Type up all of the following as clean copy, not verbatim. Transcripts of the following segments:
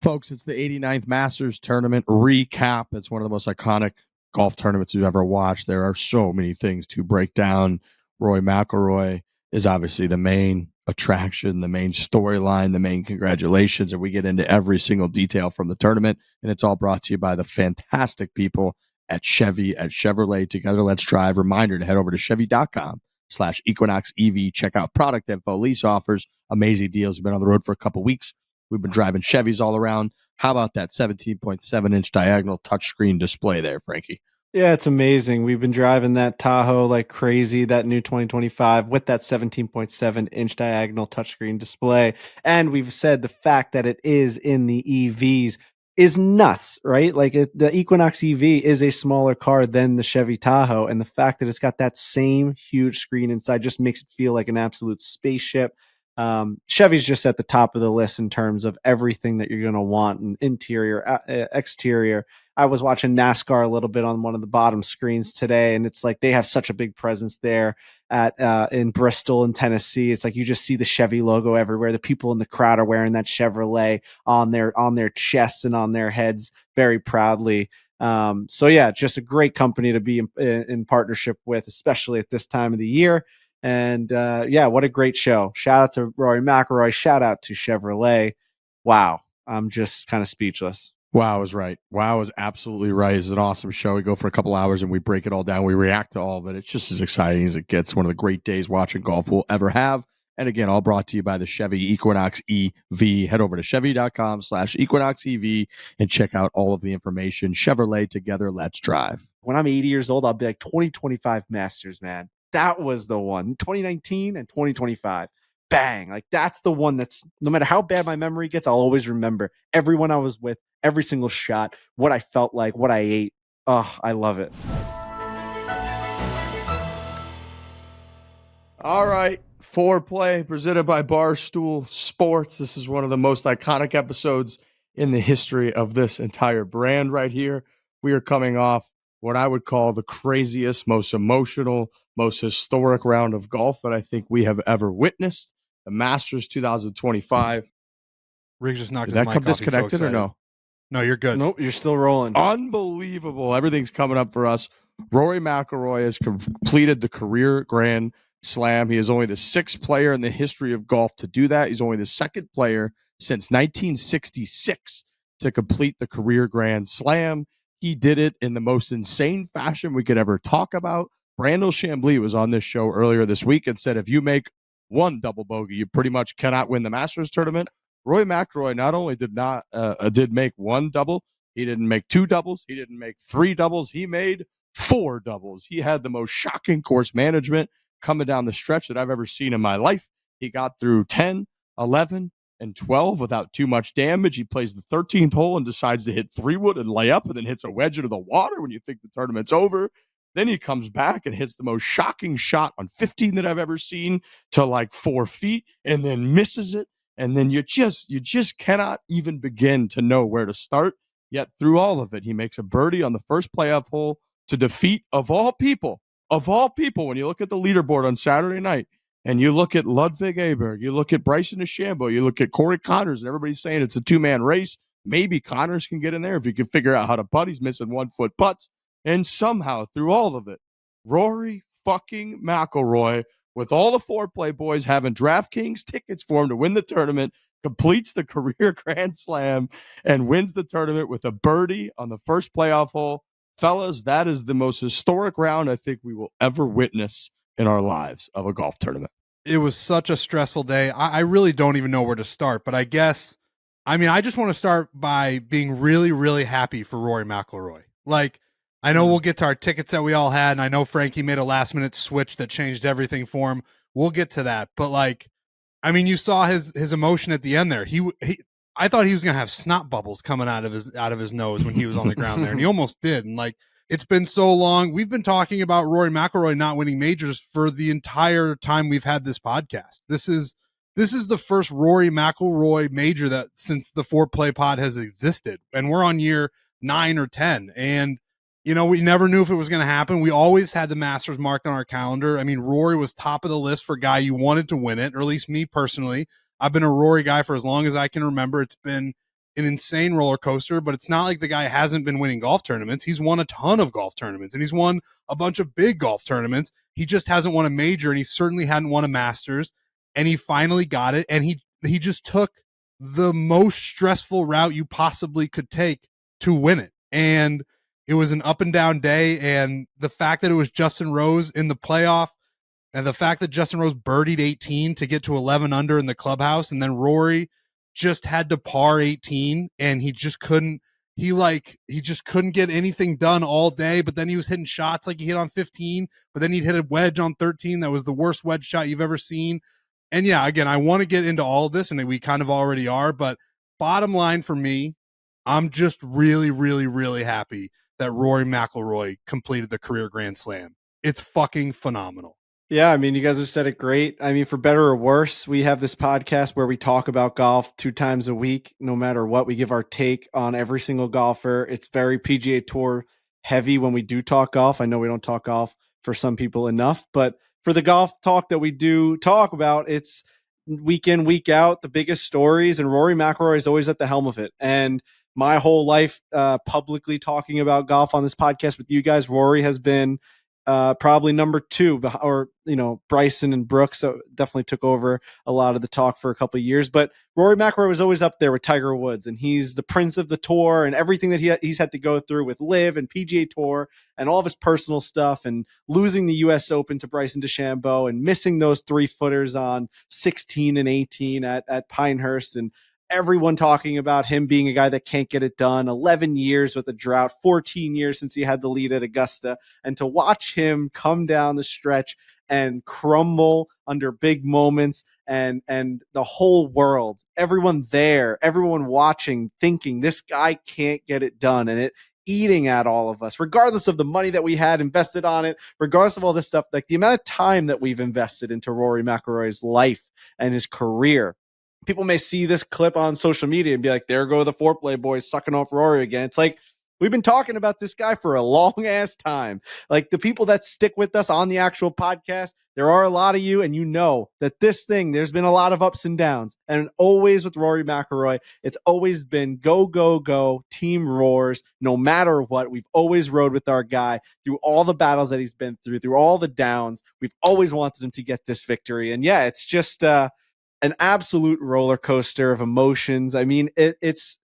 Folks, it's the 89th Masters Tournament recap. It's one of the most iconic golf tournaments you've ever watched. There are so many things to break down. Rory McIlroy is obviously the main attraction, the main storyline, the main congratulations, and we get into every single detail from the tournament, and it's all brought to you by the fantastic people at Chevy, at Chevrolet. Together, let's drive. Reminder to head over to Chevy.com/Equinox EV. Check out product info, lease offers, amazing deals. We've been on the road for a couple weeks. We've been driving Chevys all around. How about that 17.7-inch diagonal touchscreen display there, Frankie? Yeah, it's amazing. We've been driving that Tahoe like crazy, that new 2025 with that 17.7-inch diagonal touchscreen display. And we've said the fact that it is in the EVs is nuts, right? Like the Equinox EV is a smaller car than the Chevy Tahoe. And the fact that it's got that same huge screen inside just makes it feel like an absolute spaceship. Chevy's just at the top of the list in terms of everything that you're going to want, in interior, exterior. I was watching NASCAR a little bit on one of the bottom screens today, and it's like they have such a big presence there at in Bristol in Tennessee. It's like you just see the Chevy logo everywhere. The people in the crowd are wearing that Chevrolet on their chests and on their heads very proudly. So yeah, just a great company to be in partnership with, especially at this time of the year. And yeah, what a great show. Shout out to Rory McIlroy. Shout out to Chevrolet. Wow. I'm just kind of speechless. Wow is right. Wow is absolutely right. It's an awesome show. We go for a couple hours and we break it all down. We react to all of it. It's just as exciting as it gets. One of the great days watching golf we'll ever have. And again, all brought to you by the Chevy Equinox EV. Head over to Chevy.com/Equinox EV and check out all of the information. Chevrolet, together, let's drive. When I'm 80 years old, I'll be like 2025 Masters, man. That was the one. 2019 and 2025. Bang. Like that's the one that's, no matter how bad my memory gets, I'll always remember everyone I was with, every single shot, what I felt like, what I ate. Oh, I love it. All right. Fore-play presented by Barstool Sports. This is one of the most iconic episodes in the history of this entire brand right here. We are coming off what I would call the craziest, most emotional, most historic round of golf that I think we have ever witnessed. The Masters 2025. Rick just knocked Did his that mic come off. He's so disconnected or excited. no? No, you're good. Nope, you're still rolling. Unbelievable. Everything's coming up for us. Rory McIlroy has completed the career Grand Slam. He is only the sixth player in the history of golf to do that. He's only the second player since 1966 to complete the career Grand Slam. He did it in the most insane fashion we could ever talk about. Brandel Chambly was on this show earlier this week and said, if you make one double bogey, you pretty much cannot win the Masters tournament. Rory McIlroy not only did make one double, he didn't make two doubles, he didn't make three doubles, he made four doubles. He had the most shocking course management coming down the stretch that I've ever seen in my life. He got through 10, 11, and 12 without too much damage. He plays the 13th hole and decides to hit 3-wood and lay up and then hits a wedge into the water when you think the tournament's over. Then he comes back and hits the most shocking shot on 15 that I've ever seen to like 4 feet and then misses it. And then you just cannot even begin to know where to start. Yet through all of it, he makes a birdie on the first playoff hole to defeat, of all people, when you look at the leaderboard on Saturday night and you look at Ludwig Aberg, you look at Bryson DeChambeau, you look at Corey Connors, and everybody's saying it's a two-man race. Maybe Connors can get in there if he can figure out how to putt. He's missing 1-foot putts. And somehow, through all of it, Rory fucking McIlroy, with all the foreplay boys having DraftKings tickets for him to win the tournament, completes the career Grand Slam and wins the tournament with a birdie on the first playoff hole. Fellas, that is the most historic round I think we will ever witness in our lives of a golf tournament. It was such a stressful day. I really don't even know where to start, but I just want to start by being really, really happy for Rory McIlroy. Like, I know we'll get to our tickets that we all had, and I know Frankie made a last-minute switch that changed everything for him. We'll get to that, but you saw his emotion at the end there. I thought he was gonna have snot bubbles coming out of his nose when he was on the ground there, and he almost did. And it's been so long. We've been talking about Rory McIlroy not winning majors for the entire time we've had this podcast. This is the first Rory McIlroy major that since the Fore-play pod has existed, and we're on year 9 or 10, and we never knew if it was going to happen. We always had the Masters marked on our calendar. I mean, Rory was top of the list for a guy you wanted to win it, or at least me personally. I've been a Rory guy for as long as I can remember. It's been an insane roller coaster, but it's not like the guy hasn't been winning golf tournaments. He's won a ton of golf tournaments, and he's won a bunch of big golf tournaments. He just hasn't won a major, and he certainly hadn't won a Masters, and he finally got it, and he just took the most stressful route you possibly could take to win it. And it was an up and down day, and the fact that it was Justin Rose in the playoff, and the fact that Justin Rose birdied 18 to get to 11 under in the clubhouse, and then Rory just had to par 18, and he just couldn't get anything done all day. But then he was hitting shots like he hit on 15, but then he'd hit a wedge on 13 that was the worst wedge shot you've ever seen. And yeah, again, I want to get into all of this, and we kind of already are, but bottom line for me, I'm just really, really, really happy that Rory McIlroy completed the career Grand Slam. It's fucking phenomenal. Yeah, I mean, you guys have said it great. I mean, for better or worse, we have this podcast where we talk about golf 2 times a week. No matter what, we give our take on every single golfer. It's very PGA Tour heavy when we do talk golf. I know we don't talk golf for some people enough, but for the golf talk that we do talk about, it's week in, week out, the biggest stories, and Rory McIlroy is always at the helm of it. And my whole life publicly talking about golf on this podcast with you guys, Rory has been probably number 2, or Bryson and Brooks definitely took over a lot of the talk for a couple of years. But Rory McIlroy was always up there with Tiger Woods, and he's the prince of the tour, and everything that he's had to go through with LIV and PGA Tour and all of his personal stuff, and losing the U.S. Open to Bryson DeChambeau and missing those 3-footers on 16 and 18 at Pinehurst, and everyone talking about him being a guy that can't get it done. 11 years with a drought, 14 years since he had the lead at Augusta. And to watch him come down the stretch and crumble under big moments, and the whole world, everyone there, everyone watching, thinking this guy can't get it done, and it eating at all of us, regardless of the money that we had invested on it, regardless of all this stuff, like the amount of time that we've invested into Rory McIlroy's life and his career. People may see this clip on social media and be like, there go the fore-play boys sucking off Rory again. It's like, we've been talking about this guy for a long ass time. Like, the people that stick with us on the actual podcast, there are a lot of you, and you know that this thing, there's been a lot of ups and downs. And always with Rory McIlroy, it's always been go, go, go, team roars, no matter what. We've always rode with our guy through all the battles that he's been through all the downs. We've always wanted him to get this victory. And yeah, it's just an absolute roller coaster of emotions. I mean, it's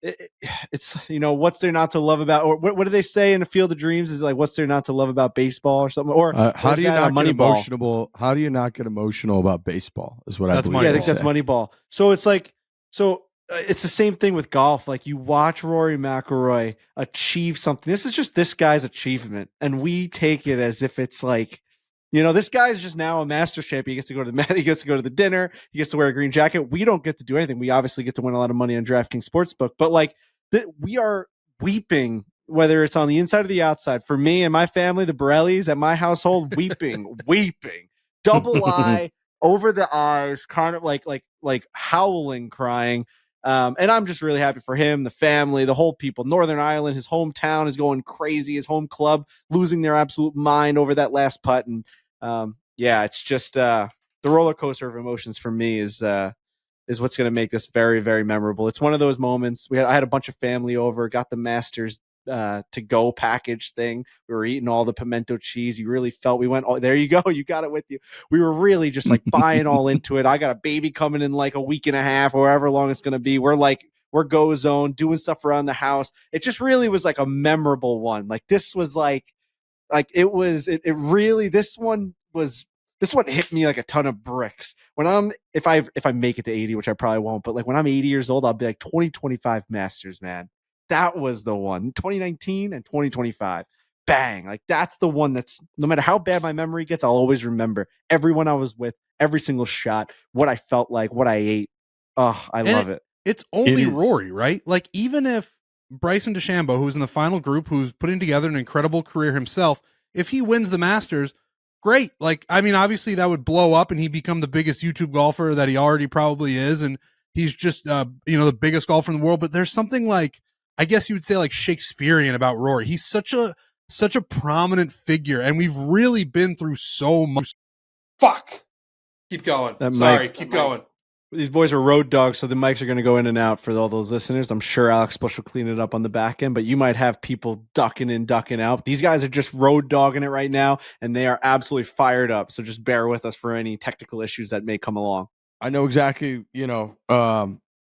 what's there not to love about, or what do they say in A Field of Dreams? Is like, what's there not to love about baseball or something? Or how do you not get emotional? How do you not get emotional about baseball? Is what I believe. Yeah, I think that's Moneyball. So it's like, it's the same thing with golf. Like, you watch Rory McIlroy achieve something. This is just this guy's achievement, and we take it as if it's like, this guy's just now a Masters champion. He gets to go to the dinner. He gets to wear a green jacket. We don't get to do anything. We obviously get to win a lot of money on DraftKings Sportsbook, but like, we are weeping, whether it's on the inside or the outside. For me and my family, the Borellis at my household, weeping, double eye over the eyes, kind of like howling, crying. And I'm just really happy for him, the family, the whole people. Northern Ireland, his hometown is going crazy. His home club losing their absolute mind over that last putt. And yeah, it's just the roller coaster of emotions for me is what's going to make this very, very memorable. It's one of those moments. I had a bunch of family over, got the Masters to go package thing. We were eating all the pimento cheese. You really felt we went, oh, there you go. You got it with you. We were really just like buying all into it. I got a baby coming in like a week and a half or however long it's going to be. We're go zone, doing stuff around the house. It just really was like a memorable one. Like, this was this one hit me like a ton of bricks. If I make it to 80, which I probably won't, but like when I'm 80 years old, I'll be like 2025 Masters, man. That was the one. 2019 and 2025. Bang. Like, that's the one that's, no matter how bad my memory gets, I'll always remember everyone I was with, every single shot, what I felt like, what I ate. Oh, I love it. It's only Rory, right? Like, even if Bryson DeChambeau, who's in the final group, who's putting together an incredible career himself, if he wins the Masters, great. Like, I mean, obviously that would blow up and he'd become the biggest YouTube golfer that he already probably is. And he's just, the biggest golfer in the world. But there's something like, I guess you would say, like, Shakespearean about Rory. He's such a prominent figure, and we've really been through so much. Fuck. Keep going. Keep going. These boys are road dogs, so the mics are going to go in and out for all those listeners. I'm sure Alex Bush will clean it up on the back end, but you might have people ducking in, ducking out. These guys are just road dogging it right now, and they are absolutely fired up. So just bear with us for any technical issues that may come along. I know exactly,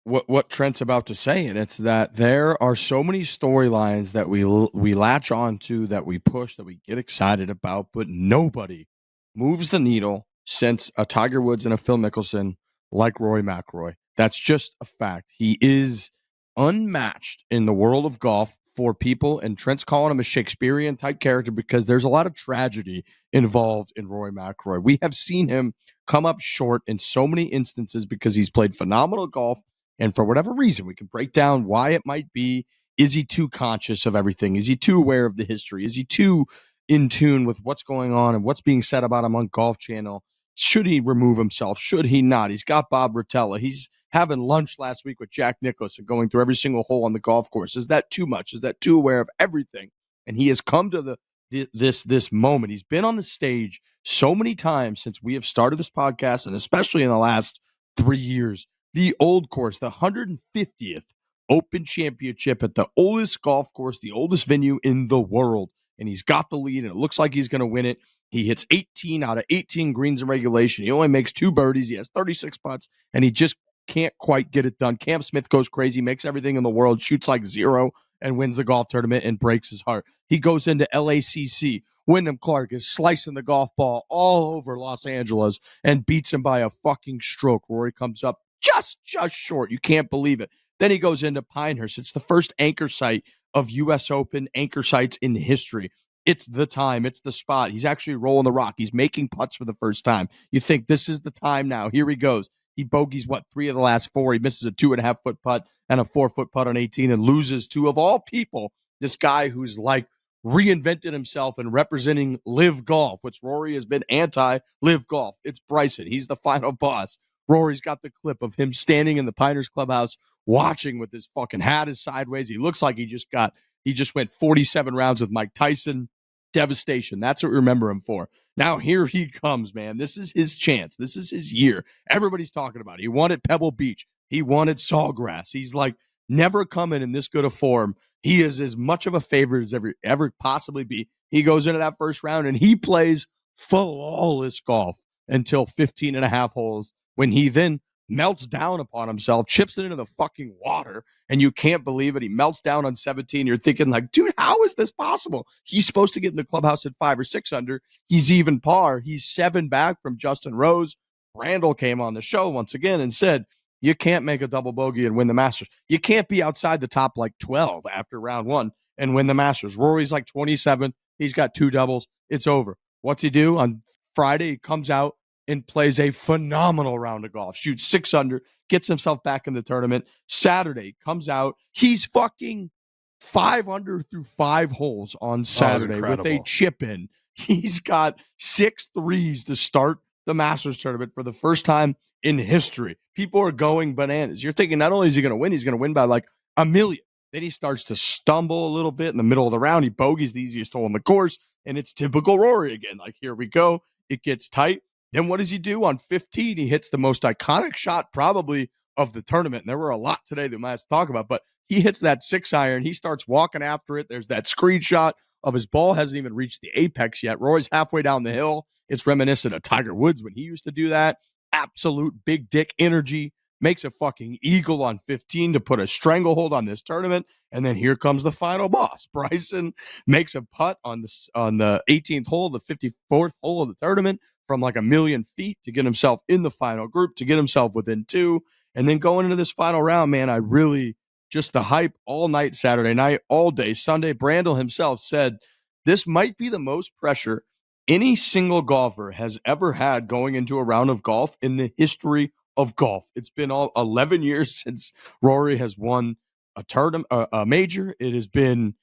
what Trent's about to say, and it's that there are so many storylines that we latch on to, that we push, that we get excited about, but nobody moves the needle since a Tiger Woods and a Phil Mickelson like Rory McIlroy. That's just a fact. He is unmatched in the world of golf for people, and Trent's calling him a Shakespearean type character because there's a lot of tragedy involved in Rory McIlroy. We have seen him come up short in so many instances because he's played phenomenal golf. And for whatever reason, we can break down why it might be. Is he too conscious of everything? Is he too aware of the history? Is he too in tune with what's going on and what's being said about him on Golf Channel? Should he remove himself? Should he not? He's got Bob Rotella. He's having lunch last week with Jack Nicklaus and going through every single hole on the golf course. Is that too much? Is that too aware of everything? And he has come to this moment. He's been on the stage so many times since we have started this podcast, and especially in the last 3 years. The old course, the 150th Open Championship at the oldest golf course, the oldest venue in the world. And he's got the lead, and it looks like he's going to win it. He hits 18 out of 18 greens in regulation. He only makes 2 birdies. He has 36 putts, and he just can't quite get it done. Cam Smith goes crazy, makes everything in the world, shoots like 0, and wins the golf tournament and breaks his heart. He goes into LACC. Wyndham Clark is slicing the golf ball all over Los Angeles and beats him by a fucking stroke. Rory comes up just short. You can't believe it. Then he goes into Pinehurst. It's the first anchor site of U.S. Open anchor sites in history. It's the time. It's the spot. He's actually rolling the rock. He's making putts for the first time. You think this is the time now. Here he goes. He bogeys, 3 of the last 4. He misses a 2.5-foot putt and a 4-foot putt on 18 and loses to, of all people, this guy who's like reinvented himself and representing live golf, which Rory has been anti-live golf. It's Bryson. He's the final boss. Rory's got the clip of him standing in the Pinehurst clubhouse watching with his fucking hat is sideways. He looks like he just went 47 rounds with Mike Tyson. Devastation. That's what we remember him for. Now here he comes, man. This is his chance. This is his year. Everybody's talking about it. He won at Pebble Beach. He won at Sawgrass. He's like never coming in this good a form. He is as much of a favorite as ever possibly be. He goes into that first round and he plays flawless golf until 15 and a half holes, when he then melts down upon himself, chips it into the fucking water, and you can't believe it. He melts down on 17. You're thinking like, dude, how is this possible? He's supposed to get in the clubhouse at 5 or 6 under. He's even par. He's 7 back from Justin Rose. Randall came on the show once again and said, you can't make a double bogey and win the Masters. You can't be outside the top 12 after round 1 and win the Masters. Rory's 27th. He's got 2 doubles. It's over. What's he do? On Friday, he comes out and plays a phenomenal round of golf, shoots 6 under, gets himself back in the tournament. Saturday comes out. He's fucking 5 under through 5 holes on Saturday with a chip in. He's got 6 threes to start the Masters tournament for the first time in history. People are going bananas. You're thinking not only is he going to win by a million. Then he starts to stumble a little bit in the middle of the round. He bogeys the easiest hole on the course, and it's typical Rory again. Here we go. It gets tight. Then what does he do on 15? He hits the most iconic shot probably of the tournament. And there were a lot today that we might have to talk about, but he hits that 6-iron. He starts walking after it. There's that screenshot of his ball hasn't even reached the apex yet. Rory's halfway down the hill. It's reminiscent of Tiger Woods when he used to do that. Absolute big dick energy. Makes a fucking eagle on 15 to put a stranglehold on this tournament. And then here comes the final boss. Bryson makes a putt on the 18th hole, the 54th hole of the tournament, from a million feet to get himself in the final group, to get himself within 2. And then going into this final round, man, I really just the hype all night, Saturday night, all day, Sunday. Brandel himself said this might be the most pressure any single golfer has ever had going into a round of golf in the history of golf. It's been all 11 years since Rory has won a tournament, a major. It has been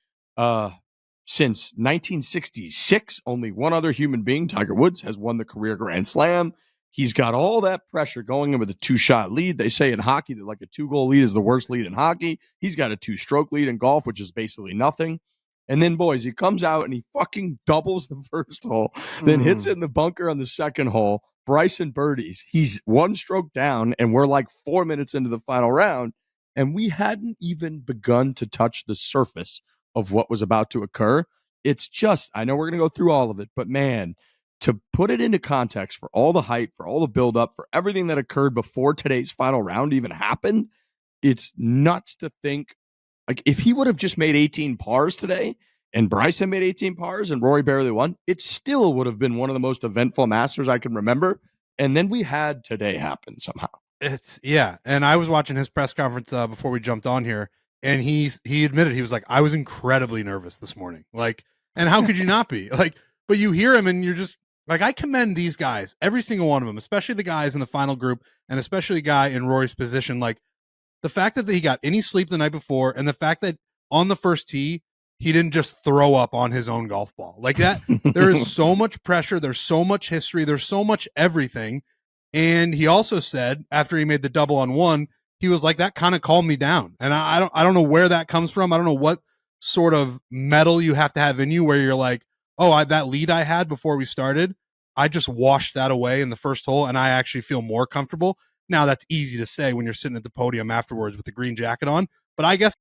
since 1966, only one other human being, Tiger Woods, has won the career Grand Slam. He's got all that pressure going in with a 2-shot lead. They say in hockey that a 2-goal lead is the worst lead in hockey. He's got a 2-stroke lead in golf, which is basically nothing. And then, boys, he comes out and he fucking doubles the first hole, then hits it in the bunker on the second hole, Bryson birdies. He's one stroke down, and we're like 4 minutes into the final round, and we hadn't even begun to touch the surface of what was about to occur. It's just, I know we're going to go through all of it, but man, to put it into context for all the hype, for all the buildup, for everything that occurred before today's final round even happened, it's nuts to think, like, if he would have just made 18 pars today and Bryson made 18 pars and Rory barely won, it still would have been one of the most eventful Masters I can remember. And then we had today happen somehow. And I was watching his press conference before we jumped on here, and he admitted, he was like, I was incredibly nervous this morning. Like, and how could you not be? Like, but you hear him and you're just like, I commend these guys, every single one of them, especially the guys in the final group, and especially a guy in Rory's position. Like, the fact that he got any sleep the night before, and the fact that on the first tee, he didn't just throw up on his own golf ball like that. There is so much pressure. There's so much history. There's so much everything. And he also said, after he made the double on one, he was like, that kind of calmed me down. And I don't know where that comes from. I don't know what sort of metal you have to have in you where you're like, oh, that lead I had before we started, I just washed that away in the first hole, and I actually feel more comfortable. Now, that's easy to say when you're sitting at the podium afterwards with the green jacket on, but I guess.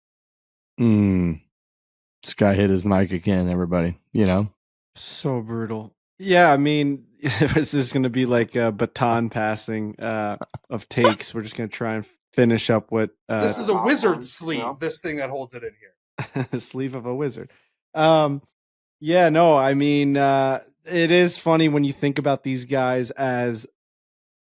This guy hit his mic again, everybody, you know? So brutal. Yeah, I mean, this is going to be like a baton passing of takes. We're just going to try and finish up what... this is a wizard sleeve, this thing that holds it in here. The sleeve of a wizard. Yeah, no, I mean, it is funny when you think about these guys as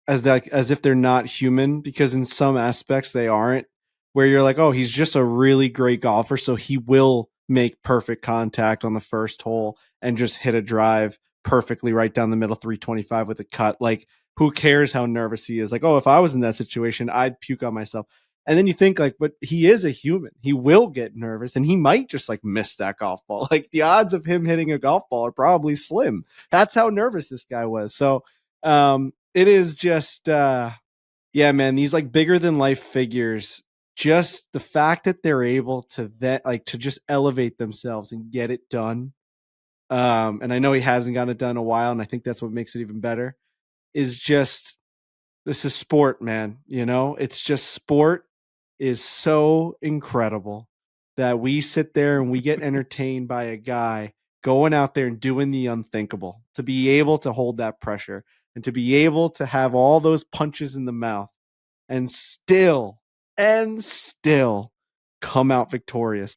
if they're not human, because in some aspects they aren't, where you're like, oh, he's just a really great golfer, so he will make perfect contact on the first hole and just hit a drive perfectly right down the middle, 325 with a cut. Like, who cares how nervous he is? Like, oh, if I was in that situation, I'd puke on myself. And then you think, like, but he is a human. He will get nervous, and he might just like miss that golf ball. Like, the odds of him hitting a golf ball are probably slim. That's how nervous this guy was. So it is just, yeah, man, these like bigger than life figures, just the fact that they're able to to just elevate themselves and get it done. And I know he hasn't gotten it done in a while, and I think that's what makes it even better, is just, this is sport, man. You know, it's just sport is so incredible that we sit there and we get entertained by a guy going out there and doing the unthinkable, to be able to hold that pressure and to be able to have all those punches in the mouth and still come out victorious.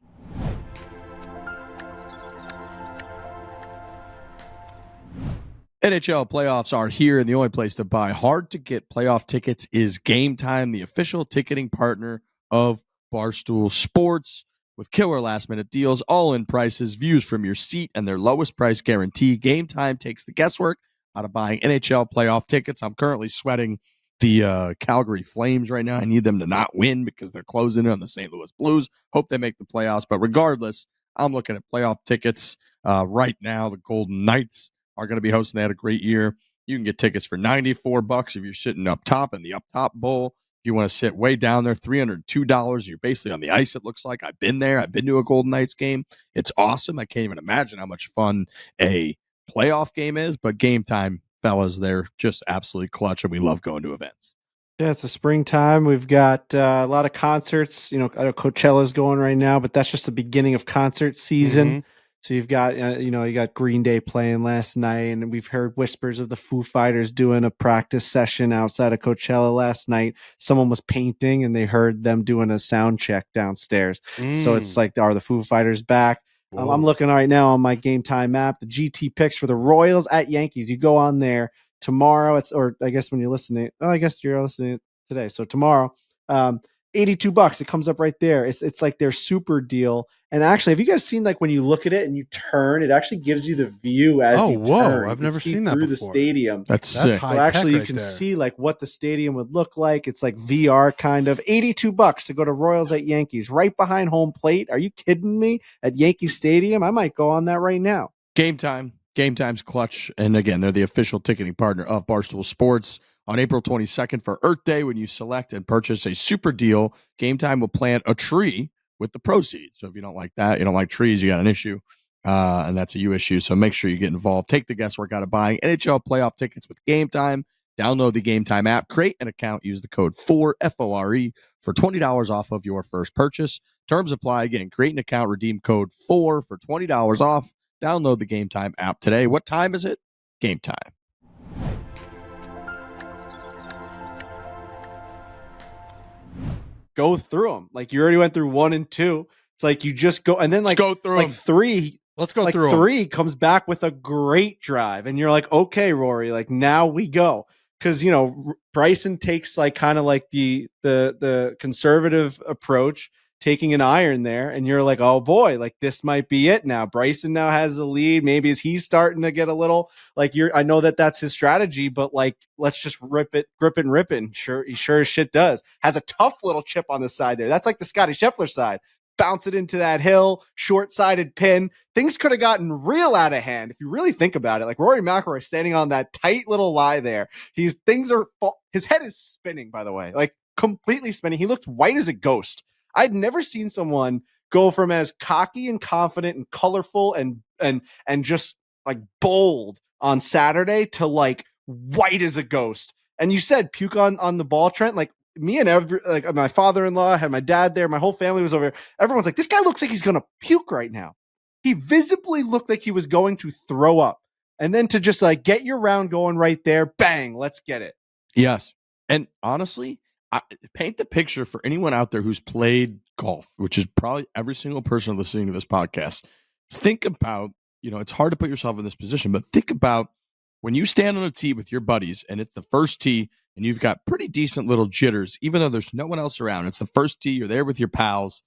NHL playoffs are here, and the only place to buy hard-to-get playoff tickets is Game Time, the official ticketing partner of Barstool Sports. With killer last-minute deals, all-in prices, views from your seat, and their lowest price guarantee, Game Time takes the guesswork out of buying NHL playoff tickets. I'm currently sweating the Calgary Flames right now. I need them to not win because they're closing in on the St. Louis Blues. Hope they make the playoffs, but regardless, I'm looking at playoff tickets right now. The Golden Knights are going to be hosting. They had a great year. You can get tickets for $94 if you're sitting up top in the up top bowl. If you want to sit way down there, $302. You're basically on the ice, it looks like. I've been there. I've been to a Golden Knights game. It's awesome. I can't even imagine how much fun a playoff game is, but Game Time, fellas, they're just absolutely clutch, and we love going to events. Yeah, it's the springtime. We've got a lot of concerts. You know, I know Coachella's going right now, but that's just the beginning of concert season. Mm-hmm. So you've got, you got Green Day playing last night, and we've heard whispers of the Foo Fighters doing a practice session outside of Coachella last night. Someone was painting, and they heard them doing a sound check downstairs. So it's like, are the Foo Fighters back? I'm looking right now on my Game Time app, the GT picks for the Royals at Yankees. You go on there tomorrow. Or I guess when you're listening, I guess you're listening today. So tomorrow, $82. It comes up right there. It's like their super deal. And actually, have you guys seen, like, when you look at it and you turn, it actually gives you the view as you turn. I've never seen that through before. the stadium. That's sick. So actually, you can see like what the stadium would look like. It's like VR kind of. $82 to go to Royals at Yankees, right behind home plate. Are you kidding me? At Yankee Stadium, I might go on that right now. Game Time. Game Time's clutch. And again, they're the official ticketing partner of Barstool Sports. On April 22nd for Earth Day, when you select and purchase a super deal, Game Time will plant a tree with the proceeds. So if you don't like that, you don't like trees, you got an issue, and that's a you issue. So make sure you get involved. Take the guesswork out of buying NHL playoff tickets with Game Time. Download the Game Time app, create an account, use the code FORE for $20 off of your first purchase. Terms apply. Again, create an account, redeem code FORE for $20 off. Download the Game Time app today. What time is it? Game time. Go through them. Like, you already went through 1 and 2. It's like you just go, and then like Let's go through like 'em. 3. Let's go like through 'em. 3 comes back with a great drive, and you're like, okay, Rory, like now we go. Because Bryson takes like kind of like the conservative approach, taking an iron there, and you're like, oh boy, like this might be it now. Bryson now has the lead. Maybe is he starting to get a little like I know that's his strategy, but like let's just grip it and rip it. And he sure as shit does. Has a tough little chip on the side there. That's like the Scottie Scheffler side. Bounce it into that hill, short-sided pin. Things could have gotten real out of hand if you really think about it. Like Rory McIlroy standing on that tight little lie there. His head is spinning, by the way, like completely spinning. He looked white as a ghost. I'd never seen someone go from as cocky and confident and colorful and just like bold on Saturday to like white as a ghost. And you said puke on the ball, Trent. Like me and like my father-in-law had my dad there. My whole family was over there. Everyone's like, this guy looks like he's gonna puke right now. He visibly looked like he was going to throw up. And then to just like get your round going right there, bang, let's get it. Yes. And honestly, paint the picture for anyone out there who's played golf, which is probably every single person listening to this podcast. Think about, it's hard to put yourself in this position, but think about when you stand on a tee with your buddies and it's the first tee and you've got pretty decent little jitters, even though there's no one else around. It's the first tee, you're there with your pals,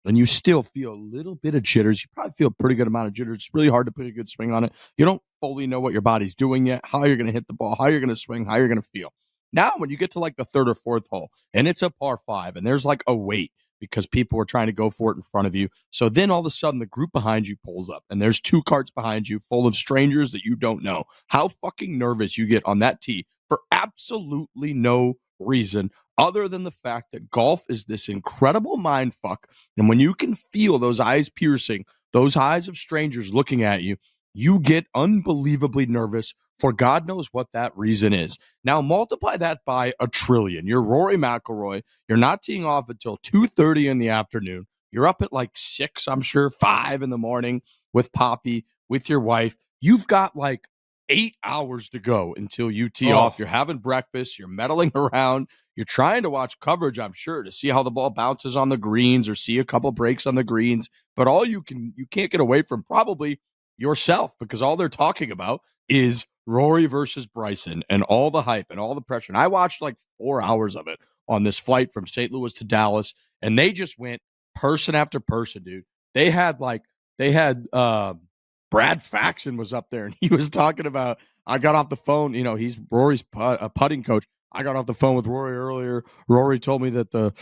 and you still feel a little bit of jitters. You probably feel a pretty good amount of jitters. It's really hard to put a good swing on it. You don't fully know what your body's doing yet, how you're going to hit the ball, how you're going to swing, how you're going to feel. Now, when you get to like the third or fourth hole and it's a par 5 and there's like a wait because people are trying to go for it in front of you. So then all of a sudden the group behind you pulls up and there's 2 carts behind you full of strangers that you don't know. How fucking nervous you get on that tee for absolutely no reason other than the fact that golf is this incredible mind fuck. And when you can feel those eyes piercing, those eyes of strangers looking at you, you get unbelievably nervous for God knows what that reason is. Now multiply that by a trillion. You're Rory McIlroy. You're not teeing off until 2:30 in the afternoon. You're up at like 6, I'm sure, 5 in the morning with Poppy, with your wife. You've got like 8 hours to go until you tee off. You're having breakfast. You're meddling around. You're trying to watch coverage, I'm sure, to see how the ball bounces on the greens or see a couple breaks on the greens. But you can't get away from probably yourself, because all they're talking about is Rory versus Bryson and all the hype and all the pressure. And I watched like 4 hours of it on this flight from St. Louis to Dallas, and they just went person after person, dude. They had Brad Faxon was up there, and he was talking about, I got off the phone, he's Rory's putting coach. I got off the phone with Rory earlier. Rory told me that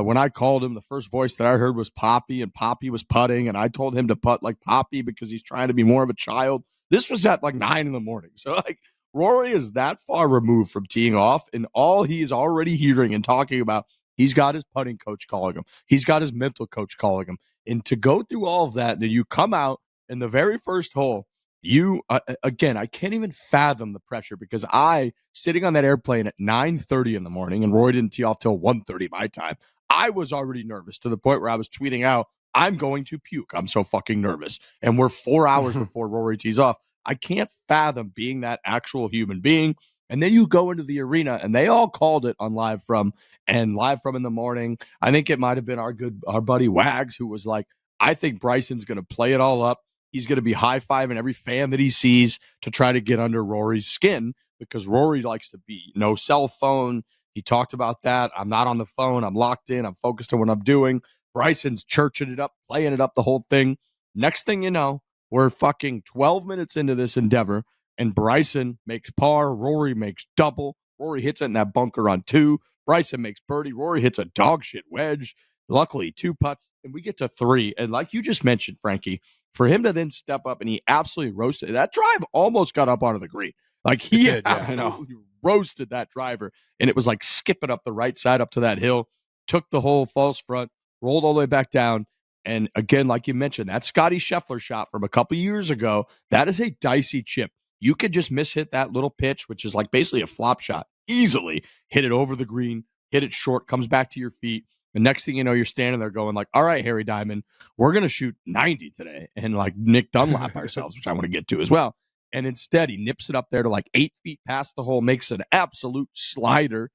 when I called him, the first voice that I heard was Poppy, and Poppy was putting, and I told him to putt like Poppy because he's trying to be more of a child. This was at like 9 in the morning. So like Rory is that far removed from teeing off, and all he's already hearing and talking about, he's got his putting coach calling him. He's got his mental coach calling him. And to go through all of that, then you come out in the very first hole, you again, I can't even fathom the pressure, because I, sitting on that airplane at 9:30 in the morning, and Roy didn't tee off till 1:30 my time, I was already nervous to the point where I was tweeting out, I'm going to puke. I'm so fucking nervous. And we're 4 hours before Rory tees off. I can't fathom being that actual human being. And then you go into the arena, and they all called it on Live From in the morning. I think it might have been our buddy Wags, who was like, I think Bryson's going to play it all up. He's going to be high-fiving every fan that he sees to try to get under Rory's skin, because Rory likes to be no cell phone. He talked about that. I'm not on the phone. I'm locked in. I'm focused on what I'm doing. Bryson's churching it up, playing it up, the whole thing. Next thing you know, we're fucking 12 minutes into this endeavor, and Bryson makes par. Rory makes double. Rory hits it in that bunker on 2. Bryson makes birdie. Rory hits a dog shit wedge. Luckily, 2 putts, and we get to 3. And like you just mentioned, Frankie, for him to then step up and he absolutely roasted that drive, almost got up onto the green. Like he absolutely roasted that driver, and it was like skipping up the right side up to that hill, took the whole false front, rolled all the way back down. And again, like you mentioned, that Scottie Scheffler shot from a couple years ago, that is a dicey chip. You could just mishit that little pitch, which is like basically a flop shot. easily hit it over the green, hit it short, comes back to your feet. The next thing you know, you're standing there going like, all right, Harry Diamond, we're going to shoot 90 today and like Nick Dunlap ourselves, which I want to get to as well. And instead, he nips it up there to like 8 feet past the hole, makes an absolute slider.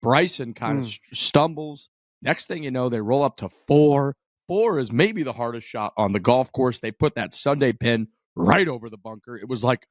Bryson kind of stumbles. Next thing you know, they roll up to 4. 4 is maybe the hardest shot on the golf course. They put that Sunday pin right over the bunker. It was like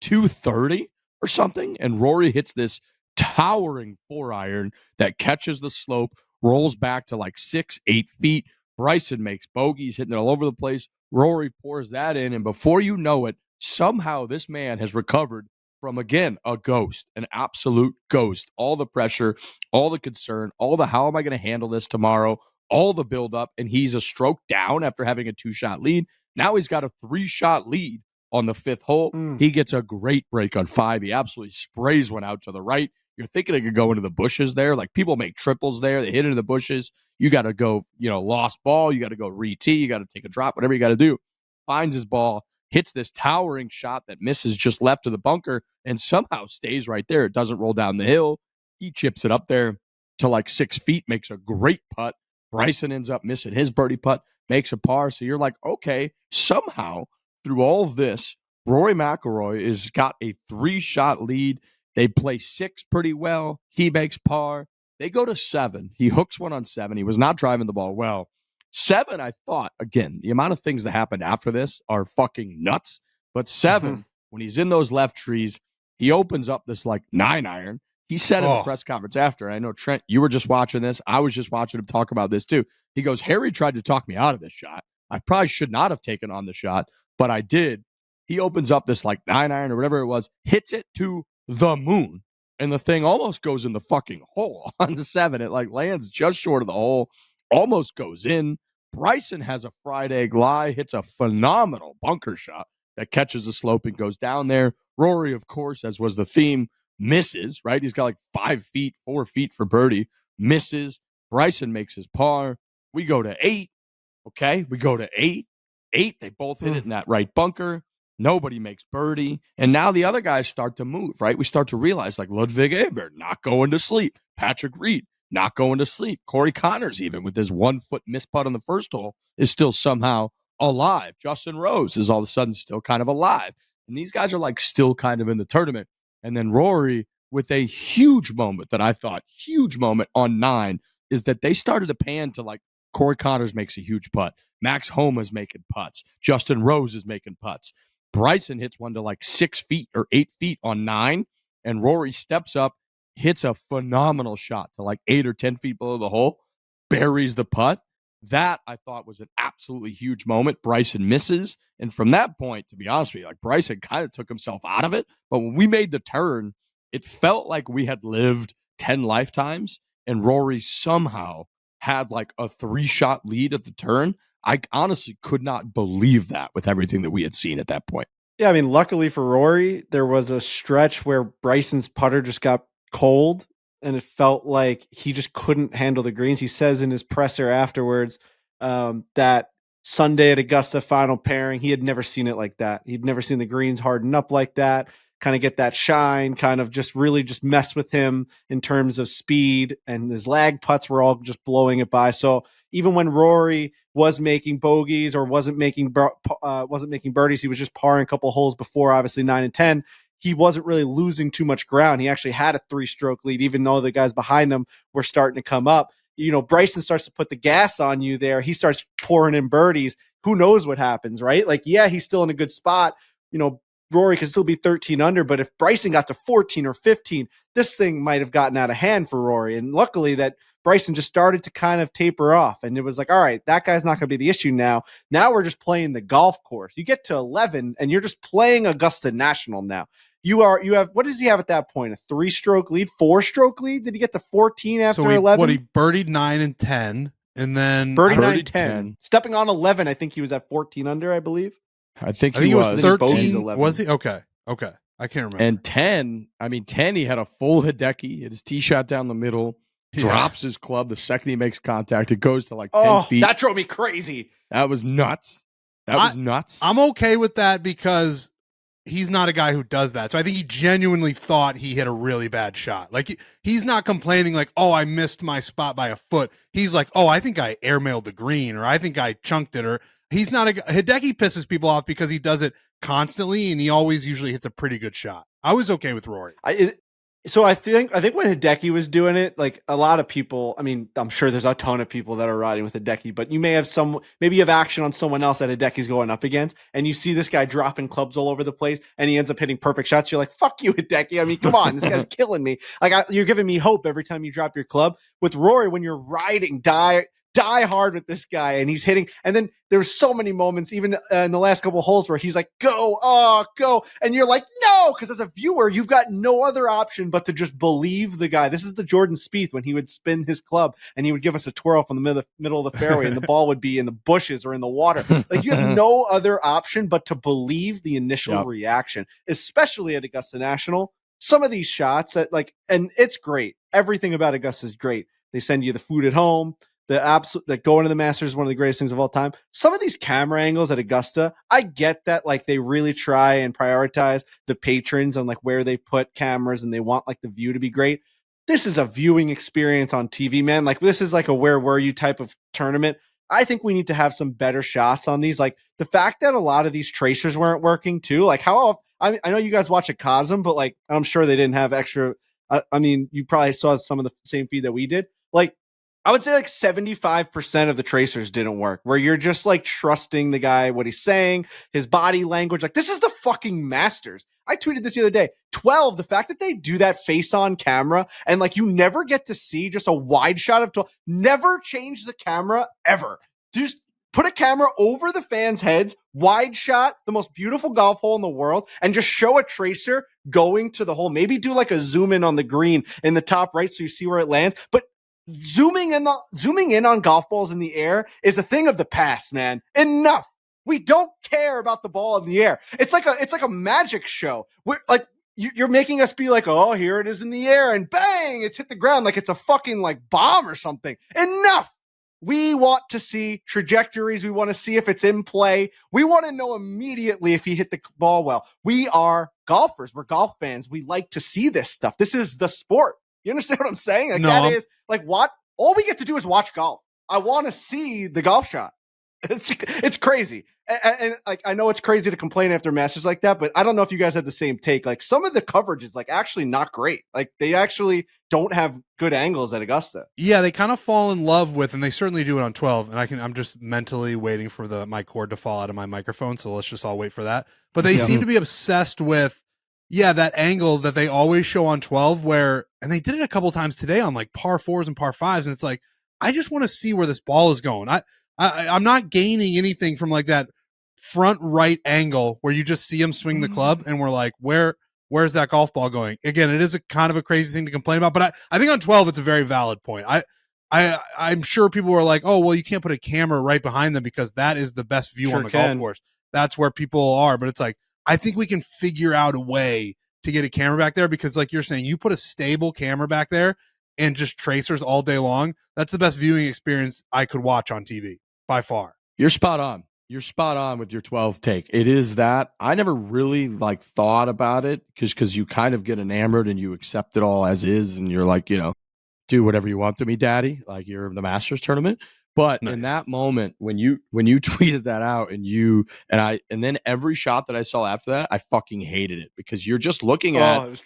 230 or something. And Rory hits this towering 4-iron that catches the slope, rolls back to like 6-8 feet. Bryson makes bogeys, hitting it all over the place. Rory pours that in. And before you know it, somehow this man has recovered from, again, a ghost, an absolute ghost. All the pressure, all the concern, all the how am I going to handle this tomorrow, all the buildup, and he's a stroke down after having a 2-shot lead. Now he's got a 3-shot lead on the 5th hole. He gets a great break on 5. He absolutely sprays one out to the right. You're thinking it could go into the bushes there. Like, people make triples there. They hit it in the bushes. You got to go, lost ball. You got to go re-tee. You got to take a drop, whatever you got to do. Finds his ball, hits this towering shot that misses just left of the bunker and somehow stays right there. It doesn't roll down the hill. He chips it up there to like 6 feet, makes a great putt. Bryson ends up missing his birdie putt, makes a par. So you're like, okay, somehow through all of this, Rory McIlroy has got a 3-shot lead. They play 6 pretty well. He makes par. They go to 7. He hooks one on 7. He was not driving the ball well. 7, I thought, again, the amount of things that happened after this are fucking nuts. But 7, when he's in those left trees, he opens up this like 9-iron. He said in the press conference after, I know, Trent, you were just watching this. I was just watching him talk about this too. He goes, Harry tried to talk me out of this shot. I probably should not have taken on the shot, but I did. He opens up this like 9-iron or whatever it was, hits it to the moon. And the thing almost goes in the fucking hole on the 7. It like lands just short of the hole, almost goes in. Bryson has a fried egg lie, hits a phenomenal bunker shot that catches the slope and goes down there. Rory, of course, as was the theme, misses, right? He's got like 5 feet, 4 feet for birdie, misses. Bryson makes his par. We go to 8. Okay, we go to 8. 8, they both hit it in that right bunker. Nobody makes birdie. And now the other guys start to move, right? We start to realize like Ludwig Ebert not going to sleep. Patrick Reed not going to sleep. Corey Connors, even with his 1-foot missed putt on the first hole, is still somehow alive. Justin Rose is all of a sudden still kind of alive. And these guys are like still kind of in the tournament. And then Rory with a huge moment that I thought, huge moment on 9, is that they started to pan to like Corey Connors makes a huge putt. Max Homa's making putts. Justin Rose is making putts. Bryson hits one to like 6 feet or 8 feet on 9, and Rory steps up, hits a phenomenal shot to like 8 or 10 feet below the hole, buries the putt. That I thought was an absolutely huge moment. Bryson misses. And from that point, to be honest with you, like Bryson kind of took himself out of it. But when we made the turn, it felt like we had lived 10 lifetimes and Rory somehow had like a 3-shot lead at the turn. I honestly could not believe that with everything that we had seen at that point. Yeah, I mean, luckily for Rory, there was a stretch where Bryson's putter just got cold and it felt like he just couldn't handle the greens. He says in his presser afterwards that Sunday at Augusta final pairing, he had never seen it like that. He'd never seen the greens harden up like that, kind of get that shine, kind of just really just mess with him in terms of speed, and his lag putts were all just blowing it by. So even when Rory was making bogeys or wasn't making birdies, he was just parring a couple holes before, obviously 9 and 10. He wasn't really losing too much ground. He actually had a 3-stroke lead, even though the guys behind him were starting to come up. You know, Bryson starts to put the gas on you there. He starts pouring in birdies. Who knows what happens, right? Like, yeah, he's still in a good spot. You know, Rory could still be 13 under, but if Bryson got to 14 or 15, this thing might have gotten out of hand for Rory. And luckily that Bryson just started to kind of taper off. And it was like, all right, that guy's not going to be the issue now. Now we're just playing the golf course. You get to 11 and you're just playing Augusta National now. You have, what does he have at that point? A 3-stroke lead, 4-stroke lead? Did he get to 14 after 11? What, he birdied 9 and 10 and then birdied 9 10. Stepping on 11, I think he was at 14 under, I believe. I think he was 13. Was he? Okay. I can't remember. And 10, he had a full Hideki. Hit his tee shot down the middle, drops his club. The second he makes contact, it goes to like 10 feet. That drove me crazy. That was nuts. That was nuts. I'm okay with that because he's not a guy who does that. So I think he genuinely thought he hit a really bad shot. Like he's not complaining like, oh, I missed my spot by a foot. He's like, oh, I think I airmailed the green, or I think I chunked it, or he's not Hideki pisses people off because he does it constantly, and he always usually hits a pretty good shot. I was okay with Rory. So I think when Hideki was doing it, like a lot of people, I mean, I'm sure there's a ton of people that are riding with Hideki, but you may have maybe you have action on someone else that Hideki's going up against, and you see this guy dropping clubs all over the place, and he ends up hitting perfect shots. You're like, fuck you, Hideki. I mean, come on, this guy's killing me. Like you're giving me hope every time you drop your club. With Rory, when you're riding, die hard with this guy, and he's hitting. And then there were so many moments, even in the last couple of holes, where he's like, go, and you're like, no, because as a viewer, you've got no other option but to just believe the guy. This is the Jordan Spieth when he would spin his club and he would give us a twirl from the middle of the fairway, and the ball would be in the bushes or in the water. Like you have no other option but to believe the initial reaction, especially at Augusta National. Some of these shots and it's great. Everything about Augusta is great. They send you the food at home. That going to the Masters is one of the greatest things of all time. Some of these camera angles at Augusta, I get that like they really try and prioritize the patrons and like where they put cameras, and they want like the view to be great. This is a viewing experience on TV, man. Like this is like a where were you type of tournament. I think we need to have some better shots on these. Like the fact that a lot of these tracers weren't working too. Like how often, I know you guys watch a Cosm, but like I'm sure they didn't have extra. I mean, you probably saw some of the same feed that we did. Like I would say like 75% of the tracers didn't work, where you're just like trusting the guy, what he's saying, his body language. Like this is the fucking Masters. I tweeted this the other day. 12, the fact that they do that face on camera and like you never get to see just a wide shot of 12, never change the camera ever. Just put a camera over the fans' heads, wide shot, the most beautiful golf hole in the world, and just show a tracer going to the hole. Maybe do like a zoom in on the green in the top right so you see where it lands. But zooming in on golf balls in the air is a thing of the past, man. Enough. We don't care about the ball in the air. It's like a magic show. We're like, you're making us be like, oh, here it is in the air, and bang, it's hit the ground like it's a fucking like bomb or something. Enough. We want to see trajectories. We want to see if it's in play. We want to know immediately if he hit the ball well. We are golfers. We're golf fans. We like to see this stuff. This is the sport. You understand what I'm saying? Like that is like what all we get to do is watch golf. I want to see the golf shot. It's crazy. And like I know it's crazy to complain after Masters like that, but I don't know if you guys had the same take. Like some of the coverage is like actually not great. Like they actually don't have good angles at Augusta. Yeah, they kind of fall in love with, and they certainly do it on 12. And I'm just mentally waiting for my cord to fall out of my microphone. So let's just all wait for that. But they seem to be obsessed with, that angle that they always show on 12 and they did it a couple times today on like par 4s and par 5s. And it's like, I just want to see where this ball is going. I'm not gaining anything from like that front right angle where you just see him swing the club and we're like, where's that golf ball going? Again, it is a kind of a crazy thing to complain about, but I think on 12, it's a very valid point. I'm sure people were like, oh, well, you can't put a camera right behind them because that is the best view on the golf course. That's where people are. But it's like, I think we can figure out a way to get a camera back there because like you're saying, you put a stable camera back there and just tracers all day long. That's the best viewing experience I could watch on TV by far. You're spot on. You're spot on with your 12 take. It is that. I never really like thought about it because you kind of get enamored and you accept it all as is. And you're like, do whatever you want to me, daddy. Like you're in the Masters tournament. But in that moment, when you tweeted that out and then every shot that I saw after that, I fucking hated it because you're just looking at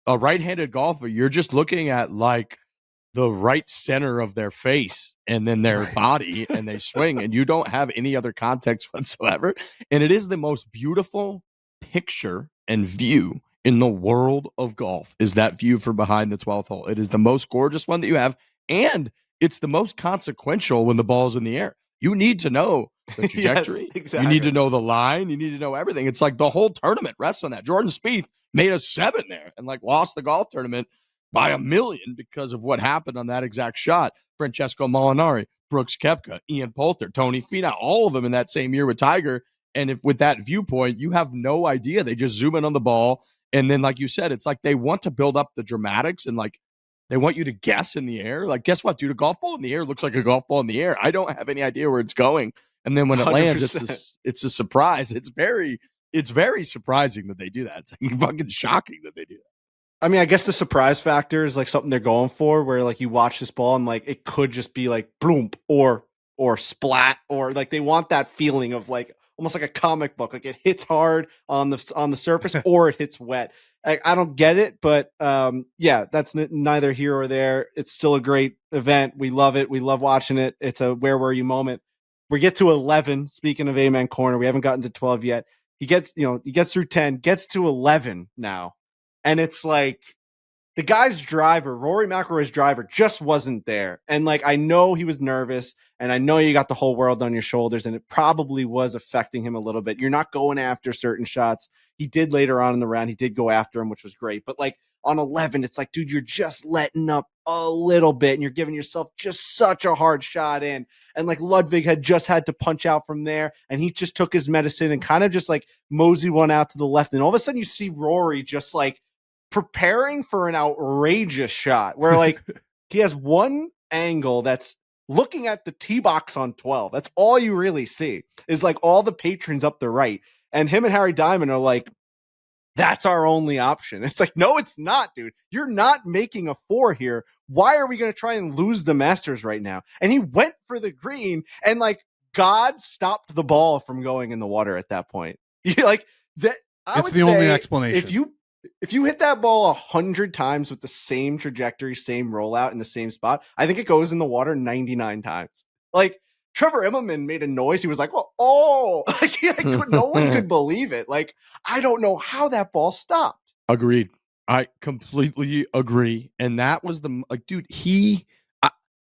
a right-handed golfer. You're just looking at like the right center of their face and then their body and they swing and you don't have any other context whatsoever. And it is the most beautiful picture and view in the world of golf is that view from behind the 12th hole. It is the most gorgeous one that you have. And it's the most consequential when the ball's in the air. You need to know the trajectory. Yes, exactly. You need to know the line. You need to know everything. It's like the whole tournament rests on that. Jordan Spieth made a 7 there and like lost the golf tournament by 1 million because of what happened on that exact shot. Francesco Molinari, Brooks Koepka, Ian Poulter, Tony Finau, all of them in that same year with Tiger. And with that viewpoint, you have no idea. They just zoom in on the ball. And then, like you said, it's like they want to build up the dramatics and like they want you to guess in the air. Like, guess what, dude? A golf ball in the air looks like a golf ball in the air. I don't have any idea where it's going. And then when it 100%. lands, it's a surprise. It's very, it's very surprising that they do that. It's like fucking shocking that they do that. I mean, I guess the surprise factor is like something they're going for, where like you watch this ball and like it could just be like bloom or splat, or like they want that feeling of like almost like a comic book, like it hits hard on the surface or it hits wet. I don't get it, but yeah, that's neither here or there. It's still a great event. We love it. We love watching it. It's a where were you moment. We get to 11. Speaking of Amen Corner, we haven't gotten to 12 yet. He gets through 10, gets to 11 now. And it's like the guy's driver, Rory McIlroy's driver, just wasn't there. And like, I know he was nervous and I know you got the whole world on your shoulders and it probably was affecting him a little bit. You're not going after certain shots. He did later on in the round. He did go after him, which was great. But like on 11, it's like, dude, you're just letting up a little bit and you're giving yourself just such a hard shot in. And like Ludwig had just had to punch out from there and he just took his medicine and kind of just like mosey one out to the left. And all of a sudden you see Rory just like preparing for an outrageous shot where like he has one angle that's looking at the tee box on 12. That's all you really see is like all the patrons up the right. And him and Harry Diamond are like, that's our only option. It's like, no, it's not, dude. You're not making a 4 here. Why are we going to try and lose the Masters right now? And he went for the green and like God stopped the ball from going in the water at that point. Like that. It's the only explanation. If you hit that ball 100 times with the same trajectory, same rollout in the same spot, I think it goes in the water 99 times. Like Trevor Immelman made a noise. He was like, well, oh, like no one could believe it. Like, I don't know how that ball stopped. Agreed. I completely agree. And that was like, dude,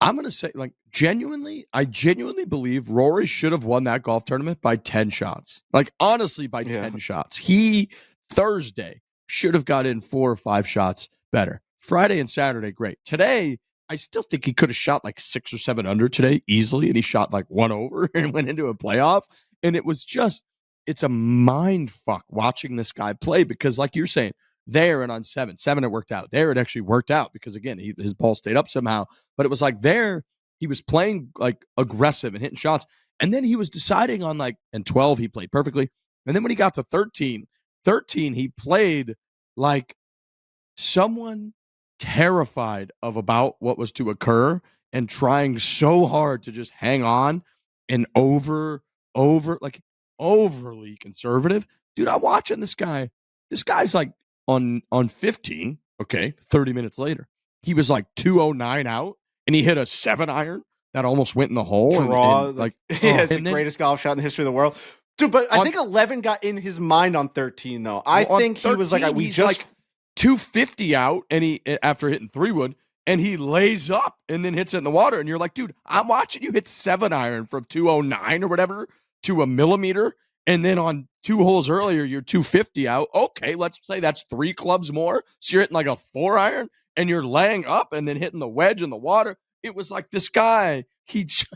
I'm going to say like I genuinely believe Rory should have won that golf tournament by 10 shots. Like honestly, by 10 shots. He Thursday should have got in 4 or 5 shots better. Friday and Saturday, great. Today, I still think he could have shot like 6 or 7 under today easily, and he shot like 1 over and went into a playoff. And it was just, it's a mind fuck watching this guy play because, like you're saying, there and on 7 it worked out. There it actually worked out because again, his ball stayed up somehow. But it was like there he was playing like aggressive and hitting shots, and then he was deciding on like, and 12 he played perfectly, and then when he got to 13, he played like someone terrified of about what was to occur and trying so hard to just hang on and like overly conservative. Dude, I'm watching this guy. This guy's like on 15, okay, 30 minutes later, he was like 209 out and he hit a 7 iron that almost went in the hole. And like, it's the greatest golf shot in the history of the world. Dude, but I think 11 got in his mind on 13, though. I think 13, he was like, we just like 250 out, and he after hitting 3-wood, and he lays up and then hits it in the water, and you're like, dude, I'm watching you hit 7 iron from 209 or whatever to a millimeter, and then on 2 holes earlier, you're 250 out. Okay, let's say that's 3 clubs more, so you're hitting like a 4 iron, and you're laying up and then hitting the wedge in the water. It was like this guy, he just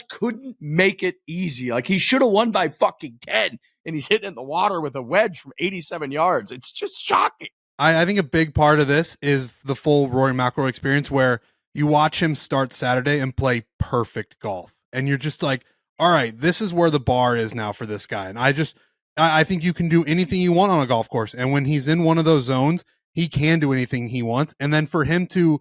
couldn't make it easy. Like he should have won by fucking 10 and he's hitting in the water with a wedge from 87 yards. It's just shocking. I think a big part of this is the full Rory McIlroy experience where you watch him start Saturday and play perfect golf. And you're just like, all right, this is where the bar is now for this guy. And I think you can do anything you want on a golf course. And when he's in one of those zones, he can do anything he wants. And then for him to,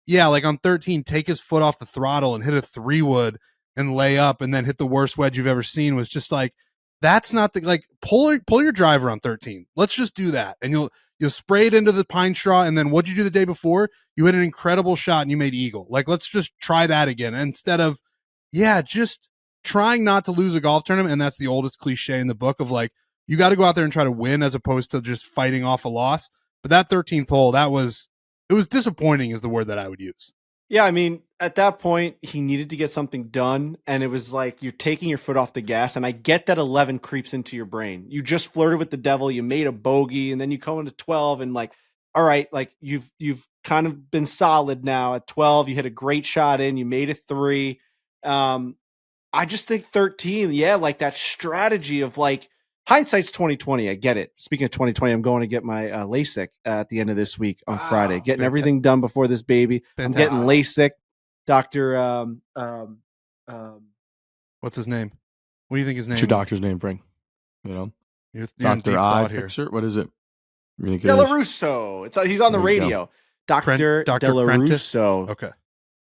like on 13, take his foot off the throttle and hit a 3-wood and lay up and then hit the worst wedge you've ever seen was just like, that's not the, like, pull your driver on 13. Let's just do that. And you'll spray it into the pine straw. And then what'd you do the day before? You hit an incredible shot and you made eagle. Like, let's just try that again. Instead of, just trying not to lose a golf tournament. And that's the oldest cliche in the book of like, you got to go out there and try to win as opposed to just fighting off a loss. But that 13th hole, it was disappointing is the word that I would use. Yeah, I mean, at that point, he needed to get something done, and it was like you're taking your foot off the gas, and I get that 11 creeps into your brain. You just flirted with the devil, you made a bogey, and then you come into 12, and like, all right, like you've kind of been solid now. At 12, you hit a great shot in, you made a 3. I just think 13, like that strategy of like, hindsight's 2020. I get it. Speaking of 2020, I'm going to get my LASIK at the end of this week on Friday. Getting everything done before this baby. Fantastic. I'm getting LASIK. Doctor, what's his name? What do you think his name? What's your doctor's name, Frank? You know, You're in Dr. deep Eye thought here. Fixer. What is it? I think it Della is. Russo. He's on the There you go. radio. Dr. Dr. Della Prentice? Russo. Okay.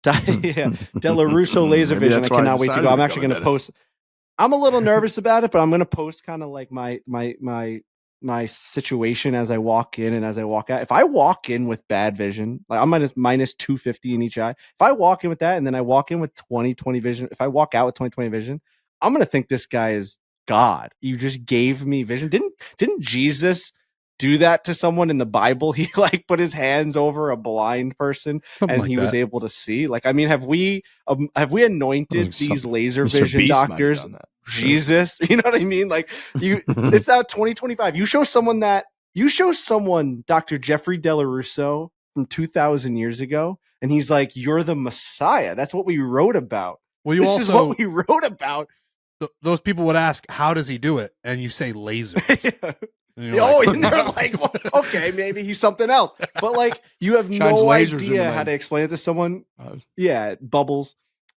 Yeah. Della Russo laser Maybe vision. I that's why I cannot wait to decided go. to I'm actually become a going to post. I'm a little nervous about it, but I'm going to post kind of like my situation as I walk in and as I walk out. If I walk in with bad vision, like I'm minus 250 in each eye. If I walk in with that and then I walk in with 20/20 vision, if I walk out with 20/20 vision, I'm going to think this guy is God. You just gave me vision. Didn't Jesus do that to someone in the Bible? He like put his hands over a blind person Something and like he that. was able to see. Like, I mean, have we anointed these laser Mr. vision Beast might have doctors? done that. Jesus, you know what I mean? Like it's now 2025. You show someone Dr. Jeffrey Della Russo from 2,000 years ago, and he's like, "You're the Messiah." That's what we wrote about. Well, you This also is what we wrote about. Those people would ask, "How does he do it?" And you say laser. And And they're like, well, okay, maybe he's something else. But like, you have Shines no lasers idea into how my- to explain it to someone. Yeah, bubbles.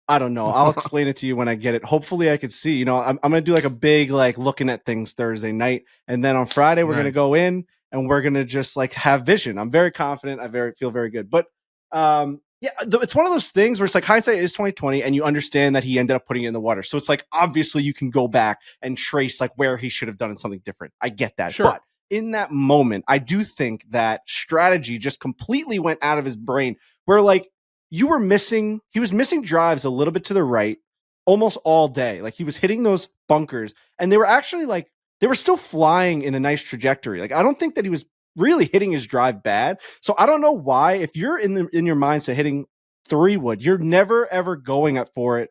I don't know. I'll explain it to you when I get it. Hopefully I could see, you know, I'm going to do like a big, like looking at things Thursday night. And then on Friday, we're going to Nice. go in and we're going to just like have vision. I'm very confident. Feel very good. But yeah, it's one of those things where it's like hindsight is 2020 and you understand that he ended up putting it in the water. So it's like, obviously you can go back and trace like where he should have done something different. I get that. Sure. But in that moment, I do think that strategy just completely went out of his brain where like, he was missing drives a little bit to the right almost all day. Like he was hitting those bunkers and they were actually like, they were still flying in a nice trajectory. Like, I don't think that he was really hitting his drive bad. So I don't know why, if you're in your mindset hitting 3-wood, you're never ever going up for it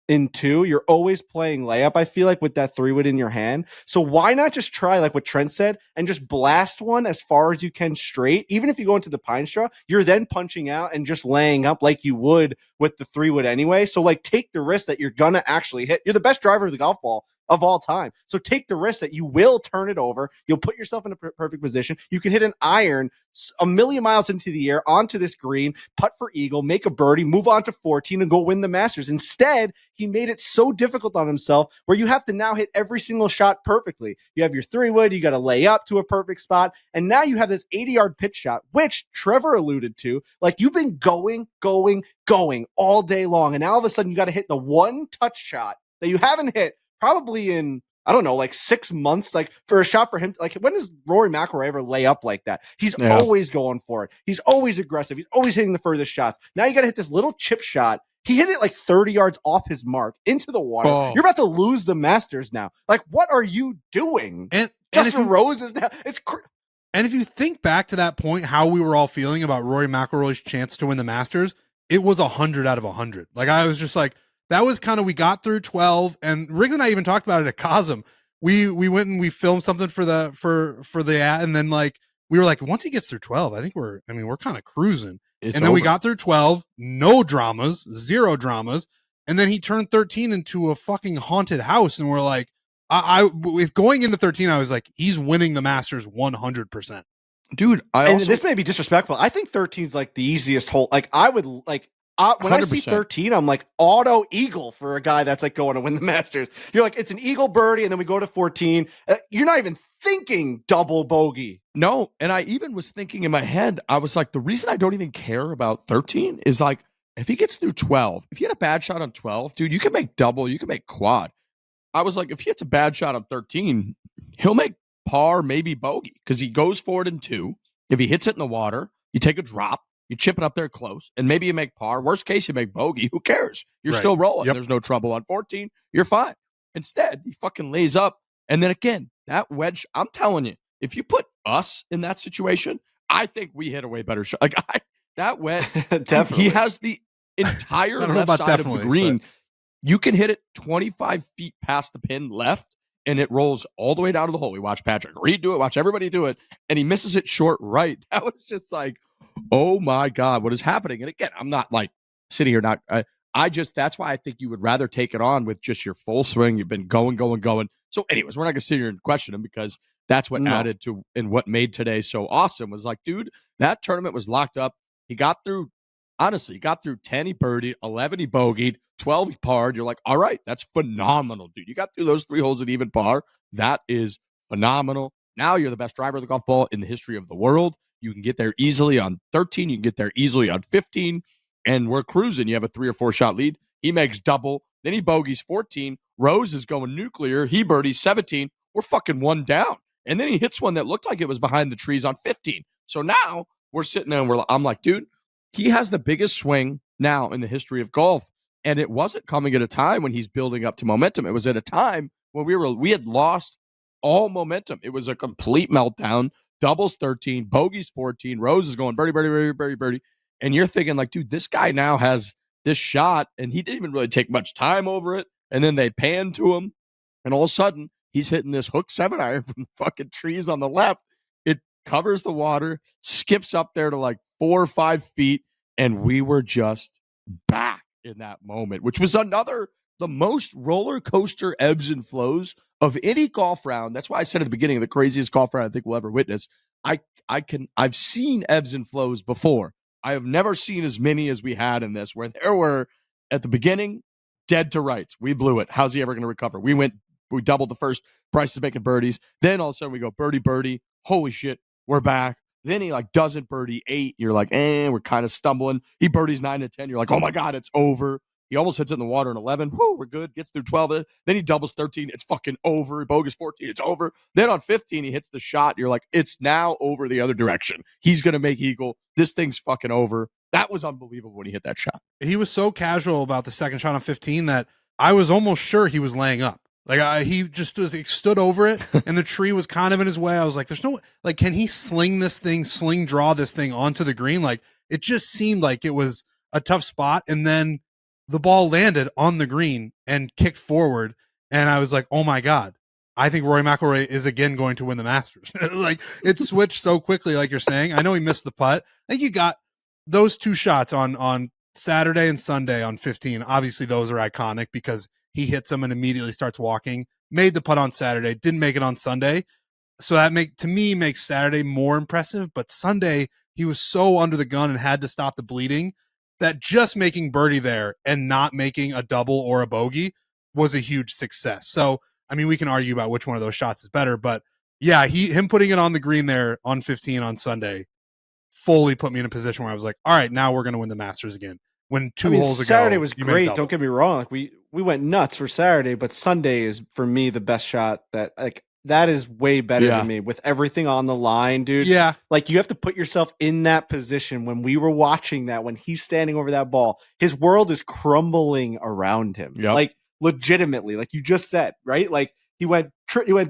in 2. You're always playing layup, I feel like, with that 3-wood in your hand. So why not just try like what Trent said and just blast one as far as you can straight? Even if you go into the pine straw, you're then punching out and just laying up like you would with the 3-wood anyway. So like take the risk that you're gonna actually hit. You're the best driver of the golf ball of all time. So take the risk that you will turn it over. You'll put yourself in a perfect position. You can hit an iron a million miles into the air onto this green, putt for eagle, make a birdie, move on to 14 and go win the Masters. Instead, he made it so difficult on himself where you have to now hit every single shot perfectly. You have your 3-wood, you got to lay up to a perfect spot. And now you have this 80-yard pitch shot, which Trevor alluded to. Like you've been going all day long. And now all of a sudden you got to hit the one touch shot that you haven't hit probably in, I don't know, like 6 months, like for a shot for him. Like when does Rory McIlroy ever lay up like that? He's always going for it. He's always aggressive. He's always hitting the furthest shots. Now you got to hit this little chip shot. He hit it like 30 yards off his mark into the water. Oh. You're about to lose the Masters now. Like, what are you doing? And Justin Rose is now. And if you think back to that point, how we were all feeling about Rory McIlroy's chance to win the Masters, it was 100 out of 100. Like I was just like, that was kind of, we got through 12, and Riggs and I even talked about it at Cosm. We went and we filmed something for the ad, and then like we were like, once he gets through 12, I think we're kind of cruising. It's and then over. we got through 12, no dramas, 0 dramas, and then he turned 13 into a fucking haunted house, and we're like, if going into 13, I was like, he's winning the Masters 100%. Dude, this may be disrespectful. I think 13 is like the easiest hole. Like I would like. When 100%. I see 13, I'm like auto eagle for a guy that's like going to win the Masters. You're like, it's an eagle birdie, and then we go to 14. You're not even thinking double bogey. No, and I even was thinking in my head, I was like, the reason I don't even care about 13 is like, if he gets through 12, if he had a bad shot on 12, dude, you can make double, you can make quad. I was like, if he hits a bad shot on 13, he'll make par, maybe bogey, because he goes for it in 2. If he hits it in the water, you take a drop. You chip it up there close, and maybe you make par. Worst case, you make bogey. Who cares? You're still rolling. Yep. There's no trouble on 14. You're fine. Instead, he fucking lays up. And then again, that wedge, I'm telling you, if you put us in that situation, I think we hit a way better shot. Like that wedge, definitely. He has the entire left side of the green. But you can hit it 25 feet past the pin left, and it rolls all the way down to the hole. We watch Patrick Reed do it, watch everybody do it, and he misses it short right. That was just like, oh my God, what is happening? And again, I'm not like sitting here, that's why I think you would rather take it on with just your full swing. You've been going. So anyways, we're not going to sit here and question him, because that's what added to and what made today so awesome was like, dude, that tournament was locked up. He got through 10, he birdied, 11, he bogeyed, 12, he parred. You're like, all right, that's phenomenal, dude. You got through those 3 holes at even par. That is phenomenal. Now you're the best driver of the golf ball in the history of the world. You can get there easily on 13. You can get there easily on 15. And we're cruising. You have a 3 or 4 shot lead. He makes double. Then he bogeys 14. Rose is going nuclear. He birdies 17. We're fucking one down. And then he hits one that looked like it was behind the trees on 15. So now we're sitting there and I'm like, dude, he has the biggest swing now in the history of golf. And it wasn't coming at a time when he's building up to momentum. It was at a time when we had lost all momentum. It was a complete meltdown. Doubles 13, bogeys 14. Rose is going birdie, birdie, birdie, birdie, birdie. And you're thinking like, dude, this guy now has this shot, and he didn't even really take much time over it. And then they pan to him, and all of a sudden, he's hitting this hook 7-iron from fucking trees on the left. It covers the water, skips up there to like 4 or 5 feet, and we were just back in that moment, which was the most roller coaster ebbs and flows of any golf round. That's why I said at the beginning, the craziest golf round I think we'll ever witness. I've seen ebbs and flows before. I have never seen as many as we had in this, where there were at the beginning dead to rights. We blew it. How's he ever going to recover? We doubled the first. Bryce is making birdies. Then all of a sudden we go birdie, birdie. Holy shit, we're back. Then he like doesn't birdie 8. You're like, we're kind of stumbling. He birdies 9 to 10. You're like, oh my God, it's over. He almost hits it in the water in 11. Whoo, we're good. Gets through 12. Then he doubles 13. It's fucking over. He bogeys 14. It's over. Then on 15, he hits the shot. You're like, it's now over the other direction. He's going to make eagle. This thing's fucking over. That was unbelievable when he hit that shot. He was so casual about the second shot on 15 that I was almost sure he was laying up. Like he just stood over it, and the tree was kind of in his way. I was like, "There's no like, can he sling draw this thing onto the green?" Like it just seemed like it was a tough spot, and then the ball landed on the green and kicked forward, and I was like, "Oh my God, I think Rory McIlroy is again going to win the Masters." Like it switched so quickly, like you're saying. I know he missed the putt. I think you got those 2 shots on Saturday and Sunday on 15. Obviously, those are iconic because he hits them and immediately starts walking. Made the putt on Saturday, didn't make it on Sunday. So that makes Saturday more impressive. But Sunday, he was so under the gun and had to stop the bleeding that just making birdie there and not making a double or a bogey was a huge success. So, I mean, we can argue about which one of those shots is better, but yeah, him putting it on the green there on 15 on Sunday fully put me in a position where I was like, all right, now we're going to win the Masters again. When 2 holes ago, Saturday was great. Don't get me wrong. Like we went nuts for Saturday, but Sunday is for me the best shot. That is way better than me with everything on the line, dude. Yeah. Like you have to put yourself in that position when we were watching that, when he's standing over that ball, his world is crumbling around him. Yep. Like legitimately, like you just said, right? Like he went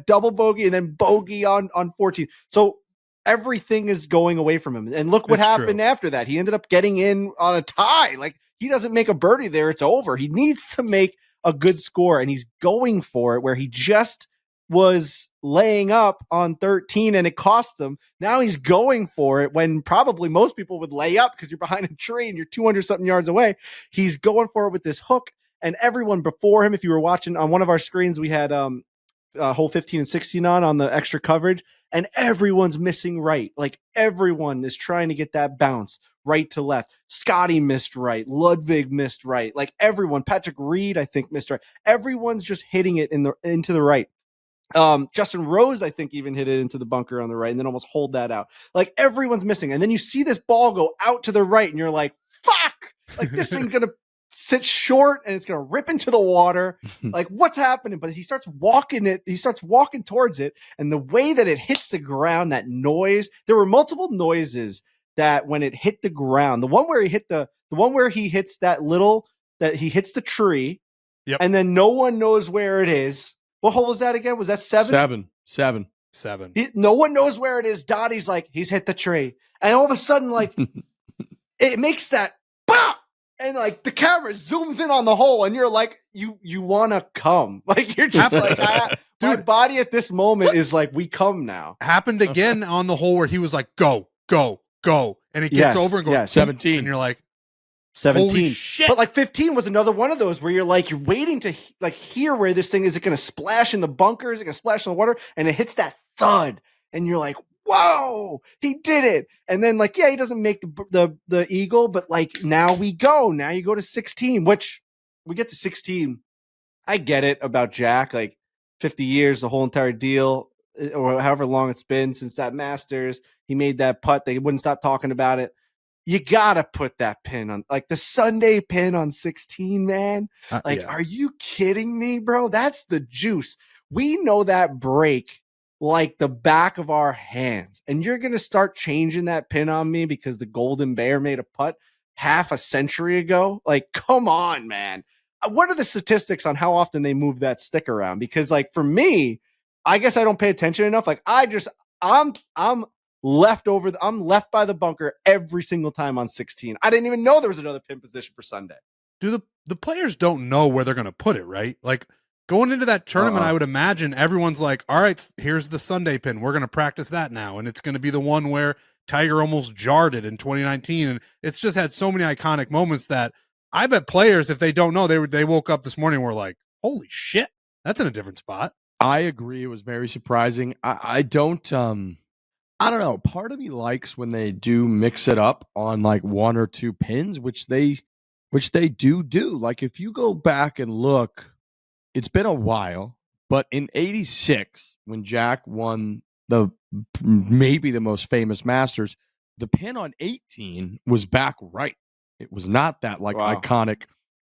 double bogey and then bogey on 14. So everything is going away from him. And look what happened after that. He ended up getting in on a tie. Like he doesn't make a birdie there, it's over. He needs to make a good score, and he's going for it where he just was laying up on 13 and it cost them. Now he's going for it when probably most people would lay up because you're behind a tree and you're 200 something yards away. He's going for it with this hook, and everyone before him, if you were watching on one of our screens, we had hole 15 and 16 on the extra coverage, and everyone's missing right. Like everyone is trying to get that bounce right to left. Scottie missed right. Ludwig missed right. Like everyone, Patrick Reed, I think missed right. Everyone's just hitting it into the right. Justin Rose, I think, even hit it into the bunker on the right and then almost hold that out. Like everyone's missing. And then you see this ball go out to the right and you're like, fuck, like this thing's going to sit short and it's going to rip into the water. Like what's happening? But he starts walking towards it. And the way that it hits the ground, that noise, there were multiple noises that when it hit the ground, the one where he hits that he hits the tree. Yep. And then no one knows where it is. What hole was that again? Was that 7? 7. No one knows where it is. Dottie's like, he's hit the tree. And all of a sudden, like, it makes that pop. And like the camera zooms in on the hole, and you're like, you want to come. Like, you're just like, my body at this moment is like, we come now. Happened again on the hole where he was like, go, go, go. And it gets over and goes 17. And you're like, 17. Holy shit. But like 15 was another one of those where you're waiting to like hear where this thing is. It going to splash in the bunker? Is it going to splash in the water? And it hits that thud, and you're like, whoa, he did it. And then like, yeah, he doesn't make the eagle, but like now you go to 16, which we get to 16. I get it about Jack. Like 50 years, the whole entire deal, or however long it's been since that Masters. He made that putt. They wouldn't stop talking about it. You gotta put that pin on, like the Sunday pin on 16, man. Like, Yeah. are you kidding me, bro? That's the juice. We know that break like the back of our hands. And you're gonna start changing that pin on me because the Golden Bear made a putt half a century ago? Like, come on, man. What are the statistics on how often they move that stick around? Because, like, for me, I guess I don't pay attention enough. Like, I'm I'm left by the bunker every single time on 16. I didn't even know there was another pin position for Sunday. Do the players don't know where they're going to put it, right? Like going into that tournament, I would imagine everyone's like, all right, here's the Sunday pin. We're going to practice that now. And it's going to be the one where Tiger almost jarred it in 2019. And it's just had so many iconic moments that I bet players, if they don't know, they woke up this morning and were like, holy shit, that's in a different spot. I agree. It was very surprising. I don't know. Part of me likes when they do mix it up on like one or two pins, which they do. Like if you go back and look, it's been a while, but in '86 when Jack won maybe the most famous Masters, the pin on 18 was back right. It was not that like iconic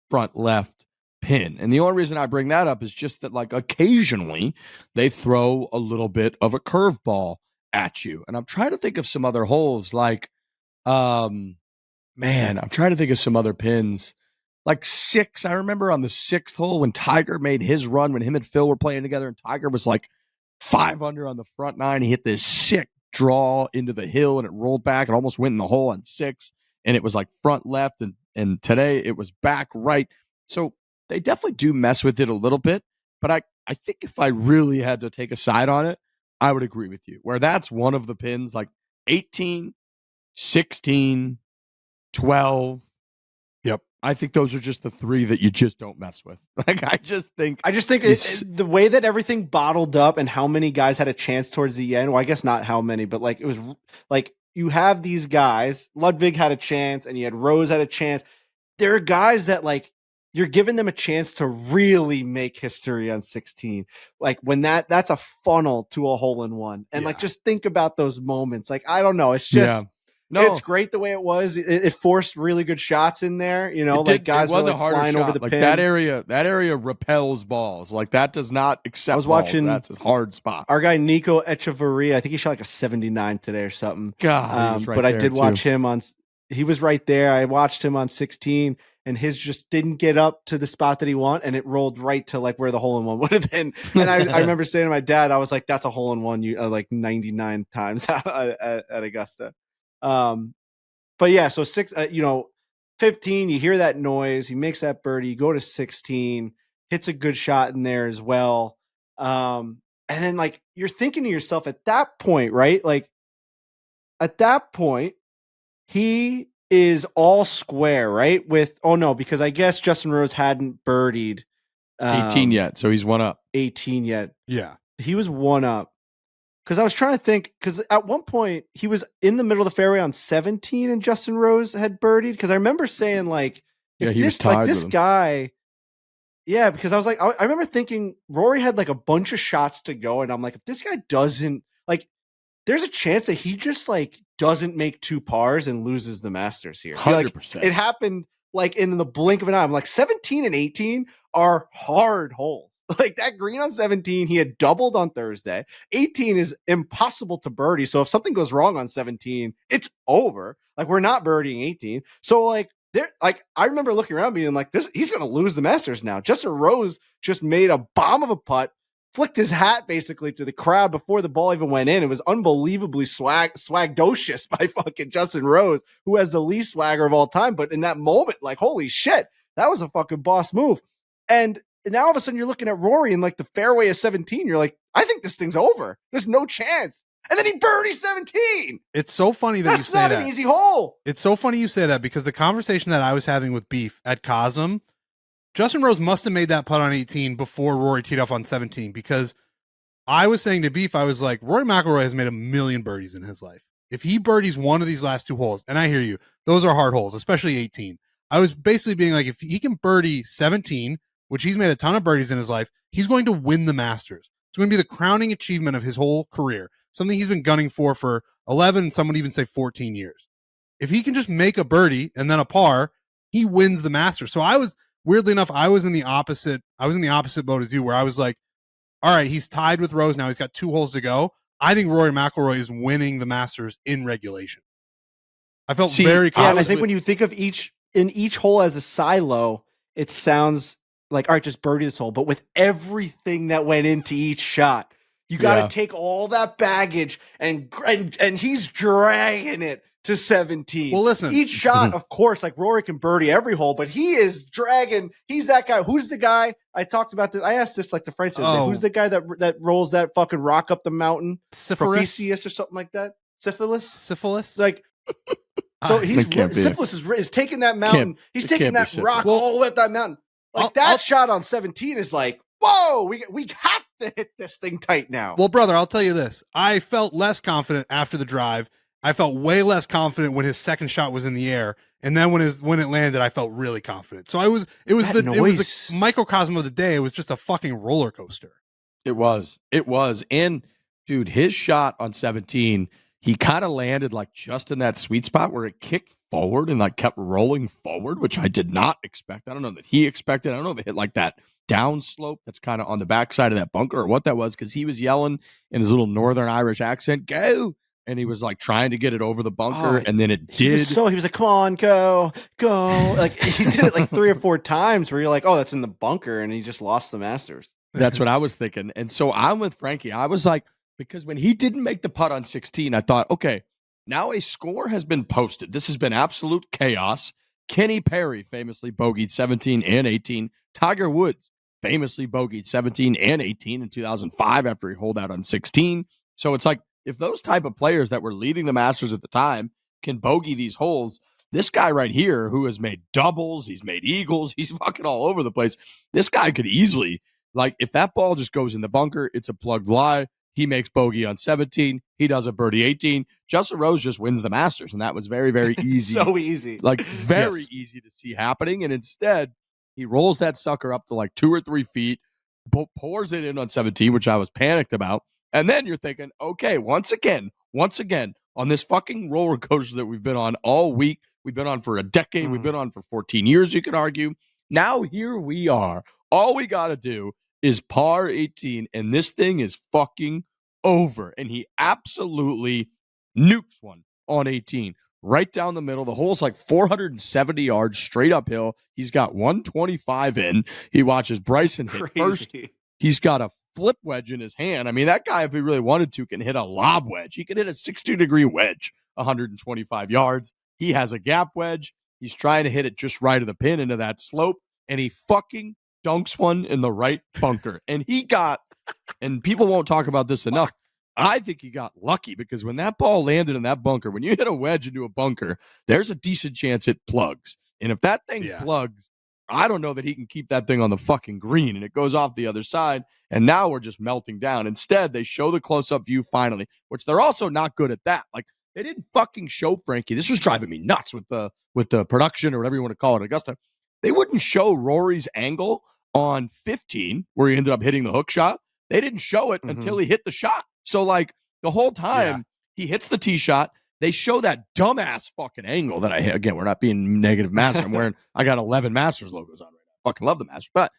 front left pin. And the only reason I bring that up is just that like occasionally they throw a little bit of a curveball at you. And I'm trying to think of some other holes like I'm trying to think of some other pins. Like 6, I remember on the 6th hole when Tiger made his run when him and Phil were playing together and Tiger was like 5 under on the front 9. He hit this sick draw into the hill and it rolled back and almost went in the hole on 6. And it was like front left and today it was back right. So they definitely do mess with it a little bit. But I think if I really had to take a side on it, I would agree with you. Where that's one of the pins, like 18, 16, 12. Yep. I think those are just the 3 that you just don't mess with. Like I just think the way that everything bottled up and how many guys had a chance towards the end. Well, I guess not how many, but like it was like you have these guys. Ludwig had a chance, and you had Rose had a chance. There are guys that like you're giving them a chance to really make history on 16. Like when that's a funnel to a hole in one, and like just think about those moments. Like I don't know, it's just. No, it's great the way it was. It forced really good shots in there. You know, like guys were like flying over the pin. That area repels balls. Like that does not accept. I was watching. That's a hard spot. Our guy Nico Echeverria, I think he shot like a 79 today or something. God, but I did watch him on. He was right there. I watched him on 16, and his just didn't get up to the spot that he wanted, and it rolled right to like where the hole in one would have been. And I remember saying to my dad, I was like, "That's a hole in one." You like 99 times at Augusta. But yeah, so 15, you hear that noise, he makes that birdie, you go to 16, hits a good shot in there as well. And then like you're thinking to yourself at that point, right? Like at that point, he is all square, right? Because I guess Justin Rose hadn't birdied 18 yet, so he's 1 up. 18 yet. Yeah. He was 1 up. Because I was trying to think, because at one point he was in the middle of the fairway on 17 and Justin Rose had birdied. Because I remember saying like, he was tied this guy. Yeah, because I was like, I remember thinking Rory had like a bunch of shots to go. And I'm like, if this guy doesn't, like, there's a chance that he just like doesn't make 2 pars and loses the Masters here. 100%. Like, it happened like in the blink of an eye. I'm like 17 and 18 are hard holes. Like that green on 17, he had doubled on Thursday. 18 is impossible to birdie. So if something goes wrong on 17, it's over. Like we're not birdieing 18. So like I remember looking around being like, he's going to lose the Masters now. Justin Rose just made a bomb of a putt, flicked his hat basically to the crowd before the ball even went in. It was unbelievably swagdocious by fucking Justin Rose, who has the least swagger of all time. But in that moment, like, holy shit, that was a fucking boss move. And now all of a sudden you're looking at Rory in like the fairway of 17. You're like, I think this thing's over. There's no chance. And then he birdied 17. It's so funny that you say that. That's not an easy hole. It's so funny you say that because the conversation that I was having with Beef at Cosm, Justin Rose must have made that putt on 18 before Rory teed off on 17, because I was saying to Beef, I was like, Rory McIlroy has made a million birdies in his life. If he birdies one of these last 2 holes, and I hear you, those are hard holes, especially 18. I was basically being like, if he can birdie 17, which he's made a ton of birdies in his life, he's going to win the Masters. It's going to be the crowning achievement of his whole career, something he's been gunning for 11, some would even say 14 years. If he can just make a birdie and then a par, he wins the Masters. So I was, weirdly enough, I was in the opposite boat as you, where I was like, all right, he's tied with Rose now. He's got 2 holes to go. I think Rory McIlroy is winning the Masters in regulation. I felt very confident. Yeah, and I think when you think of each hole as a silo, it sounds like, all right, just birdie this hole. But with everything that went into each shot, you got to take all that baggage and he's dragging it to 17. Well, listen, each shot, of course, like Rory can birdie every hole, but he is dragging. He's that guy. Who's the guy? I talked about this. I asked this like the French. Who's the guy that rolls that fucking rock up the mountain? Syphilis or something like that. Syphilis. Like, so Syphilis is taking that mountain. He's taking that rock all the way up that mountain. Like that shot on 17 is like, whoa, we have to hit this thing tight now. Well, brother, I'll tell you this. I felt less confident after the drive. I felt way less confident when his second shot was in the air, and then when it landed, I felt really confident. So it was a microcosm of the day. It was just a fucking roller coaster. It was, and dude, his shot on 17, he kind of landed like just in that sweet spot where it kicked forward and like kept rolling forward, which I did not expect. I don't know that he expected. I don't know if it hit like that down slope that's kind of on the backside of that bunker or what that was, because he was yelling in his little Northern Irish accent, "Go!" And he was like trying to get it over the bunker, and then it did. He was like, "Come on, go!" Like he did it like 3 or 4 times, where you're like, "Oh, that's in the bunker," and he just lost the Masters. That's what I was thinking, and so I'm with Frankie. I was like, because when he didn't make the putt on 16, I thought, okay, now a score has been posted. This has been absolute chaos. Kenny Perry famously bogeyed 17 and 18. Tiger Woods famously bogeyed 17 and 18 in 2005 after he holed out on 16. So it's like, if those type of players that were leading the Masters at the time can bogey these holes, this guy right here who has made doubles, he's made eagles, he's fucking all over the place. This guy could easily, like, if that ball just goes in the bunker, it's a plugged lie. He makes bogey on 17. He does a birdie 18. Justin Rose just wins the Masters, and that was very, very easy. So easy. Like, very easy to see happening. And instead, he rolls that sucker up to like 2 or 3 feet, pours it in on 17, which I was panicked about. And then you're thinking, okay, once again, on this fucking roller coaster that we've been on all week, we've been on for a decade, we've been on for 14 years, you could argue. Now here we are. All we got to do is par 18, and this thing is fucking over. And he absolutely nukes one on 18. Right down the middle. The hole's like 470 yards straight uphill. He's got 125 in. He watches Bryson hit first. He's got a flip wedge in his hand. I mean, that guy, if he really wanted to, can hit a lob wedge. He can hit a 62-degree wedge, 125 yards. He has a gap wedge. He's trying to hit it just right of the pin into that slope, and he fucking dunks one in the right bunker. And he got, and people won't talk about this enough, I think he got lucky, because when that ball landed in that bunker, when you hit a wedge into a bunker, there's a decent chance it plugs. And if that thing plugs, I don't know that he can keep that thing on the fucking green, and it goes off the other side, and now we're just melting down. Instead, they show the close-up view finally, which they're also not good at that. Like, they didn't fucking show Frankie. This was driving me nuts with the production or whatever you want to call it, Augusta. They wouldn't show Rory's angle on 15, where he ended up hitting the hook shot. They didn't show it until he hit the shot. So, like, the whole time he hits the tee shot, they show that dumbass fucking angle that again, we're not being negative Master. I got 11 Masters logos on right now. Fucking love the Masters. But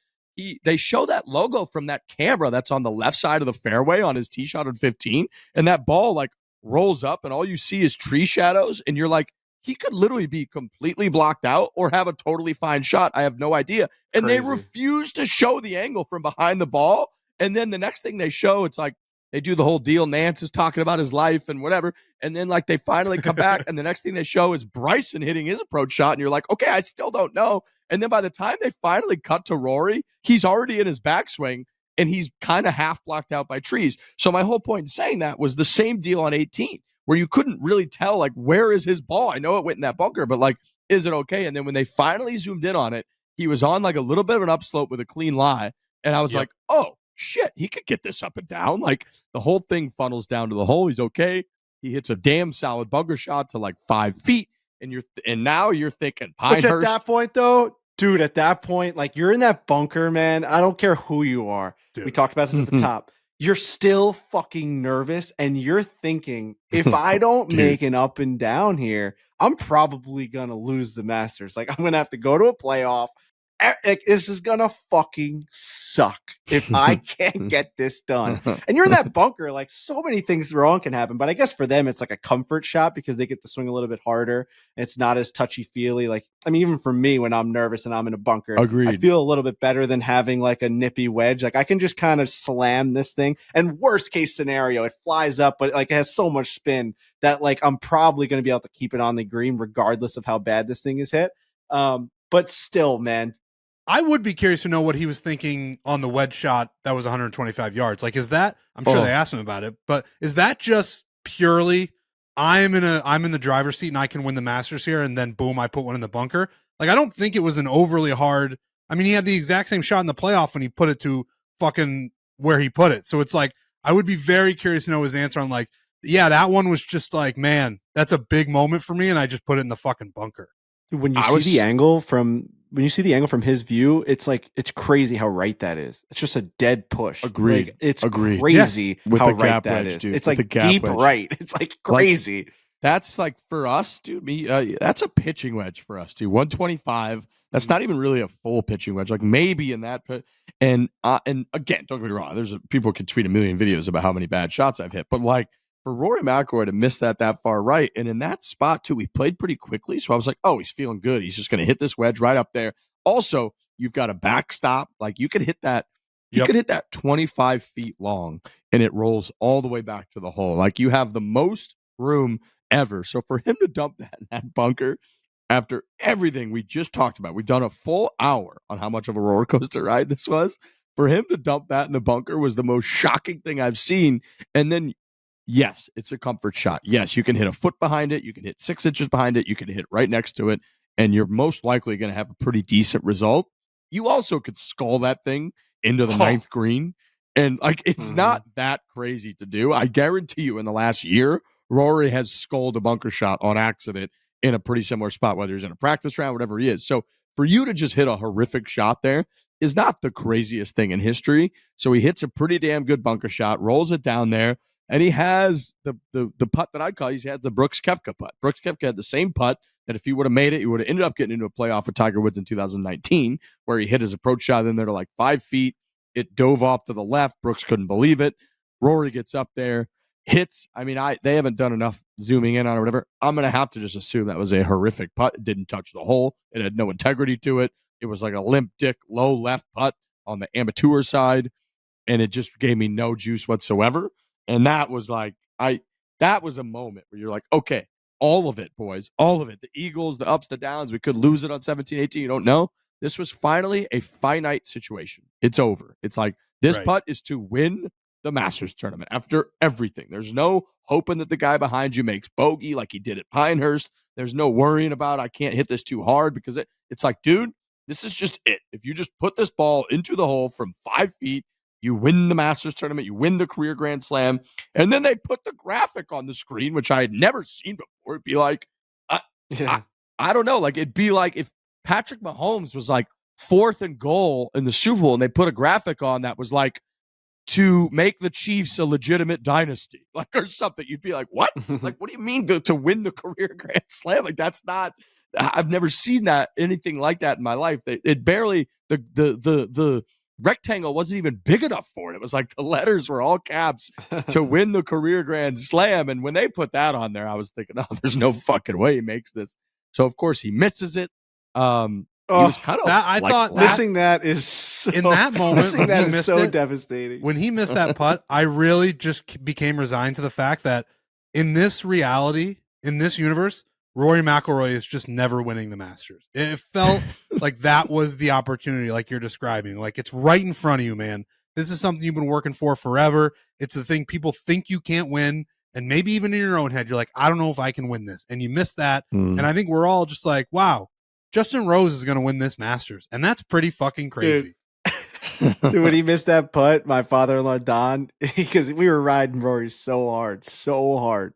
they show that logo from that camera that's on the left side of the fairway on his tee shot on 15. And that ball, like, rolls up, and all you see is tree shadows. And you're like, he could literally be completely blocked out or have a totally fine shot. I have no idea. And they refuse to show the angle from behind the ball. And then the next thing they show, it's like, they do the whole deal. Nance is talking about his life and whatever. And then, like, they finally come back, and the next thing they show is Bryson hitting his approach shot. And you're like, okay, I still don't know. And then by the time they finally cut to Rory, he's already in his backswing, and he's kind of half blocked out by trees. So my whole point in saying that was the same deal on 18, where you couldn't really tell, like, where is his ball? I know it went in that bunker, but, like, is it okay? And then when they finally zoomed in on it, he was on, like, a little bit of an upslope with a clean lie. And I was like, oh, shit, he could get this up and down. Like, the whole thing funnels down to the hole. He's okay. He hits a damn solid bunker shot to like 5 feet, and now you're thinking Pinehurst. Which at that point, though, Dude, at that point, like you're in that bunker, man. I don't care who you are. Dude. We talked about this at the top. You're still fucking nervous and you're thinking, if I don't make an up and down here, I'm probably going to lose the Masters. Like I'm going to have to go to a playoff. Like, this is going to fucking suck if I can't get this done. And you're in that bunker, like so many things wrong can happen. But I guess for them, it's like a comfort shot because they get to swing a little bit harder. And it's not as touchy-feely. Like, I mean, even for me, when I'm nervous and I'm in a bunker, Agreed. I feel a little bit better than having like a nippy wedge. Like I can just kind of slam this thing. And worst case scenario, it flies up, but like it has so much spin that like I'm probably going to be able to keep it on the green regardless of how bad this thing is hit. But still, man. I would be curious to know what he was thinking on the wedge shot that was 125 yards. Like, is that, I'm sure they asked him about it, but is that just purely I'm in the driver's seat and I can win the Masters here, and then boom, I put one in the bunker? Like, I don't think it was an overly hard. I mean, he had the exact same shot in the playoff when he put it to fucking where he put it. So it's like, I would be very curious to know his answer on like, yeah, that one was just like, man, that's a big moment for me, and I just put it in the fucking bunker. When you see the angle from his view, it's like it's crazy how right that is. It's just a dead push. Agreed. Like, it's Agreed. crazy Yes. how With the right gap that wedge, is. dude. It's With like the gap deep wedge. right. It's like crazy. Like, that's like for us, dude. That's a pitching wedge for us, dude. 125. That's not even really a full pitching wedge. Like maybe in that pit. And again, don't get me wrong. There's people can tweet a million videos about how many bad shots I've hit, but like for Rory McIlroy to miss that far right, and in that spot too, he played pretty quickly. So I was like, oh, he's feeling good. He's just going to hit this wedge right up there. Also, you've got a backstop. Like you could hit that. He could hit that 25 feet long, and it rolls all the way back to the hole. Like you have the most room ever. So for him to dump that in that bunker after everything we just talked about, we've done a full hour on how much of a roller coaster ride this was. For him to dump that in the bunker was the most shocking thing I've seen. And then, yes, it's a comfort shot. Yes, you can hit a foot behind it. You can hit 6 inches behind it. You can hit right next to it. And you're most likely going to have a pretty decent result. You also could skull that thing into the ninth green. And like, it's not that crazy to do. I guarantee you in the last year, Rory has sculled a bunker shot on accident in a pretty similar spot, whether he's in a practice round, whatever he is. So for you to just hit a horrific shot there is not the craziest thing in history. So he hits a pretty damn good bunker shot, rolls it down there, and he has the putt that I call, he had the Brooks Koepka putt. Brooks Koepka had the same putt that if he would have made it, he would have ended up getting into a playoff with Tiger Woods in 2019, where he hit his approach shot in there to like 5 feet. It dove off to the left. Brooks couldn't believe it. Rory gets up there, hits. I mean, they haven't done enough zooming in on or whatever. I'm going to have to just assume that was a horrific putt. It didn't touch the hole. It had no integrity to it. It was like a limp dick, low left putt on the amateur side, and it just gave me no juice whatsoever. And that was like, that was a moment where you're like, okay, all of it, boys, all of it. The Eagles, the ups, the downs. We could lose it on 17, 18. You don't know. This was finally a finite situation. It's over. It's like this putt is to win the Masters tournament after everything. There's no hoping that the guy behind you makes bogey like he did at Pinehurst. There's no worrying about I can't hit this too hard because it's like, dude, this is just it. If you just put this ball into the hole from 5 feet, you win the Masters tournament, you win the career Grand Slam. And then they put the graphic on the screen, which I had never seen before. It'd be like, I don't know. Like, it'd be like if Patrick Mahomes was like 4th and goal in the Super Bowl and they put a graphic on that was like, to make the Chiefs a legitimate dynasty, like, or something. You'd be like, what? Like, what do you mean to win the career Grand Slam? Like, that's not, I've never seen anything like that in my life. It barely, the rectangle wasn't even big enough for it. It was like the letters were all caps to win the career Grand Slam. And when they put that on there, I was thinking, oh, there's no fucking way he makes this. So of course he misses it. He was kind of I thought missing that is so, in that moment. Missing that is so devastating. When he missed that putt, I really just became resigned to the fact that in this reality, in this universe, Rory McIlroy is just never winning the Masters. It felt like that was the opportunity, like you're describing. Like it's right in front of you, man. This is something you've been working for forever. It's the thing people think you can't win. And maybe even in your own head, you're like, I don't know if I can win this. And you miss that. And I think we're all just like, wow, Justin Rose is going to win this Masters. And that's pretty fucking crazy. Dude, when he missed that putt, my father-in-law, Don, because we were riding Rory so hard.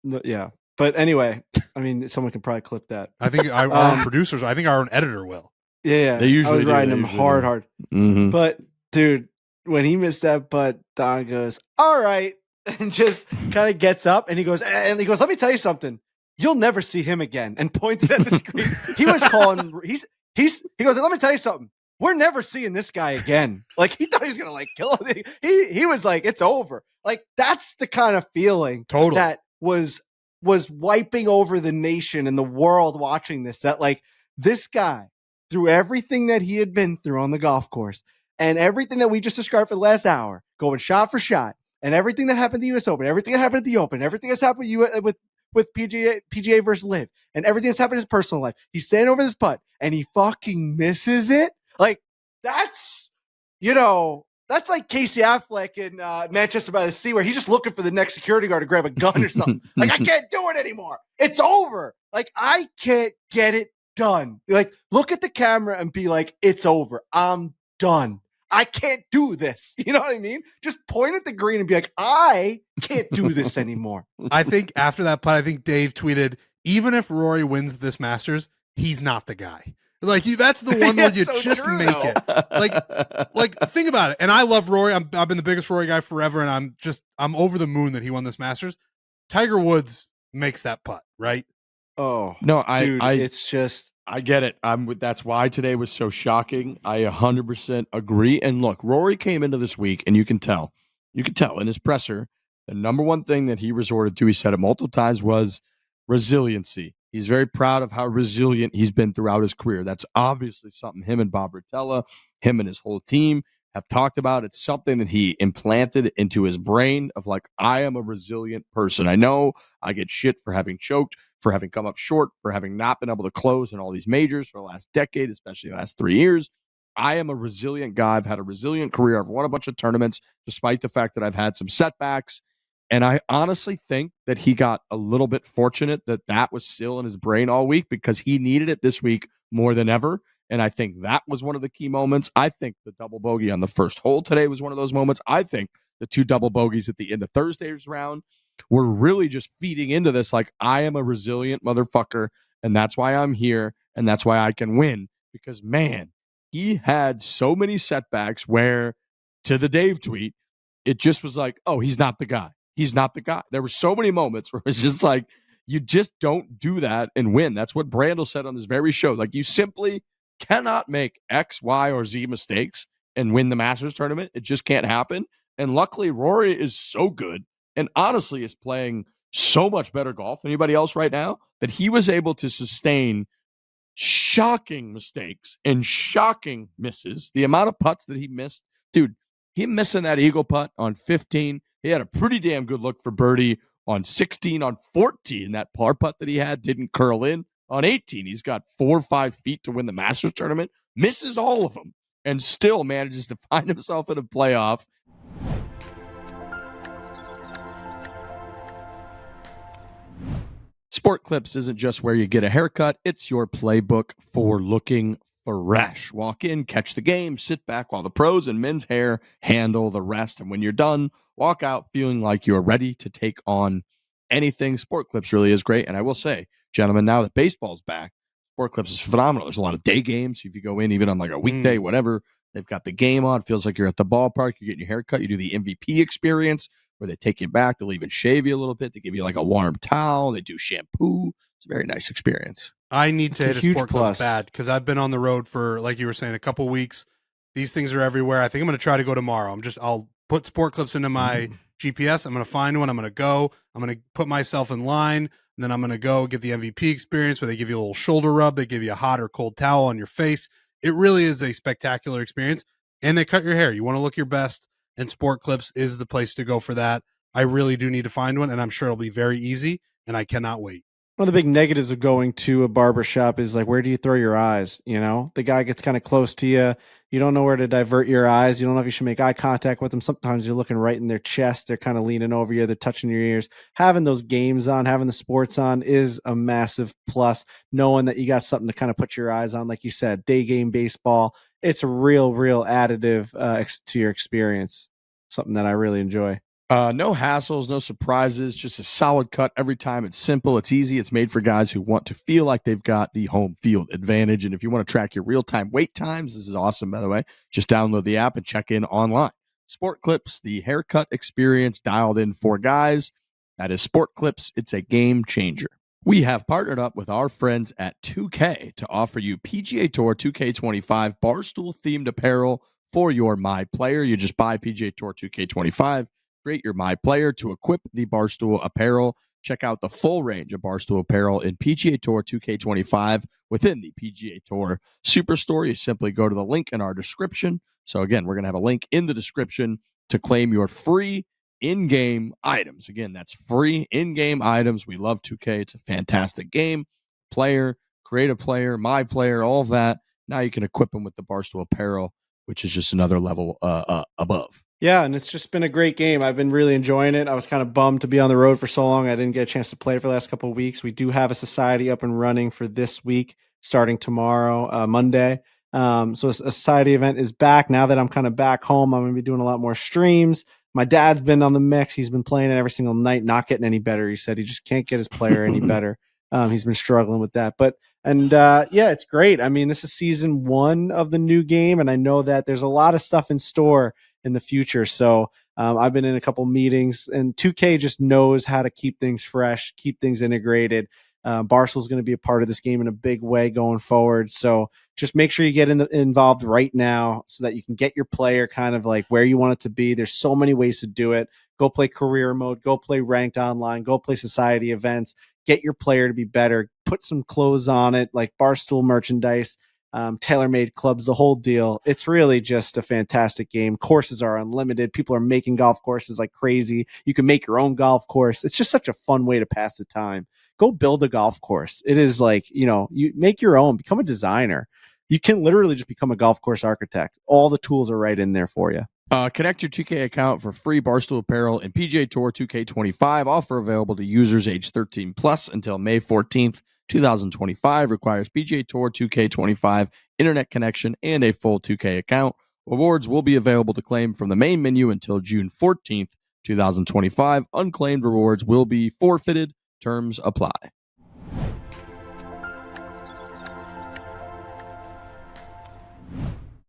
Yeah. But anyway, I mean, someone could probably clip that. I think our own producers, I think our own editor will. Yeah, They usually I was do, riding they him usually hard, do. hard. Mhm. But dude, when he missed that putt, Don goes, "All right," and just kind of gets up and he goes, "Let me tell you something. You'll never see him again." And pointed at the screen. He was calling. He goes, "Let me tell you something. We're never seeing this guy again." Like he thought he was gonna like kill him. He was like, "It's over." Like that's the kind of feeling Totally. that was wiping over the nation and the world watching this. That like this guy, through everything that he had been through on the golf course and everything that we just described for the last hour, going shot for shot, and everything that happened to the U.S. Open, everything that happened at the Open, everything that's happened with PGA versus Live, and everything that's happened in his personal life. He's standing over this putt and he fucking misses it. Like that's, that's like Casey Affleck in Manchester by the Sea, where he's just looking for the next security guard to grab a gun or something. Like, I can't do it anymore. It's over. Like, I can't get it done. Like, look at the camera and be like, it's over. I'm done. I can't do this. You know what I mean? Just point at the green and be like, I can't do this anymore. I think after that putt, I think Dave tweeted, even if Rory wins this Masters, he's not the guy. Like that's the one where you so just true, make though. it. Like think about it. And I love Rory. I've been the biggest Rory guy forever, and I'm over the moon that he won this Masters. Tiger Woods makes that putt, right? Oh No, dude, it's just I get it. That's why today was so shocking. I 100% agree. And look, Rory came into this week, and you can tell in his presser, the number one thing that he resorted to, he said it multiple times, was resiliency. He's very proud of how resilient he's been throughout his career. That's obviously something him and Bob Rotella, him and his whole team have talked about. It's something that he implanted into his brain of like, I am a resilient person. I know I get shit for having choked, for having come up short, for having not been able to close in all these majors for the last decade, especially the last 3 years. I am a resilient guy. I've had a resilient career. I've won a bunch of tournaments, despite the fact that I've had some setbacks. And I honestly think that he got a little bit fortunate that that was still in his brain all week because he needed it this week more than ever. And I think that was one of the key moments. I think the double bogey on the first hole today was one of those moments. I think the 2 double bogeys at the end of Thursday's round were really just feeding into this. Like, I am a resilient motherfucker, and that's why I'm here, and that's why I can win. Because, man, he had so many setbacks where, to the Dave tweet, it just was like, oh, he's not the guy. He's not the guy. There were so many moments where it's just like, you just don't do that and win. That's what Brandel said on this very show. Like, you simply cannot make X, Y, or Z mistakes and win the Masters tournament. It just can't happen. And luckily, Rory is so good and honestly is playing so much better golf than anybody else right now that he was able to sustain shocking mistakes and shocking misses. The amount of putts that he missed, dude, him missing that eagle putt on 15, he had a pretty damn good look for birdie on 16, on 14. That par putt that he had didn't curl in. On 18, he's got 4 or 5 feet to win the Masters tournament, misses all of them, and still manages to find himself in a playoff. Sport Clips isn't just where you get a haircut, it's your playbook for looking fresh. Walk in, catch the game, sit back while the pros and men's hair handle the rest. And when you're done, walk out feeling like you're ready to take on anything. Sport Clips really is great. And I will say, gentlemen, now that baseball's back, Sport Clips is phenomenal. There's a lot of day games. If you go in even on like a weekday, whatever, they've got the game on. It feels like you're at the ballpark. You're getting your haircut. You do the MVP experience where they take you back. They'll even shave you a little bit. They give you like a warm towel. They do shampoo. It's a very nice experience. I need to hit a Sport plus. Clips bad because I've been on the road for, like you were saying, a couple weeks. These things are everywhere. I think I'm going to try to go tomorrow. I'll put Sport Clips into my GPS. I'm going to find one. I'm going to go. I'm going to put myself in line. And then I'm going to go get the MVP experience where they give you a little shoulder rub. They give you a hot or cold towel on your face. It really is a spectacular experience. And they cut your hair. You want to look your best, and Sport Clips is the place to go for that. I really do need to find one, and I'm sure it'll be very easy, and I cannot wait. One of the big negatives of going to a barber shop is like, where do you throw your eyes? You know, the guy gets kind of close to you. You don't know where to divert your eyes. You don't know if you should make eye contact with them. Sometimes you're looking right in their chest. They're kind of leaning over you. They're touching your ears. Having those games on, having the sports on is a massive plus. Knowing that you got something to kind of put your eyes on, like you said, day game baseball. It's a real additive to your experience. Something that I really enjoy. No hassles, no surprises, just a solid cut every time. It's simple, it's easy, it's made for guys who want to feel like they've got the home field advantage. And if you want to track your real time wait times, this is awesome, by the way. Just download the app and check in online. Sport Clips, the haircut experience dialed in for guys. That is Sport Clips. It's a game changer. We have partnered up with our friends at 2K to offer you PGA Tour 2K25 Barstool themed apparel for your My Player. You just buy PGA Tour 2K25. Create your My Player to equip the Barstool apparel. Check out the full range of Barstool apparel in PGA Tour 2K25 within the PGA Tour Superstore. You simply go to the link in our description. So again, we're going to have a link in the description to claim your free in-game items. Again, that's free in-game items. We love 2K. It's a fantastic game. Player, create a player, My Player, all of that. Now you can equip them with the Barstool apparel, which is just another level above. Yeah, and it's just been a great game. I've been really enjoying it. I was kind of bummed to be on the road for so long. I didn't get a chance to play it for the last couple of weeks. We do have a society up and running for this week, starting tomorrow, Monday. So a society event is back. Now that I'm kind of back home, I'm going to be doing a lot more streams. My dad's been on the mix. He's been playing it every single night, not getting any better. He said he just can't get his player any better. He's been struggling with that. Yeah, it's great. I mean, this is season 1 of the new game, and I know that there's a lot of stuff in store in the future. So I've been in a couple meetings, and 2K just knows how to keep things fresh, keep things integrated. Barstool's going to be a part of this game in a big way going forward. So just make sure you get involved right now so that you can get your player kind of like where you want it to be. There's so many ways to do it. Go play career mode, go play ranked online, go play society events, get your player to be better, put some clothes on it, like Barstool merchandise, TaylorMade clubs, the whole deal. It's really just a fantastic game. Courses are unlimited. People are making golf courses like crazy. You can make your own golf course. It's just such a fun way to pass the time. Go build a golf course. It is like, you make your own, become a designer. You can literally just become a golf course architect. All the tools are right in there for you. Connect your 2K account for free Barstool apparel and PGA Tour 2K25. Offer available to users age 13 plus until May 14th, 2025. Requires PGA Tour 2K25 internet connection and a full 2K account. Rewards will be available to claim from the main menu until June 14th, 2025. Unclaimed rewards will be forfeited. Terms apply.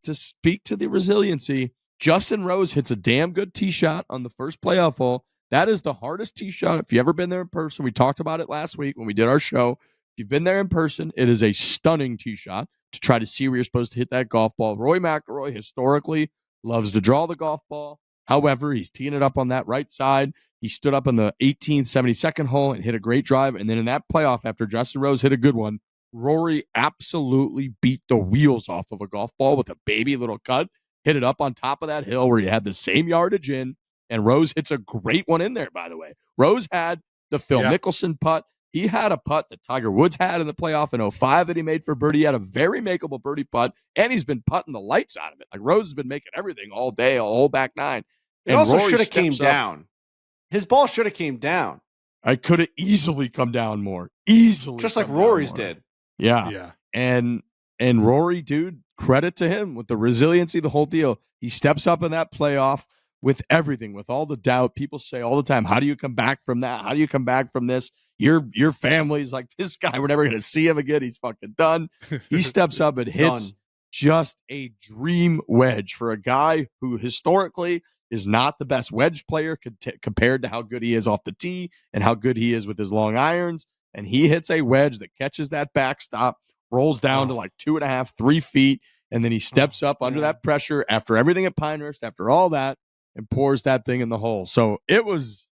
To speak to the resiliency, Justin Rose hits a damn good tee shot on the first playoff hole. That is the hardest tee shot. If you've ever been there in person, we talked about it last week when we did our show. If you've been there in person, it is a stunning tee shot to try to see where you're supposed to hit that golf ball. Rory McIlroy historically loves to draw the golf ball. However, he's teeing it up on that right side. He stood up on the 18th, 72nd hole and hit a great drive. And then in that playoff, after Justin Rose hit a good one, Rory absolutely beat the wheels off of a golf ball with a baby little cut, hit it up on top of that hill where he had the same yardage in, and Rose hits a great one in there, by the way. Rose had the Phil Mickelson putt. He had a putt that Tiger Woods had in the playoff in 05 that he made for birdie. He had a very makeable birdie putt, and he's been putting the lights out of it. Like, Rose has been making everything all day, a whole back nine. It also should have came down. His ball should have came down. I could have easily come down more. Easily. Just like Rory's did. Yeah. And Rory, dude, credit to him with the resiliency, the whole deal. He steps up in that playoff with everything, with all the doubt. People say all the time, how do you come back from that? How do you come back from this? Your family's like, this guy, we're never going to see him again. He's fucking done. He steps up and hits just a dream wedge for a guy who historically is not the best wedge player compared to how good he is off the tee and how good he is with his long irons. And he hits a wedge that catches that backstop, rolls down to like 2.5, 3 feet, and then he steps up under that pressure after everything at Pinehurst, after all that, and pours that thing in the hole. So it was,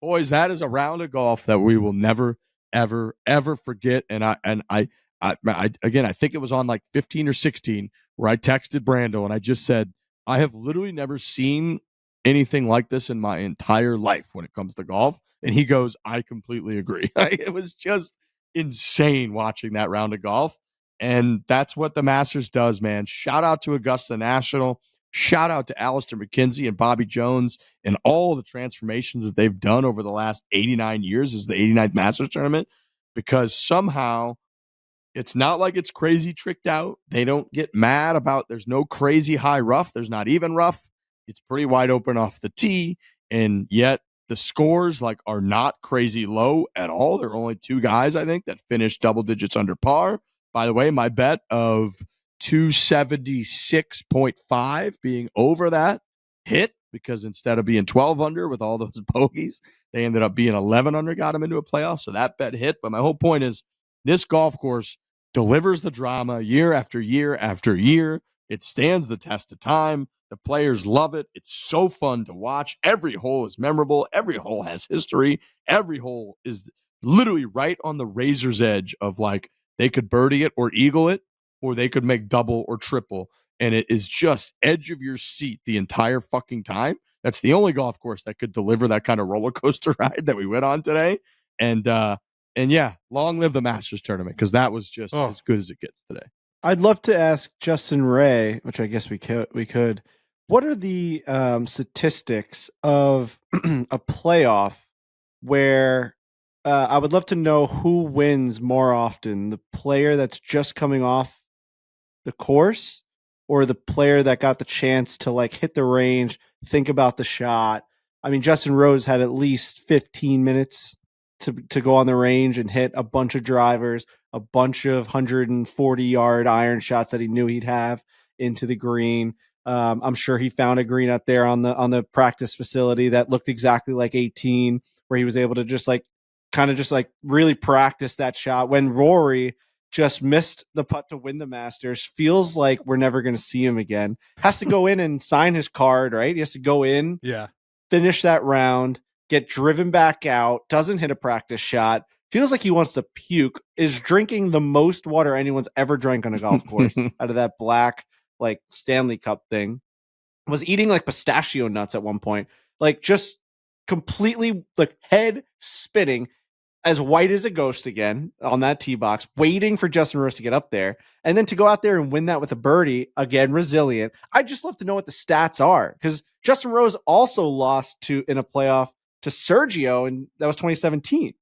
boys, that is a round of golf that we will never, ever, ever forget. And I again, I think it was on like 15 or 16 where I texted Brando and I just said, I have literally never seen anything like this in my entire life when it comes to golf. And he goes, I completely agree. It was just insane watching that round of golf. And that's what the Masters does, man. Shout out to Augusta National. Shout out to Alistair McKenzie and Bobby Jones and all the transformations that they've done over the last 89 years as the 89th Masters tournament, because somehow it's not like it's crazy tricked out. They don't get mad about there's no crazy high rough. There's not even rough. It's pretty wide open off the tee. and yet the scores like are not crazy low at all. There are only 2 guys, I think, that finished double digits under par. By the way, my bet of 276.5 being over that hit, because instead of being 12 under with all those bogeys, they ended up being 11 under, got them into a playoff. So that bet hit. But my whole point is this golf course delivers the drama year after year after year. It stands the test of time. The players love it. It's so fun to watch. Every hole is memorable. Every hole has history. Every hole is literally right on the razor's edge of like they could birdie it or eagle it, or they could make double or triple. And it is just edge of your seat the entire fucking time. That's the only golf course that could deliver that kind of roller coaster ride that we went on today. And yeah, long live the Masters tournament, because that was just as good as it gets today. I'd love to ask Justin Ray, which I guess we could. What are the statistics of a playoff where I would love to know who wins more often, the player that's just coming off the course or the player that got the chance to like hit the range, think about the shot? I mean, Justin Rose had at least 15 minutes to go on the range and hit a bunch of drivers, a bunch of 140-yard iron shots that he knew he'd have into the green. I'm sure he found a green out there on the practice facility that looked exactly like 18, where he was able to just really practice that shot. When Rory just missed the putt to win the Masters, feels like we're never going to see him again. Has to go in and sign his card, right? He has to go in, finish that round, get driven back out, doesn't hit a practice shot, feels like he wants to puke, is drinking the most water anyone's ever drank on a golf course out of that black like Stanley Cup thing, was eating like pistachio nuts at one point, like just completely like head spinning, as white as a ghost again on that tee box, waiting for Justin Rose to get up there. And then to go out there and win that with a birdie, again, resilient. I'd just love to know what the stats are, because Justin Rose also lost in a playoff to Sergio, and that was 2017.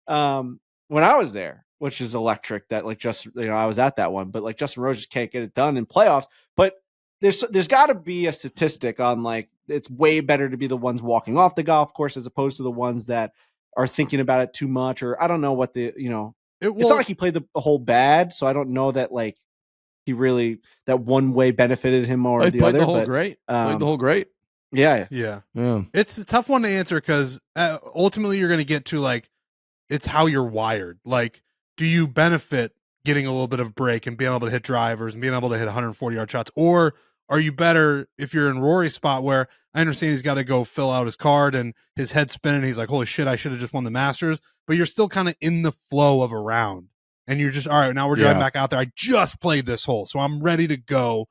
When I was there, which is electric, that like I was at that one, but like Justin Rose just can't get it done in playoffs. But there's got to be a statistic on like, it's way better to be the ones walking off the golf course as opposed to the ones that are thinking about it too much, or I don't know what it's not like he played the whole bad. So I don't know that like he really, that one way benefited him or the other. Played the whole great. Yeah. It's a tough one to answer, because ultimately you're going to get to like, it's how you're wired. Like, do you benefit getting a little bit of break and being able to hit drivers and being able to hit 140-yard shots? Or are you better if you're in Rory's spot, where I understand he's got to go fill out his card and his head spinning, he's like, holy shit, I should have just won the Masters. But you're still kind of in the flow of a round. And you're just, all right, now we're driving back out there. I just played this hole, so I'm ready to go,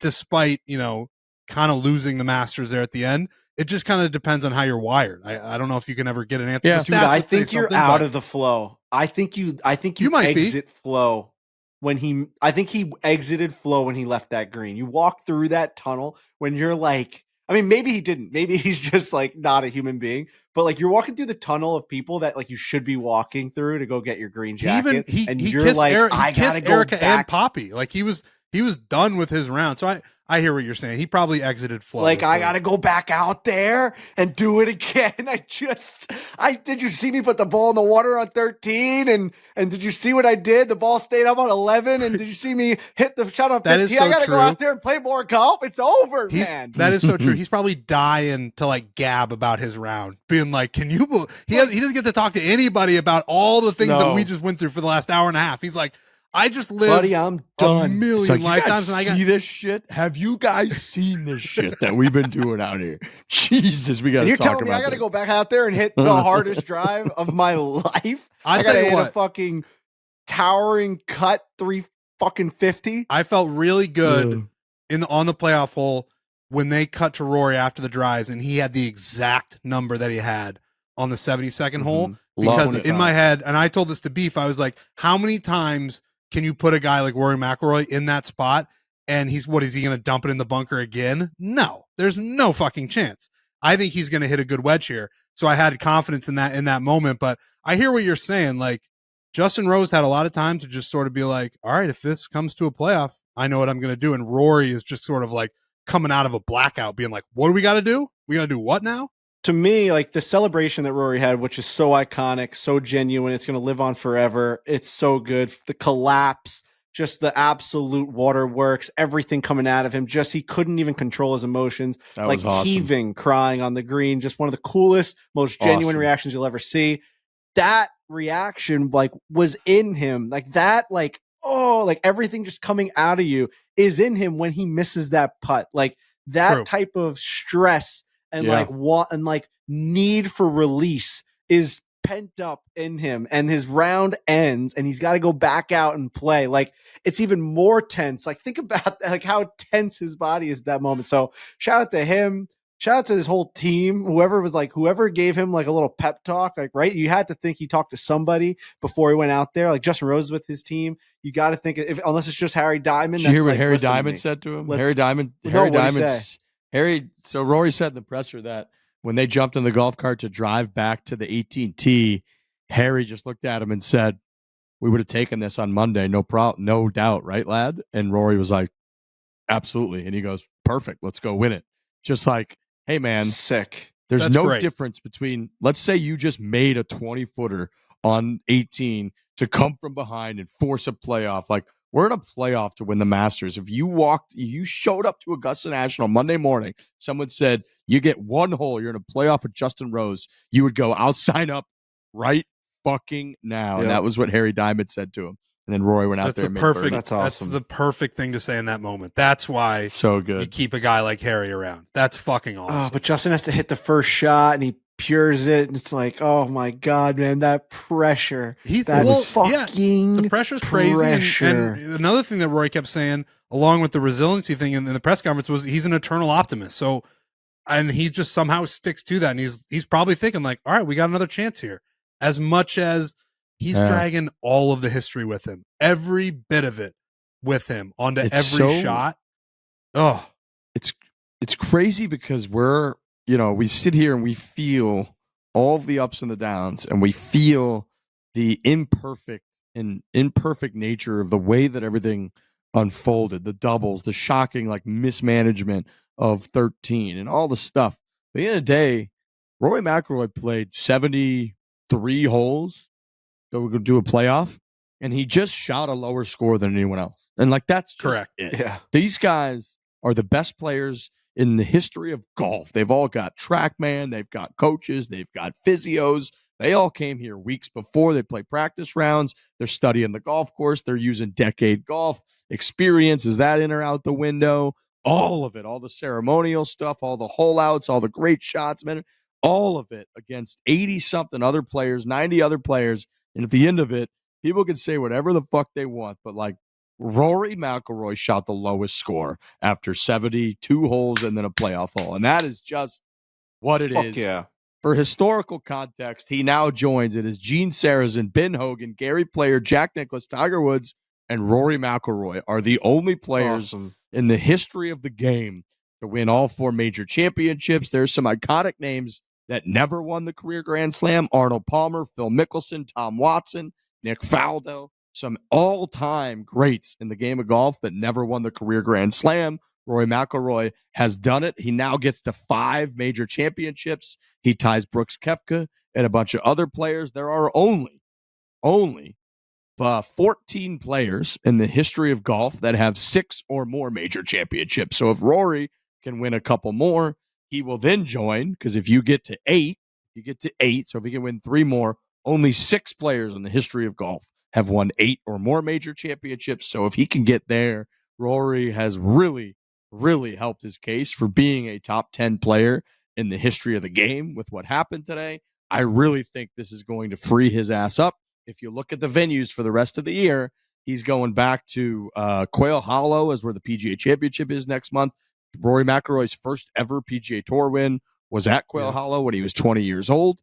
despite, kind of losing the Masters there at the end. It just kind of depends on how you're wired. I don't know if you can ever get an answer. Yeah, dude, I think you're out of the flow. I think you might exit flow when I think he exited flow when he left that green. You walk through that tunnel when you're like, I mean, maybe he didn't. Maybe he's just like not a human being. But like, you're walking through the tunnel of people that like you should be walking through to go get your green jacket. He kissed Erica and Poppy. Like he was done with his round. So I hear what you're saying. He probably exited flow. Like, I got to go back out there and do it again. Did you see me put the ball in the water on 13? And did you see what I did? The ball stayed up on 11. And did you see me hit the shot on 15? I got to go out there and play more golf. It's over, man. That is so true. He's probably dying to like gab about his round, being like, he doesn't get to talk to anybody about all the things that we just went through for the last hour and a half. He's like, I just lived, buddy, I'm done. A million lifetimes. And I see this shit. Have you guys seen this shit that we've been doing out here? Jesus, we got to talk about. You're telling me I got to go back out there and hit the hardest drive of my life? I got to hit a fucking towering cut 350. I felt really good on the playoff hole when they cut to Rory after the drives, and he had the exact number that he had on the 72nd hole. Because in my head, and I told this to Beef, I was like, how many times can you put a guy like Rory McIlroy in that spot? And is he going to dump it in the bunker again? No, there's no fucking chance. I think he's going to hit a good wedge here. So I had confidence in that moment. But I hear what you're saying. Like, Justin Rose had a lot of time to just sort of be like, all right, if this comes to a playoff, I know what I'm going to do. And Rory is just sort of like coming out of a blackout being like, what do we got to do? We got to do what now? to me, like the celebration that Rory had, which is so iconic, so genuine, it's going to live on forever. It's so good. The collapse, just the absolute waterworks, everything coming out of him. Just he couldn't even control his emotions. That like was awesome. heaving, crying on the green. Just one of the coolest, most genuine reactions you'll ever see. That reaction, like, was in him. Like that, like, oh, like everything just coming out of you is in him when he misses that putt. Like that True. type of stress and like want and like need for release is pent up in him, and his round ends and he's got to go back out and play. Like it's even more tense. Like think about like how tense his body is at that moment. So shout out to him. Shout out to this whole team. Whoever gave him like a little pep talk, like, right? You had to think he talked to somebody before he went out there. Like Justin Rose with his team. You got to think unless it's just Harry Diamond. Did you hear what like, Harry Diamond said to him? So Rory said in the presser that when they jumped in the golf cart to drive back to the 18th tee, Harry just looked at him and said, "We would have taken this on Monday, no problem, no doubt, right, lad?" And Rory was like, "Absolutely." And he goes, "Perfect, let's go win it." Just like, hey man, sick. There's That's no great. difference between, let's say you just made a 20-footer on 18 to come from behind and force a playoff. Like, we're in a playoff to win the Masters. If you showed up to Augusta National Monday morning, someone said, you get one hole, you're in a playoff with Justin Rose, you would go, I'll sign up right fucking now. Yep. And that was what Harry Diamond said to him. And then Rory went out there and made birdie. That's awesome. That's the perfect thing to say in that moment. That's why So good. you keep a guy like Harry around. That's fucking awesome. Oh, but Justin has to hit the first shot and he pures it, and it's like, oh my god, man, that pressure. The pressure's crazy. And another thing that Rory kept saying, along with the resiliency thing in the press conference, was he's an eternal optimist. So, and he just somehow sticks to that, and he's probably thinking like, all right, we got another chance here. As much as he's dragging all of the history with him, every bit of it with him onto every shot. Oh, it's crazy because we sit here and we feel all the ups and the downs, and we feel the imperfect nature of the way that everything unfolded, the doubles, the shocking like mismanagement of 13 and all the stuff. But at the end of the day, Rory McIlroy played 73 holes to go do a playoff, and he just shot a lower score than anyone else. And like, that's just correct. It. Yeah. These guys are the best players in the history of golf. They've all got TrackMan, they've got coaches, they've got physios. They all came here weeks before. They play practice rounds. They're studying the golf course. They're using Decade Golf experience. Is that in or out the window? All of it, all the ceremonial stuff, all the hole outs, all the great shots, man, all of it against 80-something other players, 90 other players. And at the end of it, people can say whatever the fuck they want, but like, Rory McIlroy shot the lowest score after 72 holes and then a playoff hole. And that is just what it is. Yeah. For historical context, he now joins it as Gene Sarazen, Ben Hogan, Gary Player, Jack Nicklaus, Tiger Woods, and Rory McIlroy are the only players in the history of the game to win all 4 major championships. There's some iconic names that never won the career Grand Slam: Arnold Palmer, Phil Mickelson, Tom Watson, Nick Faldo. Some all-time greats in the game of golf that never won the career Grand Slam. Rory McIlroy has done it. He now gets to 5 major championships. He ties Brooks Koepka and a bunch of other players. There are only 14 players in the history of golf that have 6 or more major championships. So if Rory can win a couple more, he will then join, because if you get to 8, so if he can win 3 more, only 6 players in the history of golf have won 8 or more major championships. So if he can get there, Rory has really, really helped his case for being a top 10 player in the history of the game with what happened today. I really think this is going to free his ass up. If you look at the venues for the rest of the year, he's going back to Quail Hollow is where the PGA Championship is next month. Rory McIlroy's first ever PGA Tour win was at Quail Hollow when he was 20 years old.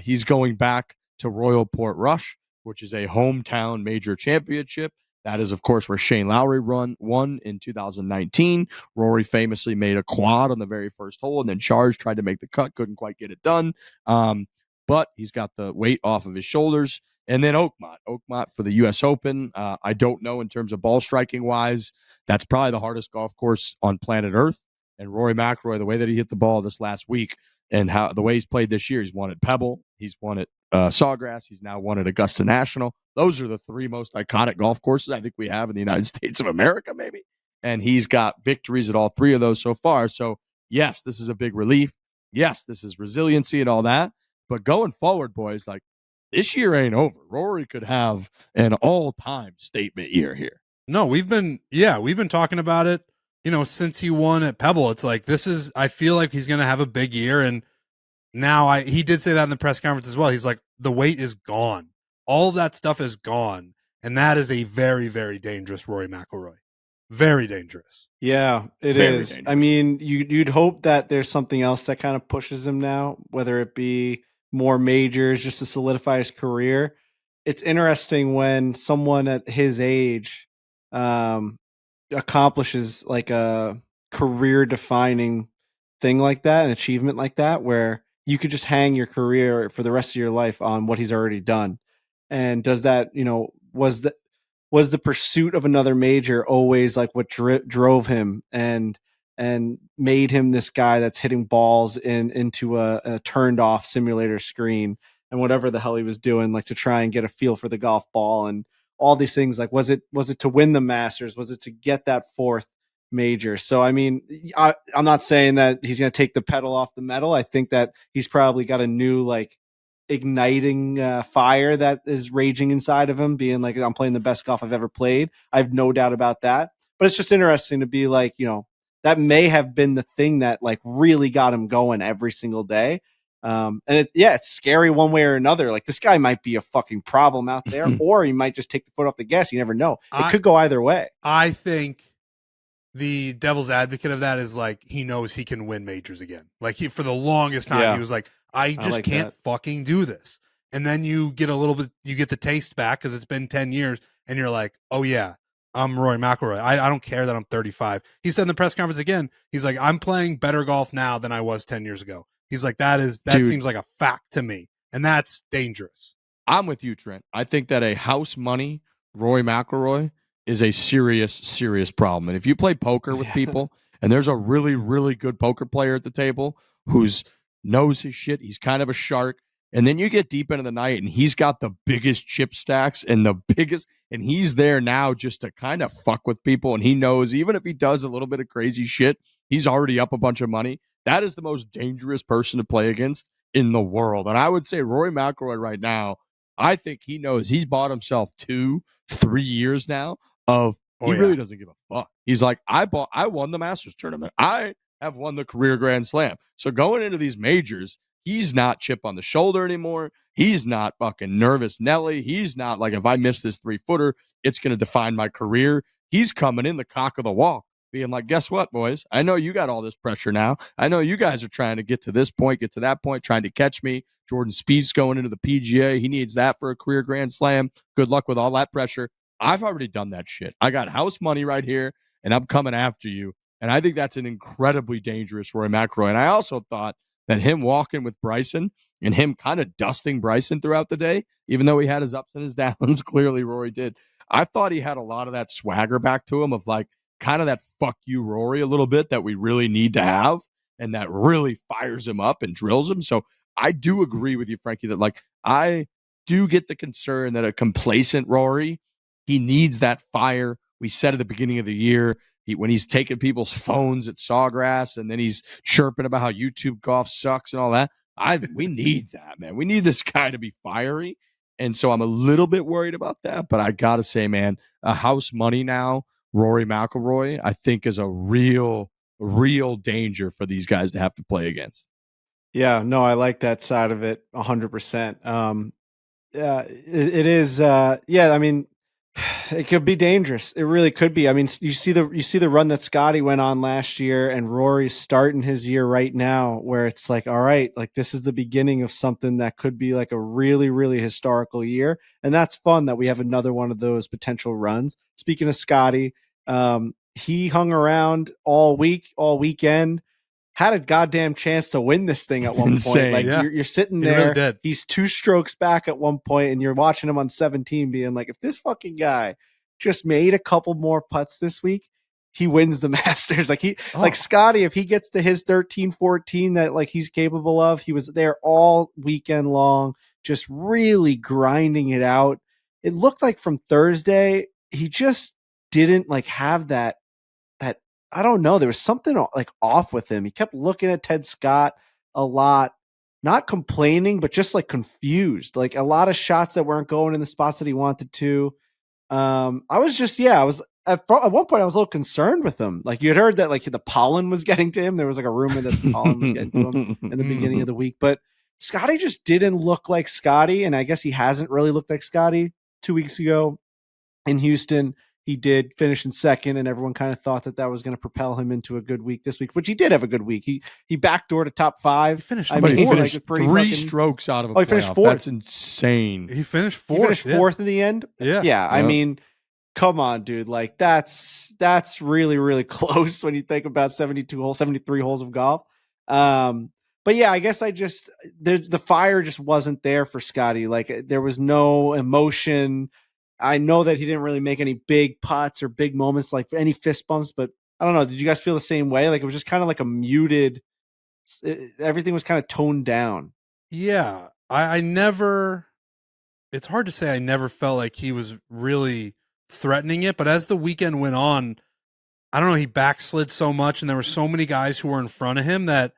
He's going back to Royal Portrush, which is a hometown major championship. That is, of course, where Shane Lowry won in 2019. Rory famously made a quad on the very first hole and then tried to make the cut, couldn't quite get it done. But he's got the weight off of his shoulders. And then Oakmont for the U.S. Open. I don't know in terms of ball striking wise. That's probably the hardest golf course on planet Earth. And Rory McIlroy, the way that he hit the ball this last week, and how the way he's played this year. He's won at Pebble, he's won at Sawgrass, he's now won at Augusta National. Those are the three most iconic golf courses I think we have in the United States of America, maybe. And he's got victories at all three of those so far. So yes, this is a big relief. Yes, this is resiliency and all that. But going forward, boys, like this year ain't over. Rory could have an all-time statement year here. No, we've been talking about it, since he won at Pebble. It's like, I feel like he's going to have a big year. And now he did say that in the press conference as well. He's like, the weight is gone. All of that stuff is gone. And that is a very, very dangerous Rory McIlroy. Very dangerous. Yeah, it Very is. dangerous. I mean, you'd hope that there's something else that kind of pushes him now, whether it be more majors just to solidify his career. It's interesting when someone at his age accomplishes like a career defining thing like that, an achievement like that, where you could just hang your career for the rest of your life on what he's already done. And does that, was the pursuit of another major always like what drove him and made him this guy that's hitting balls into a turned off simulator screen and whatever the hell he was doing, like to try and get a feel for the golf ball and all these things? Like, was it to win the Masters? Was it to get that fourth major? So, I mean, I'm not saying that he's going to take the pedal off the metal. I think that he's probably got a new, like, igniting fire that is raging inside of him, being like, I'm playing the best golf I've ever played. I have no doubt about that. But it's just interesting to be like, that may have been the thing that like really got him going every single day. And it's scary one way or another. Like, this guy might be a fucking problem out there, or he might just take the foot off the gas. You never know. It could go either way. I think the devil's advocate of that is like, he knows he can win majors again. Like, for the longest time, he was like, I just like can't that. fucking do this. And then you get the taste back because it's been 10 years and you're like, oh yeah, I'm Rory McIlroy. I don't care that I'm 35. He said in the press conference again, he's like, I'm playing better golf now than I was 10 years ago. He's like, that seems like a fact to me. And that's dangerous. I'm with you, Trent. I think that a house money Rory McIlroy is a serious, serious problem. And if you play poker with people and there's a really, really good poker player at the table who's knows his shit, he's kind of a shark, and then you get deep into the night and he's got the biggest chip stacks and and he's there now just to kind of fuck with people, and he knows even if he does a little bit of crazy shit, he's already up a bunch of money. That is the most dangerous person to play against in the world. And I would say Rory McIlroy right now, I think he knows he's bought himself 2-3 years now of he really doesn't give a fuck. He's like, I won the Masters tournament. I have won the career Grand Slam. So going into these majors, he's not chip on the shoulder anymore. He's not fucking nervous Nelly. He's not like, if I miss this 3-footer, it's going to define my career. He's coming in the cock of the walk, being like, guess what, boys? I know you got all this pressure now. I know you guys are trying to get to this point, get to that point, trying to catch me. Jordan Spieth's going into the PGA. He needs that for a career Grand Slam. Good luck with all that pressure. I've already done that shit. I got house money right here, and I'm coming after you. And I think that's an incredibly dangerous Rory McIlroy. And I also thought that him walking with Bryson and him kind of dusting Bryson throughout the day, even though he had his ups and his downs, clearly Rory did. I thought he had a lot of that swagger back to him of like kind of that fuck you Rory a little bit that we really need to have, and that really fires him up and drills him. So I do agree with you, Frankie, that like I do get the concern that a complacent Rory, he needs that fire. We said at the beginning of the year, when he's taking people's phones at Sawgrass and then he's chirping about how YouTube golf sucks and all that. We need that, man. We need this guy to be fiery. And so I'm a little bit worried about that. But I got to say, man, a house money now, Rory McIlroy, I think is a real danger for these guys to have to play against. Yeah, no, I like that side of it 100%. It is. I mean, it could be dangerous. It really could be. I mean, you see the run that Scottie went on last year, and Rory's starting his year right now, where it's like, all right, like this is the beginning of something that could be like a really, really historical year, and that's fun that we have another one of those potential runs. Speaking of Scottie, he hung around all weekend. Had a goddamn chance to win this thing at one point. Like you're sitting there, really he's 2 strokes back at one point, and you're watching him on 17 being like, if this fucking guy just made a couple more putts this week, he wins the Masters. Like Scottie, if he gets to his 13-14 that like he's capable of, he was there all weekend long, just really grinding it out. It looked like from Thursday, he just didn't like have that I don't know. There was something like off with him. He kept looking at Ted Scott a lot, not complaining, but just like confused. Like a lot of shots that weren't going in the spots that he wanted to. I was at one point I was a little concerned with him. Like you had heard that like the pollen was getting to him. There was like a rumor that the pollen was getting to him in the beginning of the week, but Scottie just didn't look like Scottie. And I guess he hasn't really looked like Scottie 2 weeks ago in Houston. He did finish in second, and everyone kind of thought that was going to propel him into a good week this week, which he did have a good week. He backdoored a top 5. He finished, he finished 3 strokes out of a playoff. He finished 4th. That's insane. He finished 4th. He finished 4th in the end. Yeah. Yeah. I mean, come on, dude. Like that's really, really close when you think about 73 holes of golf. But yeah, I guess the fire just wasn't there for Scottie. Like there was no emotion. I know that he didn't really make any big putts or big moments, like any fist bumps, but I don't know. Did you guys feel the same way? Like it was just kind of like a muted, everything was kind of toned down. Yeah. I never, it's hard to say I never felt like he was really threatening it, but as the weekend went on, I don't know, he backslid so much and there were so many guys who were in front of him that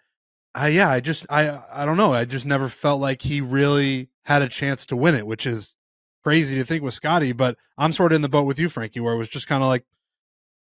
I don't know. I just never felt like he really had a chance to win it, which is crazy to think with Scottie, but I'm sort of in the boat with you, Frankie, where it was just kind of like,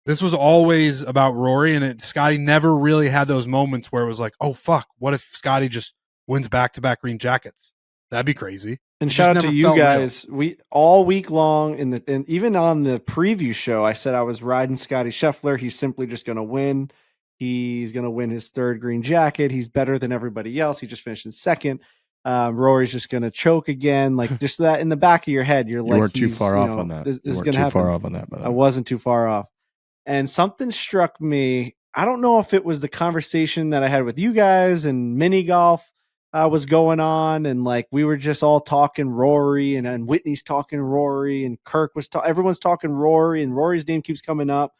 this was always about Rory, and Scottie never really had those moments where it was like, oh fuck, what if Scottie just wins back-to-back green jackets? That'd be crazy. And shout out to you guys. Real. We all week long and even on the preview show, I said I was riding Scottie Scheffler. He's simply just going to win. He's going to win his 3rd green jacket. He's better than everybody else. He just finished in 2nd. Rory's just going to choke again. Like just that in the back of your head, you're like, you weren't too far off on that. This is going to happen. Far off on that. I wasn't too far off. And something struck me. I don't know if it was the conversation that I had with you guys and mini golf was going on. And like, we were just all talking Rory and Whitney's talking Rory and Kirk was everyone's talking Rory and Rory's name keeps coming up.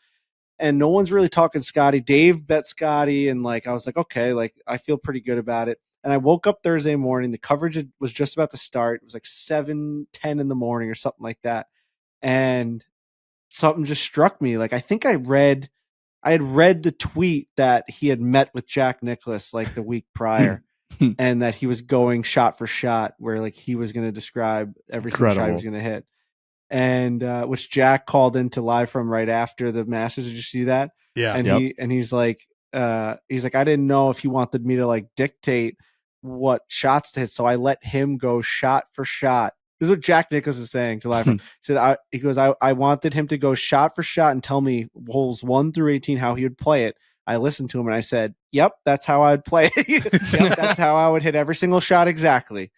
And no one's really talking Scottie. Dave bet Scottie. And like, I was like, okay, like I feel pretty good about it. And I woke up Thursday morning. The coverage was just about to start. It was like 7:10 in the morning or something like that. And something just struck me. Like, I think I had read the tweet that he had met with Jack Nicklaus like the week prior and that he was going shot for shot where like he was going to describe every single shot he was going to hit. And which Jack called into live from right after the Masters. Did you see that? Yeah. And he's like, I didn't know if he wanted me to like dictate what shots to hit. So I let him go shot for shot. This is what Jack Nicklaus is saying to live. He said, I wanted him to go shot for shot and tell me holes 1 through 18, how he would play it. I listened to him and I said, yep, that's how I would play it. Yep, that's how I would hit every single shot. Exactly.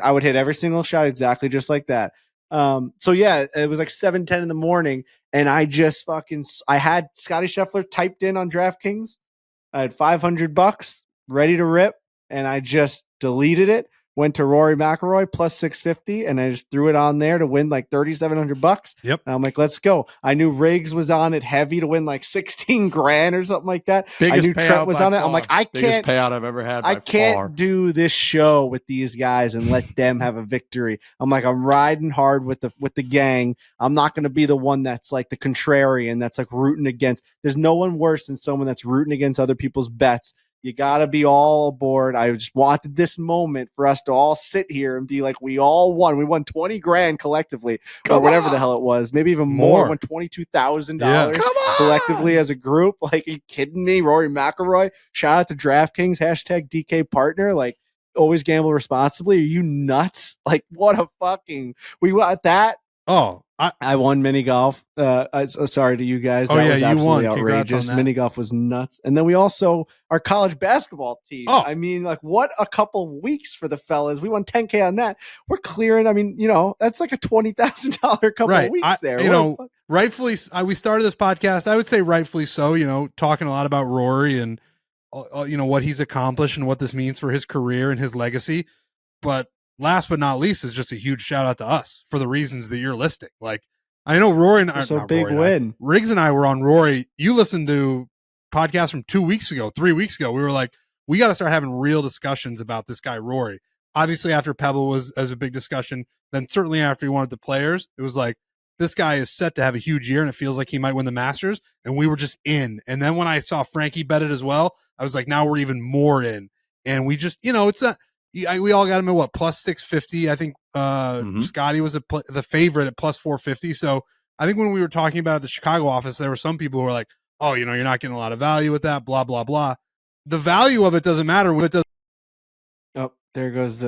I would hit every single shot exactly just like that. So yeah, it was like 7:10 in the morning and I just I had Scottie Scheffler typed in on DraftKings. I had $500 ready to rip and I just deleted it. Went to Rory McIlroy plus 650 and I just threw it on there to win like $3,700. Yep. And I'm like, let's go. I knew Riggs was on it heavy to win like 16 grand or something like that. Biggest I knew Trent was on it. I'm like, biggest payout I've ever had. I can't do this show with these guys and let them have a victory. I'm like, I'm riding hard with the gang. I'm not going to be the one that's like the contrarian that's like rooting against. There's no one worse than someone that's rooting against other people's bets. You got to be all aboard. I just wanted this moment for us to all sit here and be like, we all won. We won 20 grand collectively or whatever the hell it was. Maybe even more. We won $22,000 collectively as a group. Like, are you kidding me? Rory McIlroy. Shout out to DraftKings, #DK partner. Like, always gamble responsibly. Are you nuts? Like, what a fucking, we got that. Oh, I won mini golf. Sorry to you guys. That was absolutely outrageous. Mini golf was nuts. And then we also, our college basketball team. Oh. I mean, like, what a couple weeks for the fellas. We won $10K on that. We're clearing. I mean, that's like a $20,000 couple of weeks there. Rightfully, we started this podcast, I would say rightfully so, talking a lot about Rory and, what he's accomplished and what this means for his career and his legacy. But last but not least is just a huge shout out to us for the reasons that you're listing. Like, I know Rory and So not big Rory and win. Riggs and I were on Rory. You listened to podcasts from 3 weeks ago. We were like, we got to start having real discussions about this guy, Rory. Obviously, after Pebble was as a big discussion, then certainly after he wanted the players, it was like, this guy is set to have a huge year and it feels like he might win the Masters. And we were just in. And then when I saw Frankie bet it as well, I was like, now we're even more in. And we just, it's not, we all got him at what, plus 650. I think Scottie was the favorite at plus 450. So I think when we were talking about it at the Chicago office, there were some people who were like, oh, you're not getting a lot of value with that, blah, blah, blah. The value of it doesn't matter when it does. Oh, there goes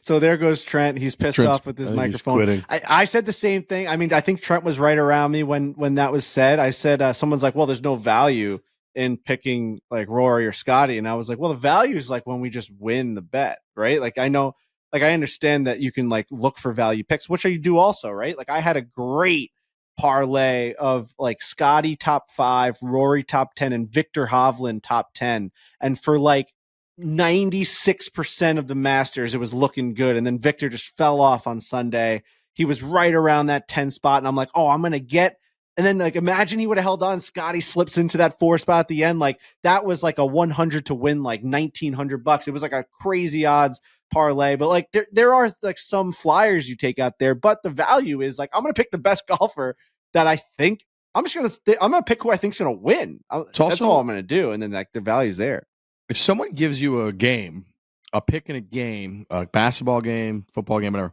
so there goes Trent. He's pissed Trent's, off with his I think he's microphone. quitting. I said the same thing. I mean, I think Trent was right around me when that was said. I said, someone's like, well, there's no value in picking like Rory or Scottie. And I was like, well, the value is like when we just win the bet, right? Like I know, like I understand that you can like look for value picks, which I do also, right? Like I had a great parlay of like Scottie top 5, Rory top 10, and Victor Hovland top 10. And for like 96% of the Masters, it was looking good. And then Victor just fell off on Sunday. He was right around that 10 spot. And I'm like, oh, I'm going to get. And then like, imagine he would have held on. Scottie slips into that 4 spot at the end. Like that was like a 100 to win like $1,900. It was like a crazy odds parlay. But like there are like some flyers you take out there. But the value is like, I'm going to pick the best golfer that I think. I'm going to pick who I think's going to win. That's all I'm going to do. And then like the value's there. If someone gives you a game, a pick in a game, a basketball game, football game, whatever,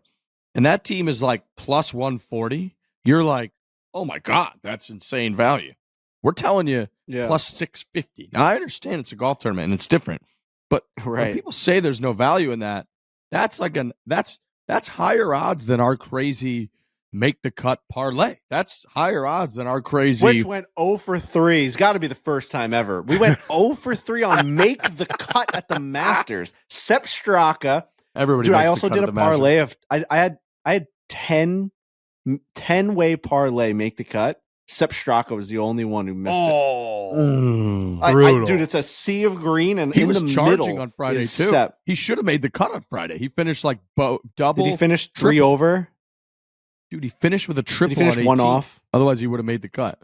and that team is like plus 140, you're like, oh my God, that's insane value. We're telling you plus 650. Now, I understand it's a golf tournament and it's different, but when people say there's no value in that, that's like that's higher odds than our crazy make the cut parlay. That's higher odds than our crazy. Which went 0 for 3. It's got to be the first time ever. We went 0 for 3 on make the cut at the Masters. Sepp Straka. Everybody. Dude, I also did a parlay of I had 10 way parlay make the cut. Sepp Straka was the only one who missed it. Dude, it's a sea of green, and he in was the charging middle on Friday too. Sepp. He should have made the cut on Friday. He finished like double. Did he finish 3 triple. over? Dude, he finished with a triple. Did he finish 1 1 off? Otherwise, he would have made the cut.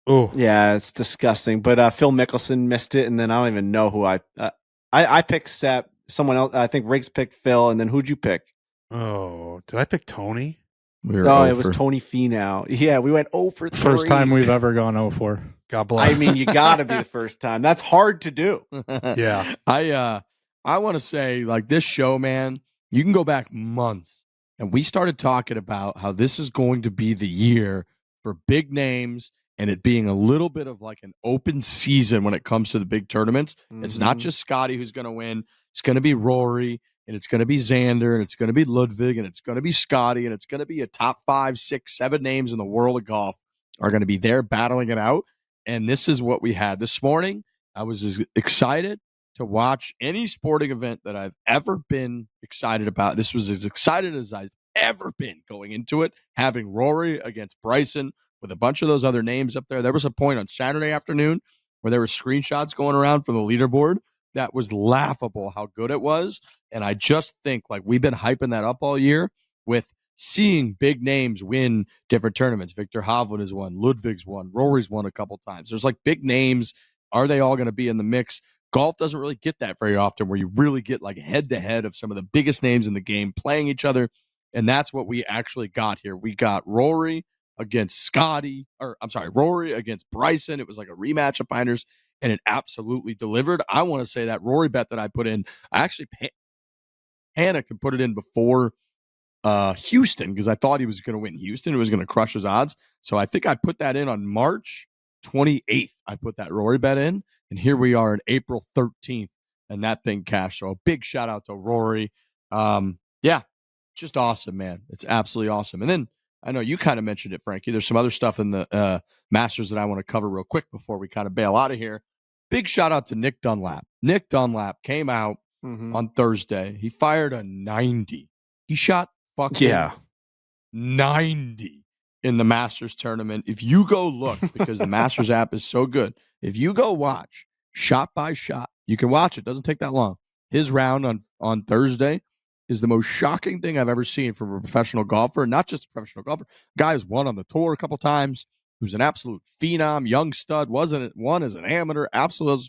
Oh, yeah, it's disgusting. But Phil Mickelson missed it, and then I don't even know who I picked Sepp. Someone else, I think Riggs picked Phil, and then who'd you pick? Oh, did I pick Tony? It was Tony Finau. Yeah, we went 0 for 3. First time we've ever gone 0 for. God bless. I mean, you got to be the first time. That's hard to do. Yeah. I want to say, like, this show, man, you can go back months, and we started talking about how this is going to be the year for big names and it being a little bit of like an open season when it comes to the big tournaments. Mm-hmm. It's not just Scottie who's going to win. It's going to be Rory, and it's going to be Xander, and it's going to be Ludwig, and it's going to be Scottie, and it's going to be a top 5, 6, 7 names in the world of golf are going to be there battling it out. And this is what we had this morning. I was as excited to watch any sporting event that I've ever been excited about. This was as excited as I've ever been going into it, having Rory against Bryson with a bunch of those other names up there. There was a point on Saturday afternoon where there were screenshots going around from the leaderboard that was laughable how good it was. And I just think like we've been hyping that up all year with seeing big names win different tournaments. Victor Hovland has won, Ludwig's won, Rory's won a couple times. There's like big names. Are they all going to be in the mix? Golf doesn't really get that very often where you really get like head to head of some of the biggest names in the game playing each other. And that's what we actually got here. We got Rory against Rory against Bryson. It was like a rematch of Piners, and it absolutely delivered. I want to say that Rory bet that I put in, I actually panicked and put it in before Houston because I thought he was going to win Houston. It was going to crush his odds. So I think I put that in on March 28th. I put that Rory bet in, and here we are on April 13th, and that thing cashed. So a big shout out to Rory. Yeah, just awesome, man. It's absolutely awesome. And then I know you kind of mentioned it, Frankie. There's some other stuff in the Masters that I want to cover real quick before we kind of bail out of here. Big shout out to Nick Dunlap. Nick Dunlap came out on Thursday. He fired a 90. He shot fucking 90 in the Masters tournament. If you go look, because the Masters app is so good, if you go watch shot by shot, you can watch it. Doesn't take that long. His round on Thursday, is the most shocking thing I've ever seen from a professional golfer, not just a professional golfer. Guy who's won on the tour a couple times, who's an absolute phenom, young stud, won as an amateur, absolute,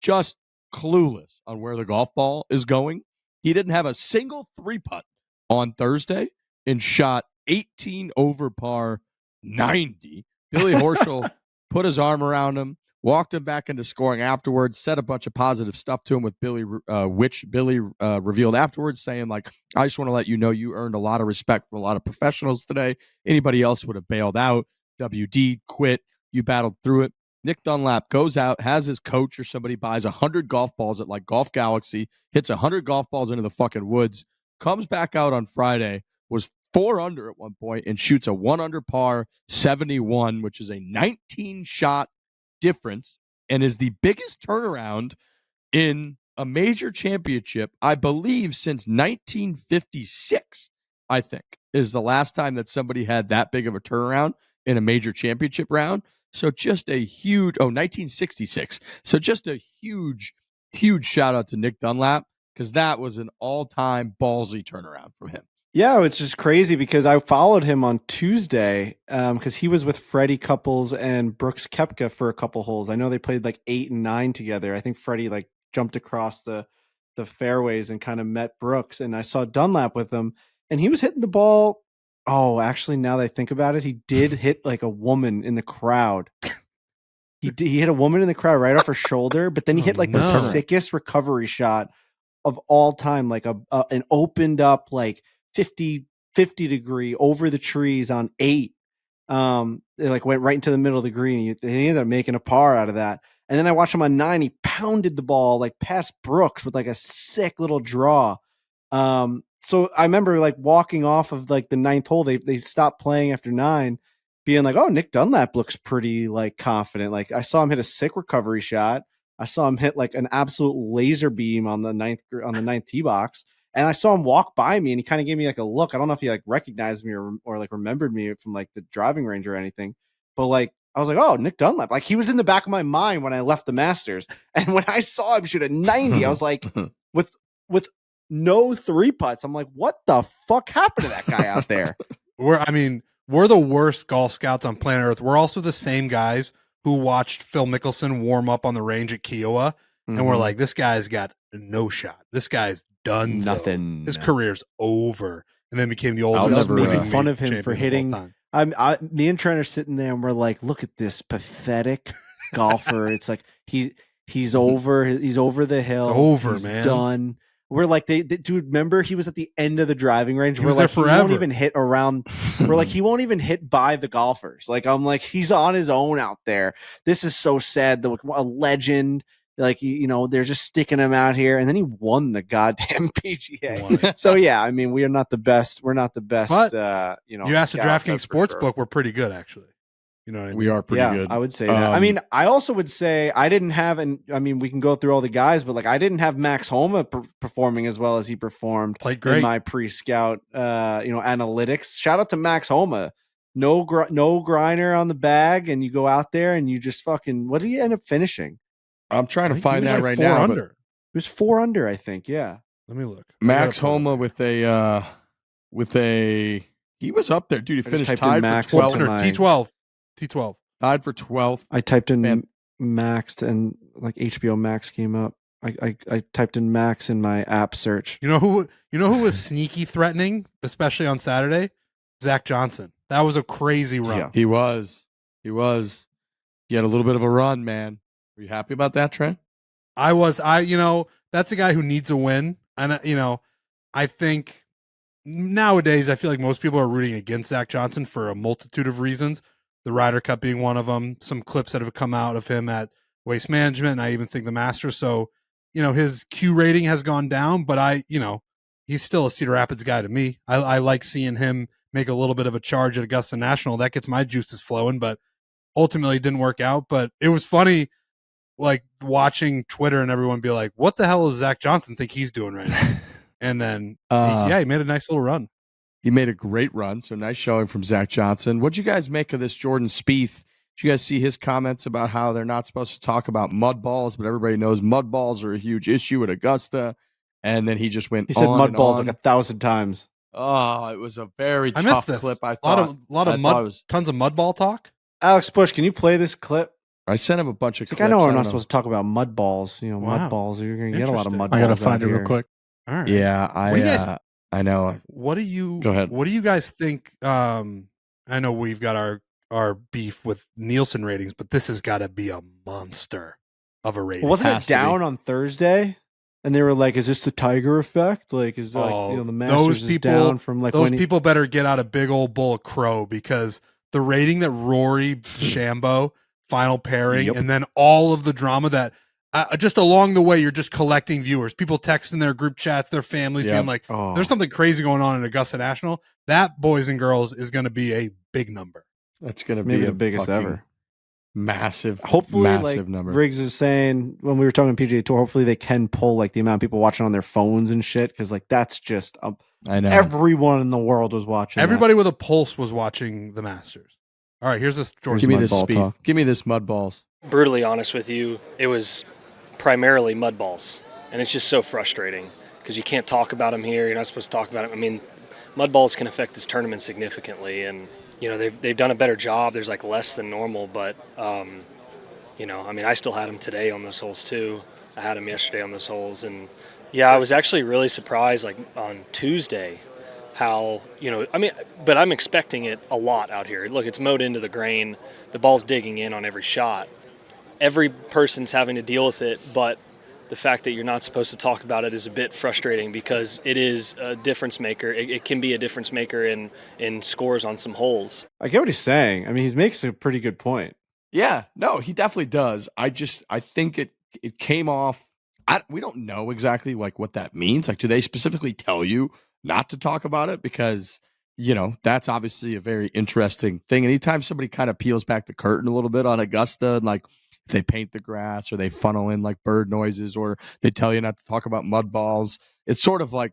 just clueless on where the golf ball is going. He didn't have a single 3-putt on Thursday and shot 18 over par 90. Billy Horschel put his arm around him, walked him back into scoring afterwards, said a bunch of positive stuff to him with Billy, which Billy revealed afterwards, saying, like, I just want to let you know you earned a lot of respect from a lot of professionals today. Anybody else would have bailed out. WD, quit. You battled through it. Nick Dunlap goes out, has his coach or somebody buys 100 golf balls at like Golf Galaxy, hits 100 golf balls into the fucking woods, comes back out on Friday, was 4 under at one point, and shoots a 1 under par 71, which is a 19-shot difference, and is the biggest turnaround in a major championship, I believe, since 1956, I think, is the last time that somebody had that big of a turnaround in a major championship round. So just a huge, 1966. So just a huge, huge shout out to Nick Dunlap, because that was an all-time ballsy turnaround from him. Yeah, it's just crazy because I followed him on Tuesday because he was with Freddie Couples and Brooks Koepka for a couple holes. I know they played like 8 and 9 together. I think Freddie like jumped across the fairways and kind of met Brooks, and I saw Dunlap with him, and he was hitting the ball. Oh, actually, now that I think about it, he did hit like a woman in the crowd. He hit a woman in the crowd right off her shoulder, but then he hit like the sickest recovery shot of all time, like an opened up like 50 degree over the trees on 8. It like went right into the middle of the green. He ended up making a par out of that. And then I watched him on 9. He pounded the ball like past Brooks with like a sick little draw. So I remember like walking off of like the 9th hole. They stopped playing after 9, being like, "Oh, Nick Dunlap looks pretty like confident." Like I saw him hit a sick recovery shot. I saw him hit like an absolute laser beam on the 9th tee box. And I saw him walk by me, and he kind of gave me like a look. I don't know if he like recognized me or like remembered me from like the driving range or anything, but like I was like, "Oh, Nick Dunlap!" Like he was in the back of my mind when I left the Masters, and when I saw him shoot a 90, I was like, with no 3 putts, I'm like, "What the fuck happened to that guy out there?" We're the worst golf scouts on planet Earth. We're also the same guys who watched Phil Mickelson warm up on the range at Kiowa, and we're like, "This guy's got no shot. This guy's done. Nothing. His career's over." And then became the oldest. Making fun of him for hitting. Me and Trent are sitting there, and we're like, "Look at this pathetic golfer." It's like he's over the hill. It's over, he's man. Done. We're like, dude, remember he was at the end of the driving range. We're like, he won't even hit around. We're like, he won't even hit by the golfers. Like, I'm like, he's on his own out there. This is so sad. A legend. Like, they're just sticking him out here. And then he won the goddamn PGA. So, yeah, I mean, we are not the best. We're not the best. But, you asked the DraftKings Sportsbook, we're pretty good, actually. You know what I mean? We are pretty good. I would say that. I mean, I also would say I didn't have, and I mean, we can go through all the guys, but like I didn't have Max Homa performing as well as he performed. Played great in my pre-scout, analytics. Shout out to Max Homa. No grinder on the bag, and you go out there and you just fucking. What did he end up finishing? I'm trying to find that right now. Under. It was 4 under, I think. Yeah. Let me look. Max Homa with a. He was up there, dude. He finished tied Max for 12. T12. Tied for 12th. I typed in Max, and like HBO Max came up. I typed in Max in my app search. You know who was sneaky threatening, especially on Saturday? Zach Johnson. That was a crazy run. Yeah. He was. He had a little bit of a run, man. Were you happy about that, Trent? I was. That's a guy who needs a win. And, I think nowadays I feel like most people are rooting against Zach Johnson for a multitude of reasons. The Ryder Cup being one of them. Some clips that have come out of him at Waste Management, and I even think the Masters. So, his Q rating has gone down, but he's still a Cedar Rapids guy to me. I like seeing him make a little bit of a charge at Augusta National. That gets my juices flowing, but ultimately it didn't work out. But it was funny, like watching Twitter and everyone be like, "What the hell does Zach Johnson think he's doing right now?" And then, he made a nice little run. He made a great run, so nice showing from Zach Johnson. What'd you guys make of this Jordan Spieth? Did you guys see his comments about how they're not supposed to talk about mud balls, but everybody knows mud balls are a huge issue at Augusta? and then he just went. He said on mud and balls on. like 1,000 times. Oh, it was a very I tough missed this. clip. I A thought. lot of I thought mud, it was. tons of mud ball talk. Alex Bush, can you play this clip? I sent him a bunch of It's like, clips. I know we're don't not supposed to talk about mud balls. You know, Wow. mud balls. You're going to get a lot of Interesting. mud I balls. gotta find out it real here. quick. All right. Yeah, What do you guys? I know. What do you? Go ahead. What do you guys think? I know we've got our beef with Nielsen ratings, but this has got to be a monster of a rating. Well, wasn't Has it to be. down on Thursday? And they were like, "Is this the Tiger effect? Like, is like the Masters is down from like those when people better get out a big old bowl of crow because the rating that Rory DeChambeau final pairing Yep. and then all of the drama that just along the way you're just collecting viewers, people texting their group chats, their families being like, "There's something crazy going on in Augusta National." That, boys and girls, is going to be a big number. That's going to be maybe a the biggest fucking ever. massive, Hopefully, massive like number. Riggs is saying when we were talking PGA Tour, hopefully they can pull like the amount of people watching on their phones and shit because like that's just I know. everyone in the world was watching. Everybody with a pulse was watching the Masters. All right, here's this George. Give me mud this ball Spieth. talk. Give me this mud balls. Brutally honest with you, it was primarily mud balls, and it's just so frustrating because you can't talk about them here. You're not supposed to talk about them. I mean, mud balls can affect this tournament significantly, and you know they've done a better job. There's like less than normal, but you know, I mean, I still had them today on those holes too. I had them yesterday on those holes, and yeah, I was actually really surprised, like on Tuesday, how, you know, I mean, but I'm expecting it a lot out here. Look, it's mowed into the grain. The ball's digging in on every shot. Every person's having to deal with it, but the fact that you're not supposed to talk about it is a bit frustrating because it is a difference maker. It can be a difference maker in scores on some holes. I get what he's saying. I mean, he makes a pretty good point. Yeah, no, he definitely does. I think it came off. We don't know exactly like what that means. Like, do they specifically tell you not to talk about it? Because, you know, that's obviously a very interesting thing. Anytime somebody kind of peels back the curtain a little bit on Augusta, and like if they paint the grass or they funnel in like bird noises or they tell you not to talk about mud balls, it's sort of like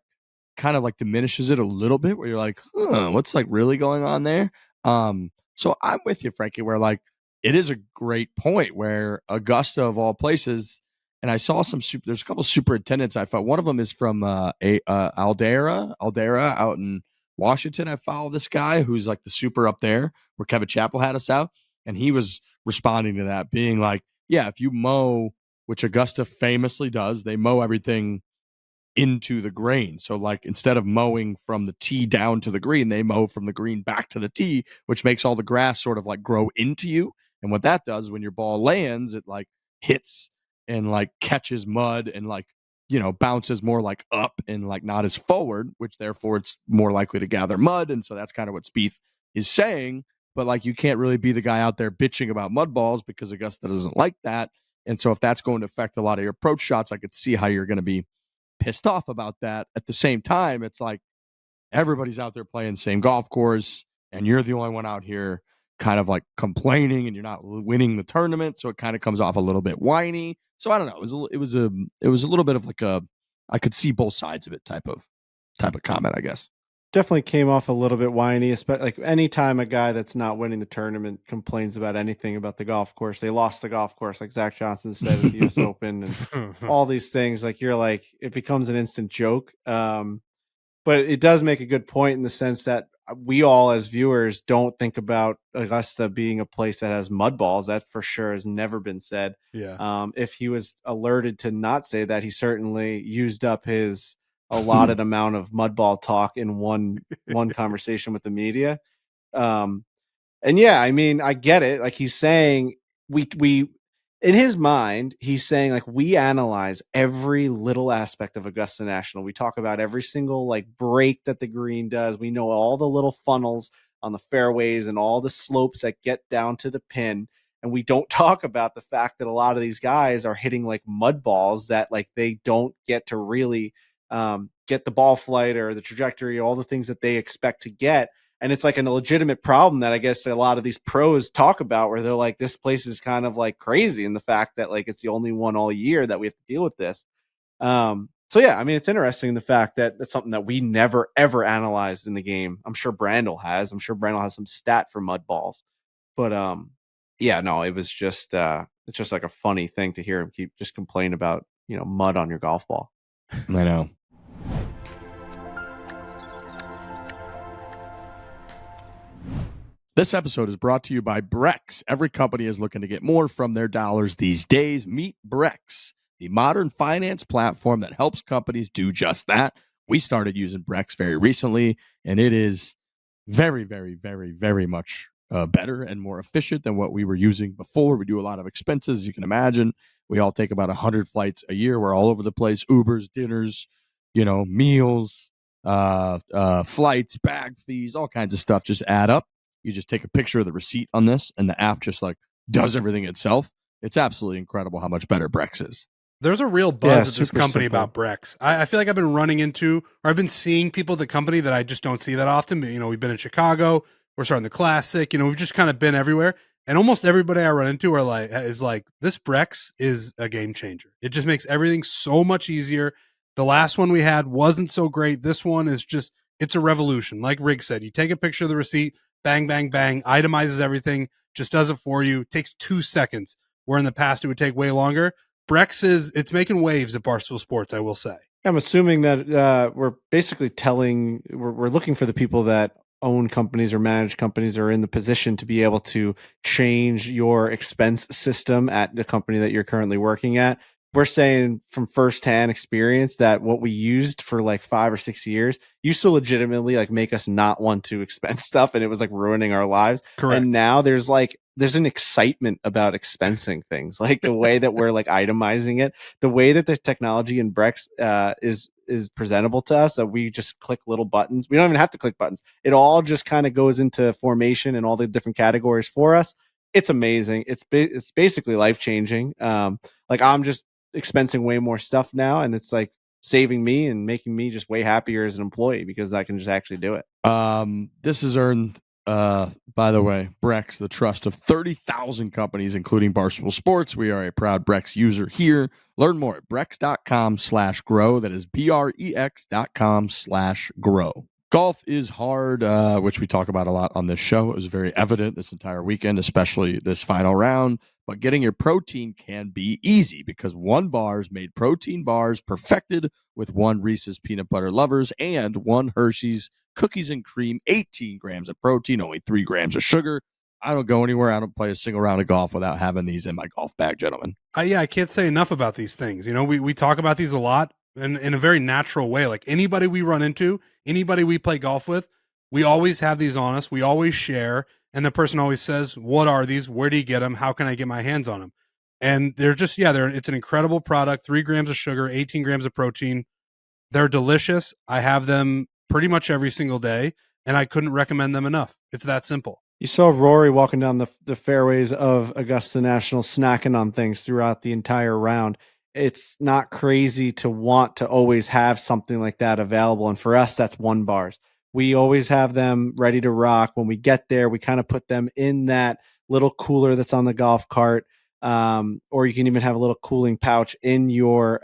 kind of like diminishes it a little bit where you're like, what's like really going on there? So I'm with you, Frankie, where like it is a great point where Augusta of all places, and I saw there's a couple superintendents I thought one of them is from Aldera out in Washington. I follow this guy who's like the super up there where Kevin Chappell had us out, and he was responding to that being like, yeah, if you mow, which Augusta famously does, they mow everything into the grain. So like instead of mowing from the tee down to the green, they mow from the green back to the tee, which makes all the grass sort of like grow into you. And what that does when your ball lands, it like hits and like catches mud and like, you know, bounces more like up and like not as forward, which therefore it's more likely to gather mud. And so that's kind of what Spieth is saying. But like you can't really be the guy out there bitching about mud balls because Augusta doesn't like that. And so if that's going to affect a lot of your approach shots, I could see how you're going to be pissed off about that. At the same time, it's like everybody's out there playing the same golf course and you're the only one out here kind of like complaining and you're not winning the tournament, so it kind of comes off a little bit whiny. So I don't know, it was a little bit of like I could see both sides of it type of comment, I guess. Definitely came off a little bit whiny, especially like anytime a guy that's not winning the tournament complains about anything about the golf course. They lost the golf course, like Zach Johnson said at the US Open, and all these things. Like you're like, it becomes an instant joke. But it does make a good point in the sense that we all as viewers don't think about Augusta being a place that has mud balls. That for sure has never been said. Yeah. If he was alerted to not say that, he certainly used up his allotted amount of mudball talk in one conversation with the media. And yeah, I mean, I get it. Like he's saying we in his mind, he's saying like we analyze every little aspect of Augusta National. We talk about every single like break that the green does. We know all the little funnels on the fairways and all the slopes that get down to the pin. And we don't talk about the fact that a lot of these guys are hitting like mud balls that like they don't get to really get the ball flight or the trajectory, all the things that they expect to get. And it's like a legitimate problem that I guess a lot of these pros talk about where they're like, this place is kind of like crazy in the fact that like it's the only one all year that we have to deal with this. So yeah, I mean, it's interesting the fact that that's something that we never, ever analyzed in the game. I'm sure Brandel has. I'm sure Brandel has some stat for mud balls. But yeah, no, it was just it's just like a funny thing to hear him keep just complain about, you know, mud on your golf ball. I know. This episode is brought to you by Brex. Every company is looking to get more from their dollars these days. Meet Brex, the modern finance platform that helps companies do just that. We started using Brex very recently, and it is very, very, very, very much better and more efficient than what we were using before. We do a lot of expenses, as you can imagine. We all take about 100 flights a year. We're all over the place, Ubers, dinners, meals, flights, bag fees, all kinds of stuff just add up. You just take a picture of the receipt on this, and the app just does everything itself. It's absolutely incredible how much better Brex is. There's a real buzz at this super company simple. about Brex. I feel like I've been running into, or I've been seeing people at the company that I just don't see that often. We've been in Chicago, we're starting the Classic, we've just kind of been everywhere. And almost everybody I run into is like, this Brex is a game changer. It just makes everything so much easier. The last one we had wasn't so great. This one is just, it's a revolution. Like Riggs said, you take a picture of the receipt, bang, bang, bang, itemizes everything, just does it for you. It takes 2 seconds, where in the past it would take way longer. Brex it's making waves at Barstool Sports, I will say. I'm assuming that we're basically we're looking for the people that own companies or manage companies or in the position to be able to change your expense system at the company that you're currently working at. We're saying from firsthand experience that what we used for like 5 or 6 years used to legitimately make us not want to expense stuff, and it was ruining our lives. Correct. And now there's an excitement about expensing things, like the way that we're itemizing it, the way that the technology in Brex is presentable to us, that we just click little buttons. We don't even have to click buttons. It all just kind of goes into formation and all the different categories for us. It's amazing. It's basically life changing. I'm just expensing way more stuff now, and it's saving me and making me just way happier as an employee because I can just actually do it. This has earned, by the way, Brex the trust of 30,000 companies, including Barstool Sports. We are a proud Brex user here. Learn more at brex.com/grow. That is brex.com/grow. Golf is hard, which we talk about a lot on this show. It was very evident this entire weekend, especially this final round. But getting your protein can be easy because One Bars made protein bars perfected with one Reese's Peanut Butter Lovers and one Hershey's Cookies and Cream, 18 grams of protein, only 3 grams of sugar. I don't go anywhere. I don't play a single round of golf without having these in my golf bag, gentlemen. I can't say enough about these things. We talk about these a lot in a very natural way. Like anybody we run into, anybody we play golf with, we always have these on us. We always share. And the person always says, what are these? Where do you get them? How can I get my hands on them? And they're just, it's an incredible product. 3 grams of sugar, 18 grams of protein. They're delicious. I have them pretty much every single day, and I couldn't recommend them enough. It's that simple. You saw Rory walking down the fairways of Augusta National snacking on things throughout the entire round. It's not crazy to want to always have something like that available. And for us, that's One Bars. We always have them ready to rock. When we get there, we kind of put them in that little cooler that's on the golf cart. Or you can even have a little cooling pouch in your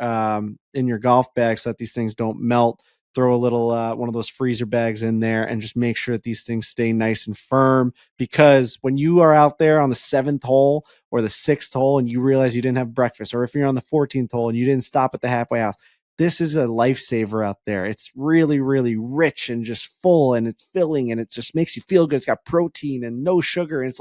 golf bag so that these things don't melt. Throw a little one of those freezer bags in there and just make sure that these things stay nice and firm, because when you are out there on the 7th hole or the 6th hole and you realize you didn't have breakfast, or if you're on the 14th hole and you didn't stop at the halfway house, this is a lifesaver out there. It's really, really rich and just full, and it's filling, and it just makes you feel good. It's got protein and no sugar. And it's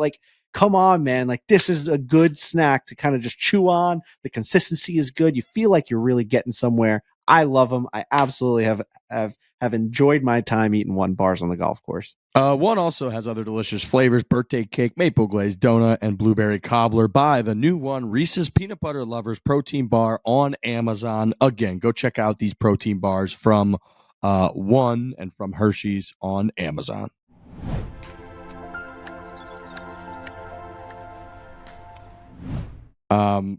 come on, man. This is a good snack to kind of just chew on. The consistency is good. You feel like you're really getting somewhere. I love them. I absolutely have enjoyed my time eating One Bars on the golf course. One also has other delicious flavors: birthday cake, maple glazed donut, and blueberry cobbler. Buy the new one, Reese's Peanut Butter Lovers protein bar, on Amazon. Again, go check out these protein bars from One and from Hershey's on Amazon.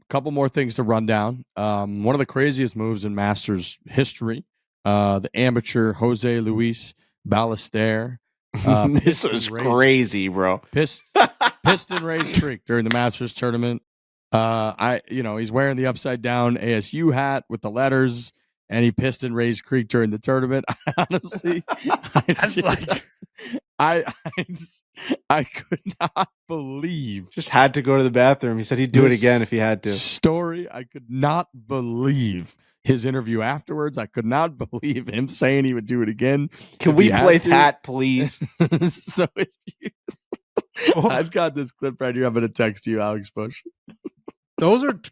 Couple more things to run down. One of the craziest moves in Masters history, the amateur Jose Luis Ballester. This was crazy, bro. Piston race freak during the Masters tournament. He's wearing the upside down ASU hat with the letters, and he piston raised creek during the tournament. Honestly, I could not believe. Just had to go to the bathroom. He said he'd do it again if he had to. Story. I could not believe his interview afterwards. I could not believe him saying he would do it again. Can we play that, please? So I've got this clip right here. I'm going to text you, Alex Bush. Both of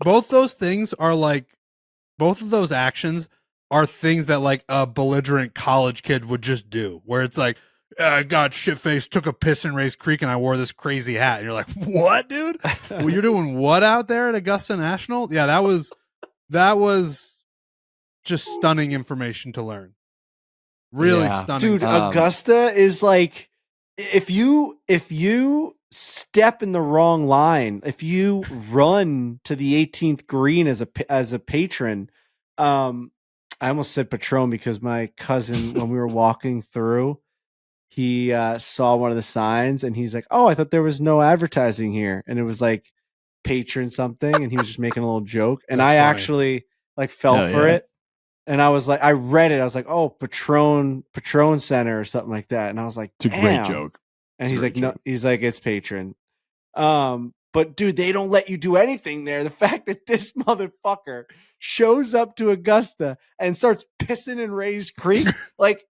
those actions are things that like a belligerent college kid would just do, where it's like, I got shit faced, took a piss in Race Creek, and I wore this crazy hat. And you're like, what, dude? Well, you're doing what out there at Augusta National? Yeah, that was just stunning information to learn. Really stunning. Dude, Augusta is like, if you step in the wrong line, if you run to the 18th green as a patron, I almost said Patron because my cousin, when we were walking through, he saw one of the signs and he's like, oh, I thought there was no advertising here. And it was like patron something. And he was just making a little joke. And That's I funny. actually like fell for it. And I was like, I read it. I was like, oh, Patron Center or something like that. And I was like, It's a great joke. And he's like, no, he's like, it's patron. But dude, they don't let you do anything there. The fact that this motherfucker shows up to Augusta and starts pissing in Rays Creek, like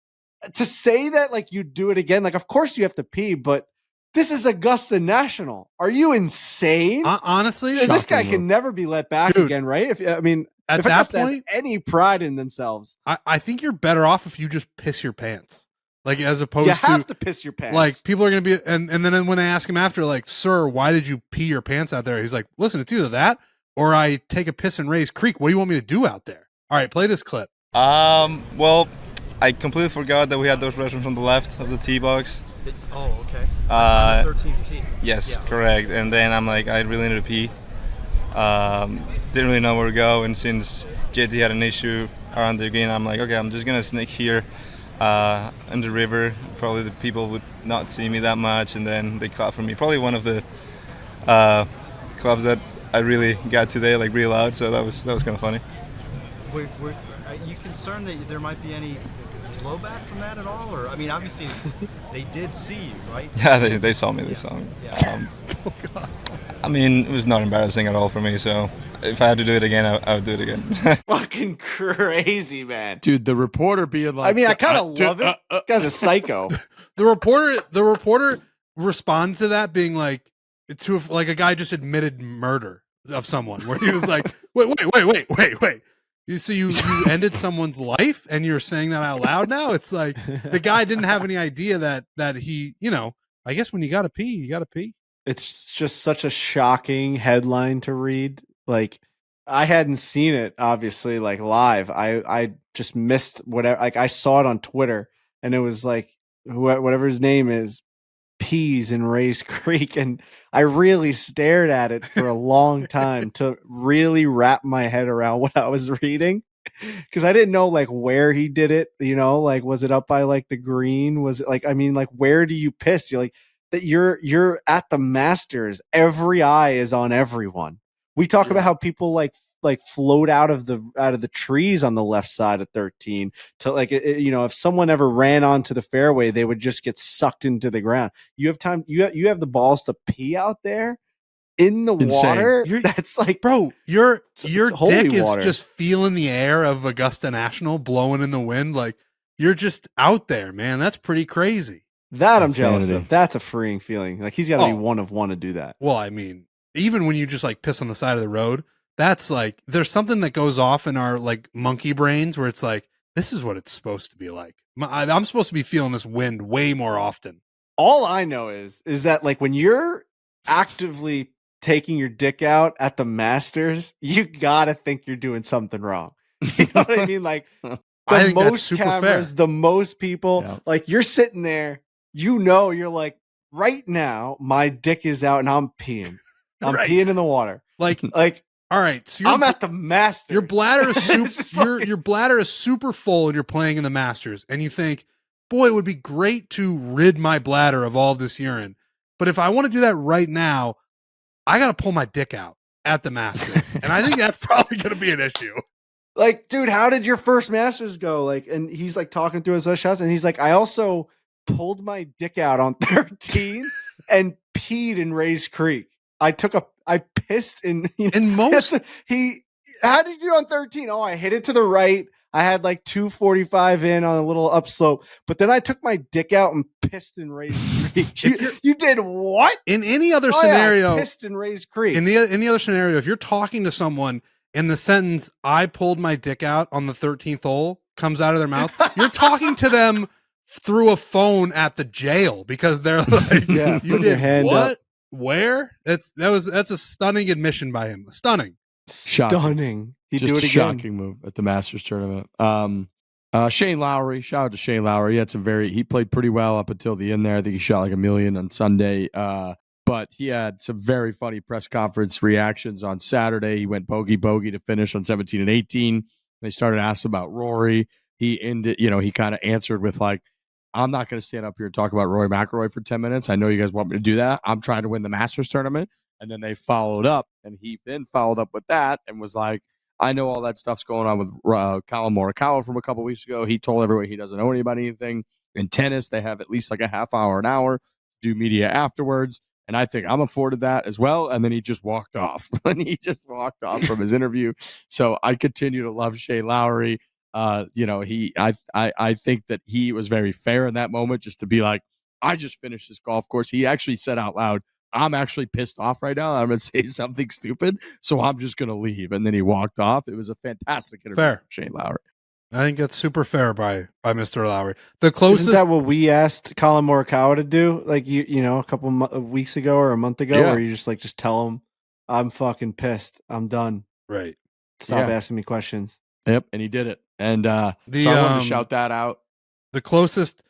to say that like you do it again, like of course you have to pee, but this is Augusta National. Are you insane? Honestly, this guy can never be let back again, right? If that Augusta point, has any pride in themselves, I think you're better off if you just piss your pants. Like as opposed you have to piss your pants. Like people are gonna be, and then when they ask him after, like, sir, why did you pee your pants out there? He's like, listen, it's either that or I take a piss in Rays Creek. What do you want me to do out there? All right, play this clip. Well, I completely forgot that we had those restrooms on the left of the tee box. Oh, okay. 13th tee. Yes, correct. And then I'm like, I really need to pee. Didn't really know where to go, and since JT had an issue around the green, I'm like, okay, I'm just gonna sneak here in the river. Probably the people would not see me that much, and then they clap for me. Probably one of the clubs that I really got today, like real loud. So that was kind of funny. Are you concerned that there might be any blowback from that at all? Or I mean, obviously they did see you, right? Yeah, they saw me. They saw me. Yeah. Oh God. I mean, it was not embarrassing at all for me. So if I had to do it again, I would do it again. Fucking crazy, man. Dude, the reporter being like, I mean, I kind of love it. This guy's a psycho. The reporter responded to that being like, like a guy just admitted murder of someone, where he was like, wait. So you ended someone's life and you're saying that out loud now? It's like the guy didn't have any idea that he, I guess when you gotta pee, you gotta pee. It's just such a shocking headline to read. Like, I hadn't seen it obviously like live. I just missed whatever. Like, I saw it on Twitter and it was like whatever his name is, peas in Rays Creek, and I really stared at it for a long time to really wrap my head around what I was reading, because I didn't know like where he did it. Like, was it up by like the green? Was it like, I mean, like, where do you piss? You're like that. You're at the Masters. Every eye is on everyone. We talk about how people like float out of the trees on the left side of 13 to like, if someone ever ran onto the fairway, they would just get sucked into the ground. You have time. You have the balls to pee out there in the water. That's like, bro, your dick is water. Just feeling the air of Augusta National blowing in the wind. Like, you're just out there, man. That's pretty crazy. That I'm jealous of. That's a freeing feeling. Like, he's got to be one of one to do that. Well, I mean, even when you just like piss on the side of the road, that's like, there's something that goes off in our like monkey brains where it's like, this is what it's supposed to be like. I'm supposed to be feeling this wind way more often. All I know is that like when you're actively taking your dick out at the Masters, you gotta think you're doing something wrong. You know what I mean? Like, I the think that's most super cameras, fair. the most people, like, you're sitting there, you're like, right now, my dick is out and I'm peeing. I'm peeing in the water. Like, all right, so I'm at the Masters. Your bladder is super. your bladder is super full, and you're playing in the Masters, and you think, "Boy, it would be great to rid my bladder of all this urine." But if I want to do that right now, I got to pull my dick out at the Masters, and I think that's probably going to be an issue. Like, dude, how did your first Masters go? Like, and he's like talking through his shots, and he's like, I also pulled my dick out on 13 and peed in Rays Creek. I pissed in, in most. How did you do on 13? Oh, I hit it to the right. I had like 245 in on a little upslope, but then I took my dick out and pissed and raised creek. You did what? In any other Oh, scenario, yeah, pissed and raised creek. in any other scenario, if you're talking to someone and the sentence "I pulled my dick out on the 13th hole" comes out of their mouth, you're talking to them through a phone at the jail because they're like, Yeah, "You put your did hand what? up. Where?" That's a stunning admission by him. Stunning. Stunning. He'd Just do it a again. shocking move at the Masters tournament. Shane Lowry, shout out to Shane Lowry. He played pretty well up until the end there. I think he shot like 1 million on Sunday. But he had some very funny press conference reactions on Saturday. He went bogey to finish on 17 and 18. They started asking about Rory. He ended, he kind of answered with like, I'm not going to stand up here and talk about Rory McIlroy for 10 minutes. I know you guys want me to do that. I'm trying to win the Masters tournament. And then they followed up, and he then followed up with that and was like, I know all that stuff's going on with Colin Morikawa from a couple weeks ago. He told everyone he doesn't know anybody anything. In tennis, they have at least like a half hour, an hour, do media afterwards. And I think I'm afforded that as well. And then he just walked off. And he just walked off from his interview. So I continue to love Shane Lowry. I think that he was very fair in that moment just to be like, I just finished this golf course. He actually said out loud, I'm actually pissed off right now. I'm going to say something stupid, so I'm just going to leave. And then he walked off. It was a fantastic interview Fair. from Shane Lowry. I think that's super fair by Mr. Lowry. The closest. Isn't that what we asked Colin Morikawa to do? Like a couple weeks ago or a month ago, where you just tell him, I'm fucking pissed. I'm done. Right. Stop asking me questions. Yep, and he did it. And so I wanted to shout that out. The closest,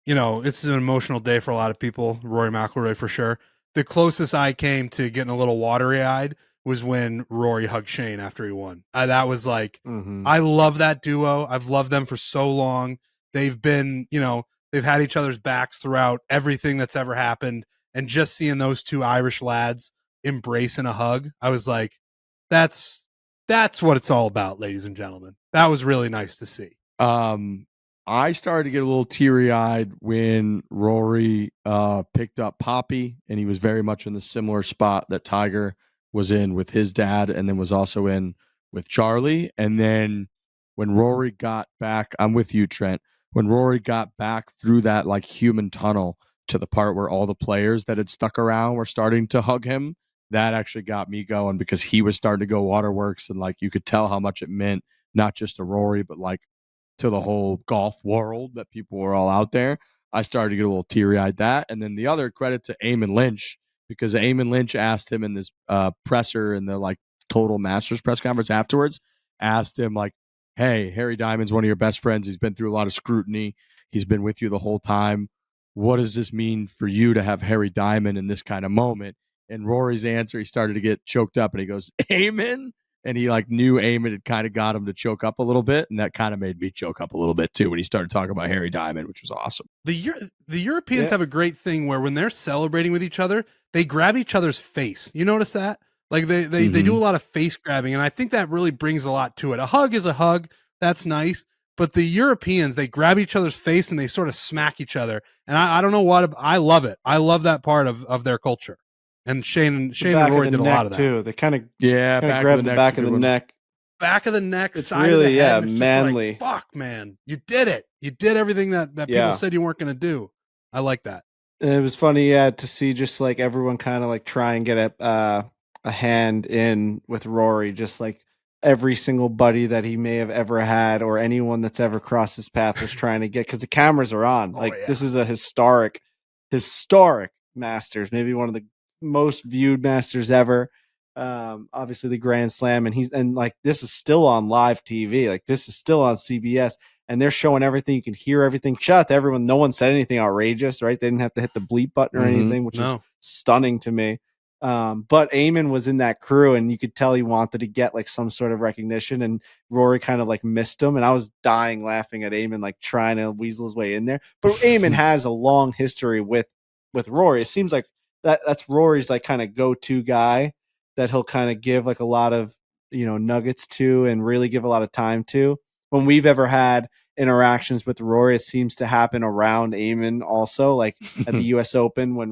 it's an emotional day for a lot of people. Rory McIlroy for sure. The closest I came to getting a little watery-eyed was when Rory hugged Shane after he won. That was like, I love that duo. I've loved them for so long. They've been, they've had each other's backs throughout everything that's ever happened. And just seeing those two Irish lads embrace in a hug, I was like, that's what it's all about, ladies and gentlemen. That was really nice to see. I started to get a little teary-eyed when Rory picked up Poppy, and he was very much in the similar spot that Tiger was in with his dad, and then was also in with Charlie. And then when Rory got back, I'm with you, Trent. When Rory got back through that like human tunnel to the part where all the players that had stuck around were starting to hug him, that actually got me going because he was starting to go waterworks, and like you could tell how much it meant, not just to Rory, but like to the whole golf world that people were all out there. I started to get a little teary-eyed that. And then the other credit to Eamon Lynch, because Eamon Lynch asked him in this presser in the like total Masters press conference afterwards, asked him like, hey, Harry Diamond's one of your best friends. He's been through a lot of scrutiny. He's been with you the whole time. What does this mean for you to have Harry Diamond in this kind of moment? And Rory's answer, he started to get choked up and he goes, Eamon? And he like knew Eamon had kind of got him to choke up a little bit. And that kind of made me choke up a little bit too when he started talking about Harry Diamond, which was awesome. The Europeans have a great thing where when they're celebrating with each other, they grab each other's face. You notice that? Like they do a lot of face grabbing. And I think that really brings a lot to it. A hug is a hug. That's nice. But the Europeans, they grab each other's face and they sort of smack each other. And I don't know what, I love it. I love that part of their culture. And Shane and Rory did a lot of that too. They kind of grab the back of the neck. Back of the neck, it's side really, of the head. yeah, it's manly. Just like, fuck, man, you did it. You did everything that people said you weren't going to do. I like that. And it was funny, to see just like everyone kind of like try and get a hand in with Rory, just like every single buddy that he may have ever had or anyone that's ever crossed his path was trying to get, because the cameras are on. This is a historic Masters, maybe one of the most viewed Masters ever. Obviously the Grand Slam, and like this is still on live TV, like this is still on CBS, and they're showing everything. You can hear everything. Shout out to everyone. No one said anything outrageous, right? They didn't have to hit the bleep button or anything, which is stunning to me. But Eamon was in that crew, and you could tell he wanted to get like some sort of recognition, and Rory kind of like missed him, and I was dying laughing at Eamon, like trying to weasel his way in there. But Eamon has a long history with Rory. It seems like that's Rory's like kind of go-to guy that he'll kind of give like a lot of, nuggets to and really give a lot of time to. When we've ever had interactions with Rory, it seems to happen around Eamon also, like at the US Open when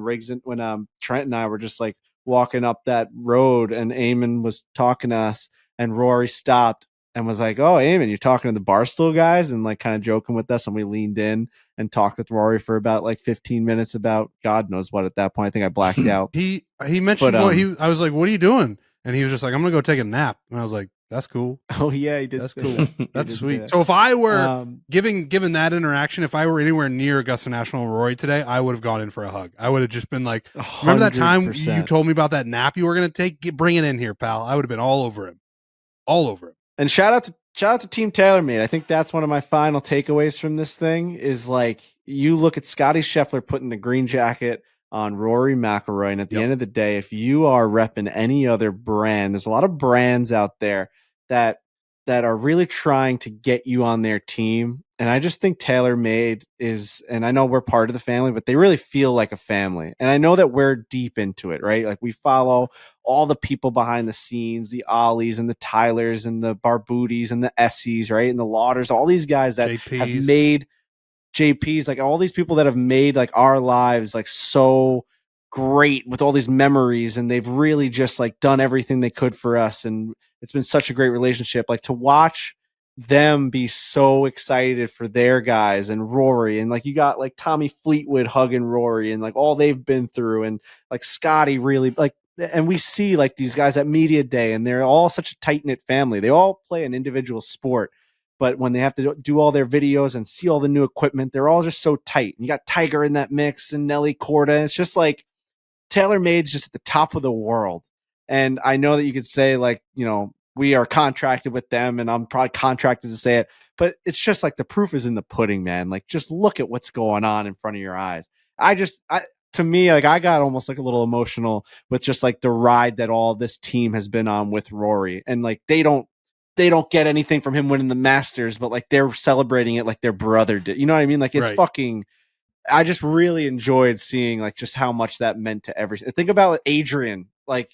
Trent and I were just like walking up that road and Eamon was talking to us and Rory stopped and was like, "Oh, Eamon, you're talking to the Barstool guys," and like kind of joking with us. And we leaned in and talked with Rory for about like 15 minutes about God knows what. At that point, I think I blacked out. He mentioned But, I was like, "What are you doing?" And he was just like, "I'm gonna go take a nap." And I was like, "That's cool. Oh yeah, he did. That's say cool. that. He That's did say sweet." that. So if I were Um, given that interaction, if I were anywhere near Augusta National and Rory today, I would have gone in for a hug. I would have just been like, "Remember that time you 100%. told me about that nap you were gonna take? Bring it in here, pal." I would have been all over him. And shout out to Team TaylorMade. I think that's one of my final takeaways from this thing is like you look at Scottie Scheffler putting the green jacket on Rory McIlroy, and at the end of the day, if you are repping any other brand, there's a lot of brands out there that are really trying to get you on their team. And I just think TaylorMade is, and I know we're part of the family, but they really feel like a family. And I know that we're deep into it, right? Like we follow all the people behind the scenes, the Ollies and the Tylers and the Barbooties and the Essies, right? And the Lauders, all these guys that have JPs. made JPs, like all these people that have made like our lives like so great with all these memories, and they've really just like done everything they could for us. And it's been such a great relationship. Like to watch them be so excited for their guys and Rory, and like you got like Tommy Fleetwood hugging Rory and like all they've been through, and like Scottie really like, and we see like these guys at media day and they're all such a tight-knit family. They all play an individual sport, but when they have to do all their videos and see all the new equipment, they're all just so tight. And you got Tiger in that mix and Nelly Corda. It's just like TaylorMade's just at the top of the world. And I know that you could say like, you know, we are contracted with them and I'm probably contracted to say it, but it's just like the proof is in the pudding, man. Like just look at what's going on in front of your eyes. To me, like I got almost like a little emotional with just like the ride that all this team has been on with Rory. And like they don't get anything from him winning the Masters, but like they're celebrating it like their brother did. You know what I mean? Like it's Right. fucking. I just really enjoyed seeing like just how much that meant to everything. Think about Adrian, like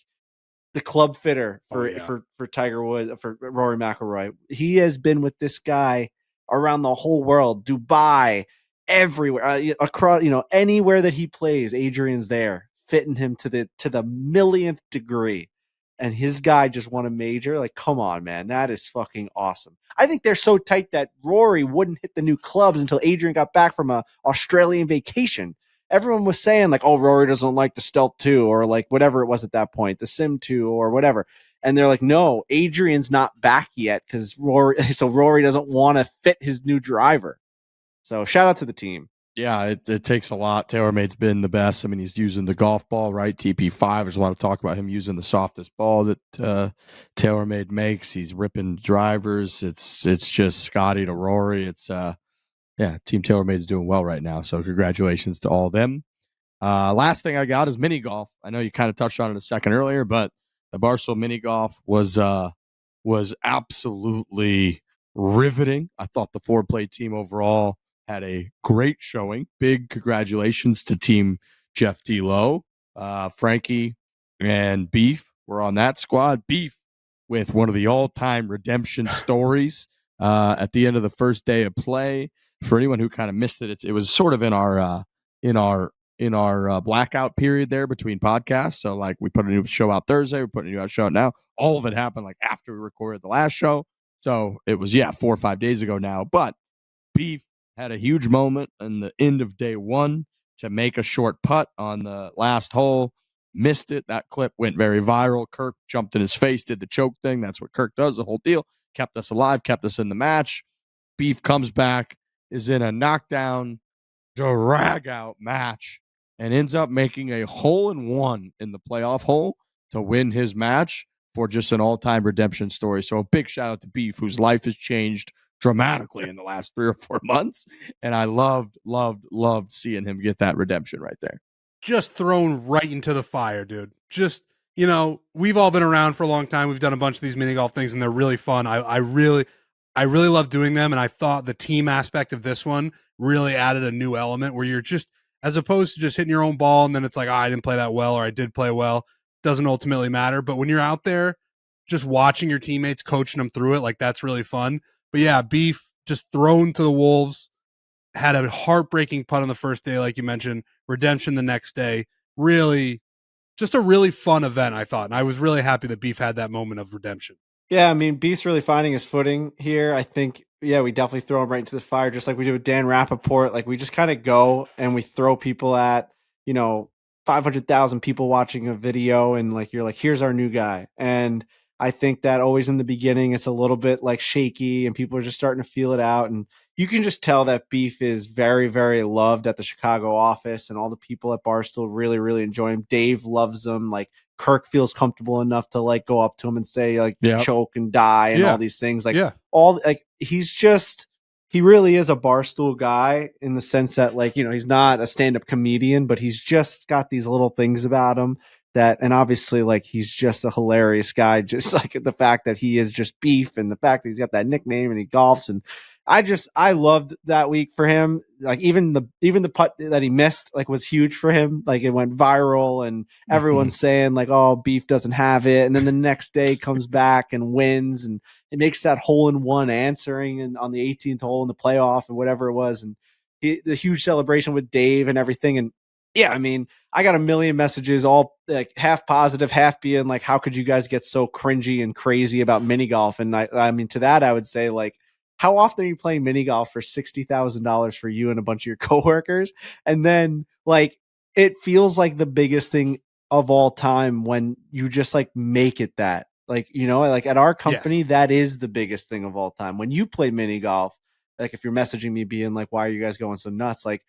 the club fitter for Tiger Woods, for Rory McIlroy. He has been with this guy around the whole world, Dubai, everywhere, across, you know, anywhere that he plays, Adrian's there, fitting him to the millionth degree. And his guy just won a major. Like, come on, man. That is fucking awesome. I think they're so tight that Rory wouldn't hit the new clubs until Adrian got back from a Australian vacation. Everyone was saying like, oh, Rory doesn't like the Stealth 2 or like whatever it was at that point, the Sim 2 or whatever. And they're like, no, Adrian's not back yet because Rory doesn't want to fit his new driver. So shout out to the team. Yeah, it takes a lot. TaylorMade's been the best. I mean, he's using the golf ball, right? TP5. There's a lot of talk about him using the softest ball that TaylorMade makes. He's ripping drivers. It's just Scottie to Rory. It's Team TaylorMade's doing well right now. So congratulations to all of them. Last thing I got is mini golf. I know you kind of touched on it a second earlier, but the Barstool mini golf was absolutely riveting. I thought the fore-play team overall had a great showing. Big congratulations to Team Jeff D. Lowe. Frankie and Beef were on that squad. Beef with one of the all-time redemption stories at the end of the first day of play. For anyone who kind of missed it, it was sort of in our blackout period there between podcasts. So like we put a new show out Thursday, we put a new show out now. All of it happened like after we recorded the last show. So it was 4 or 5 days ago now. But Beef had a huge moment in the end of day one to make a short putt on the last hole. Missed it. That clip went very viral. Kirk jumped in his face, did the choke thing. That's what Kirk does, the whole deal. Kept us alive, kept us in the match. Beef comes back, is in a knockdown, drag out match, and ends up making a hole-in-one in the playoff hole to win his match for just an all-time redemption story. So a big shout out to Beef, whose life has changed dramatically in the last 3 or 4 months. And I loved seeing him get that redemption right there. Just thrown right into the fire, dude. Just, you know, we've all been around for a long time. We've done a bunch of these mini golf things and they're really fun. I really love doing them. And I thought the team aspect of this one really added a new element where you're just, as opposed to just hitting your own ball and then it's like, I didn't play that well or I did play well, doesn't ultimately matter. But when you're out there just watching your teammates, coaching them through it, like that's really fun. But yeah, Beef just thrown to the wolves, had a heartbreaking putt on the first day, like you mentioned, redemption the next day. Really, just a really fun event, I thought. And I was really happy that Beef had that moment of redemption. Yeah, I mean, Beef's really finding his footing here. I think, yeah, we definitely throw him right into the fire, just like we did with Dan Rappaport. Like, we just kind of go and we throw people at, 500,000 people watching a video, and like, you're like, here's our new guy. And I think that always in the beginning, it's a little bit like shaky and people are just starting to feel it out. And you can just tell that Beef is very, very loved at the Chicago office, and all the people at Barstool really, really enjoy him. Dave loves him. Like, Kirk feels comfortable enough to like go up to him and say like Yep. choke and die and Yeah. all these things. Like Yeah. all like he really is a Barstool guy in the sense that like, he's not a stand-up comedian, but he's just got these little things about him that, and obviously like he's just a hilarious guy, just like the fact that he is just Beef and the fact that he's got that nickname and he golfs. And I loved that week for him. Like even the putt that he missed like was huge for him. Like it went viral and everyone's saying like, oh, Beef doesn't have it. And then the next day comes back and wins and it makes that hole in one answering and on the 18th hole in the playoff or whatever it was. And the huge celebration with Dave and everything. And yeah, I mean, I got a million messages, all like half positive, half being like, how could you guys get so cringy and crazy about mini golf? And I mean, to that, I would say like, how often are you playing mini golf for $60,000 for you and a bunch of your coworkers? And then like, it feels like the biggest thing of all time when you just like make it that. Like, like at our company, Yes. that is the biggest thing of all time. When you play mini golf, like if you're messaging me being like, why are you guys going so nuts? Like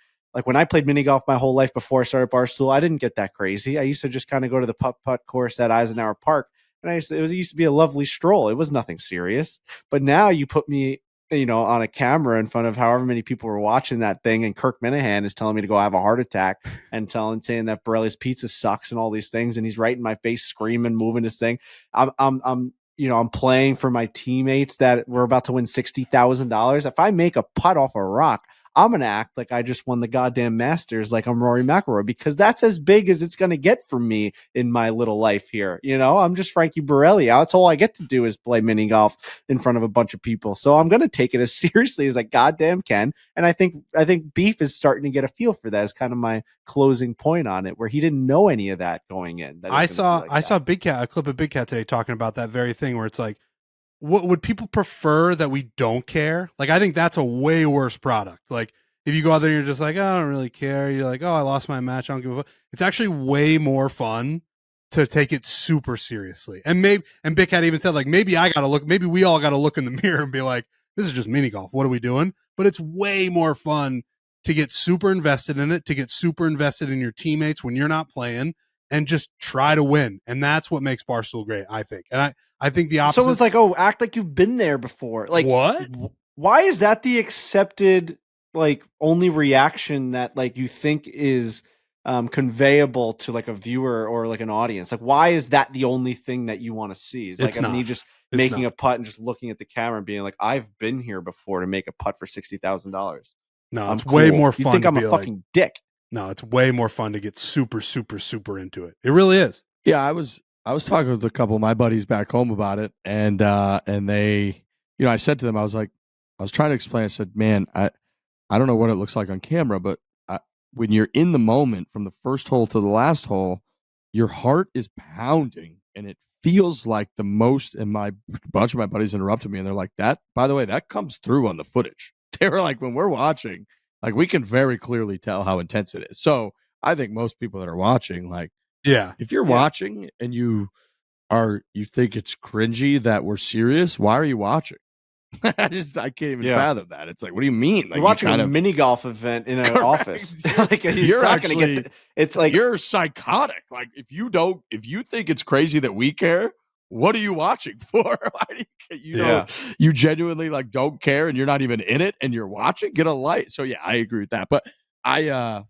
when I played mini golf my whole life before I started Barstool, I didn't get that crazy. I used to just kind of go to the putt course at Eisenhower Park. And it used to be a lovely stroll. It was nothing serious. But now you put me, on a camera in front of however many people were watching that thing, and Kirk Minahan is telling me to go have a heart attack and saying that Borelli's pizza sucks and all these things, and he's right in my face, screaming, moving his thing. I'm playing for my teammates that we're about to win $60,000. If I make a putt off a rock, I'm going to act like I just won the goddamn Masters, like I'm Rory McIlroy, because that's as big as it's going to get for me in my little life here. I'm just Frankie Borelli. That's all I get to do is play mini golf in front of a bunch of people. So I'm going to take it as seriously as I goddamn can. And I think Beef is starting to get a feel for that as kind of my closing point on it, where he didn't know any of that going in. I saw Big Cat, a clip of Big Cat today talking about that very thing where it's like, what would people prefer that we don't care? Like, I think that's a way worse product. Like, if you go out there and you're just like, oh, I don't really care. You're like, oh, I lost my match. I don't give a fuck. It's actually way more fun to take it super seriously. And Big Cat even said, like, maybe we all got to look in the mirror and be like, this is just mini golf. What are we doing? But it's way more fun to get super invested in it, to get super invested in your teammates when you're not playing and just try to win. And that's what makes Barstool great, I think. And I think the opposite. Someone's like, oh, act like you've been there before. Like, what? Why is that the accepted, like, only reaction that, like, you think is conveyable to, like, a viewer or, like, an audience? Like, why is that the only thing that you want to see? It's like, me just making a putt and just looking at the camera and being like, I've been here before to make a putt for $60,000. No, it's way more fun. You think I'm a fucking dick? No, it's way more fun to get super, super, super into it. It really is. Yeah, I was talking with a couple of my buddies back home about it, and they, I said to them, I was trying to explain. I said, man, I don't know what it looks like on camera, but when you're in the moment from the first hole to the last hole, your heart is pounding, and it feels like the most. And a bunch of my buddies interrupted me, and they're like, "That, by the way, that comes through on the footage." They were like, when we're watching, like we can very clearly tell how intense it is. So I think most people that are watching, like, yeah, if you're watching and you think it's cringy that we're serious, why are you watching? I can't even fathom that. It's like, what do you mean? Like, you're watching a mini golf event in an office. Like, you're not going to get. It's like you're psychotic. Like, if you think it's crazy that we care, what are you watching for? Why do you genuinely like don't care and you're not even in it and you're watching? Get a light. So yeah, I agree with that. But I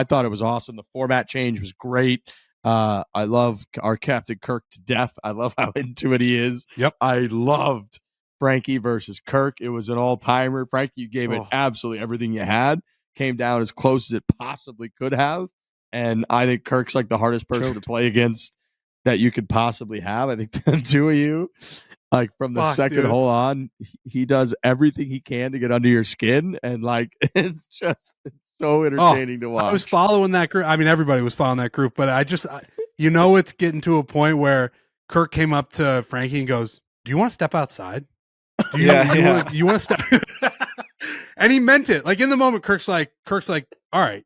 thought it was awesome. The format change was great. I love our Captain Kirk to death. I love how into it he is. Yep. I loved Frankie versus Kirk. It was an all-timer. Frankie, you gave it absolutely everything you had. Came down as close as it possibly could have. And I think Kirk's like the hardest person to play against that you could possibly have. I think the two of you, like from the second hole on, he does everything he can to get under your skin. And like, it's so entertaining to watch. I was following that group. I mean, everybody was following that group, but it's getting to a point where Kirk came up to Frankie and goes, do you want to step outside? Do you, Yeah, you want to step? And he meant it. Like in the moment, Kirk's like, all right,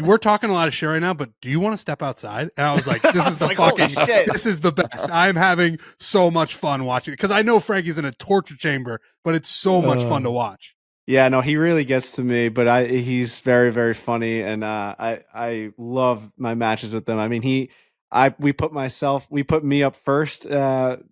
we're talking a lot of shit right now, but do you want to step outside? And I was like, this is the like, holy fucking, shit. this is the best. I'm having so much fun watching it because I know Frankie's in a torture chamber, but it's so much fun to watch. Yeah, no, he really gets to me, but he's very, very funny, and I love my matches with him. I mean, we put me up first, in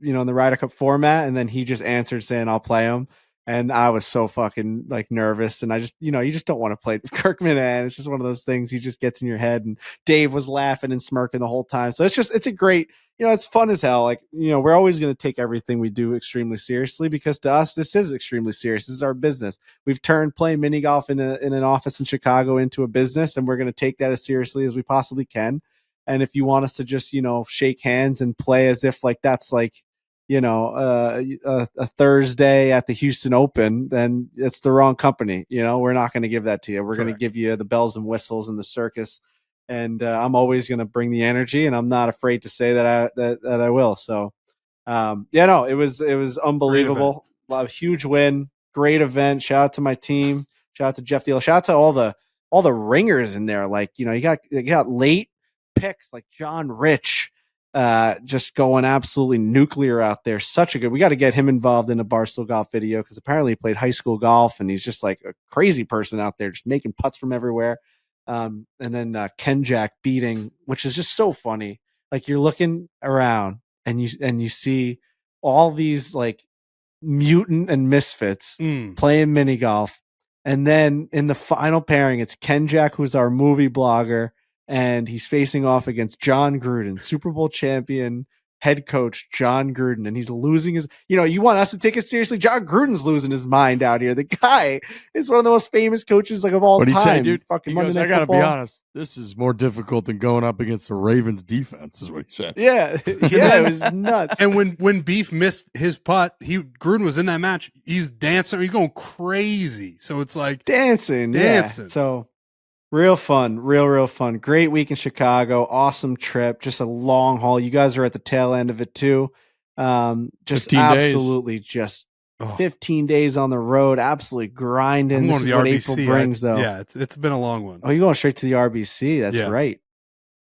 the Ryder Cup format, and then he just answered saying I'll play him, and I was so fucking like nervous, and I just, you just don't want to play Kirkman, and it's just one of those things he just gets in your head. And Dave was laughing and smirking the whole time, so it's a great. It's fun as hell. Like, we're always going to take everything we do extremely seriously because to us, this is extremely serious. This is our business. We've turned playing mini golf in an office in Chicago into a business, and we're going to take that as seriously as we possibly can. And if you want us to just, shake hands and play as if like that's like, a Thursday at the Houston Open, then it's the wrong company. We're not going to give that to you. We're going to give you the bells and whistles and the circus. And I'm always going to bring the energy, and I'm not afraid to say that I will. So, it was unbelievable. A huge win, great event. Shout out to my team. Shout out to Jeff Deal. Shout out to all the ringers in there. Like, you got late picks like John Rich, just going absolutely nuclear out there. Such a good. We got to get him involved in a Barstool Golf video because apparently he played high school golf, and he's just like a crazy person out there, just making putts from everywhere. And then Ken Jack beating, which is just so funny. Like you're looking around and you see all these like mutant and misfits playing mini golf. And then in the final pairing, it's Ken Jack, who's our movie blogger, and he's facing off against John Gruden, Super Bowl champion head coach John Gruden, and he's losing his. You want us to take it seriously? John Gruden's losing his mind out here. The guy is one of the most famous coaches like of all What'd time. he say, dude? Fucking He Monday goes, Night I got to be Football. honest. This is more difficult than going up against the Ravens defense, is what he said. Yeah, it was nuts. And when Beef missed his putt, Gruden was in that match. He's dancing. He's going crazy. So it's like dancing. Yeah. So real fun, real fun. Great week in Chicago. Awesome trip. Just a long haul. You guys are at the tail end of it too. Just 15 absolutely days. just 15 days on the road. Absolutely grinding. This is what April brings, though. Yeah, it's been a long one. Oh, you're going straight to the RBC. That's right.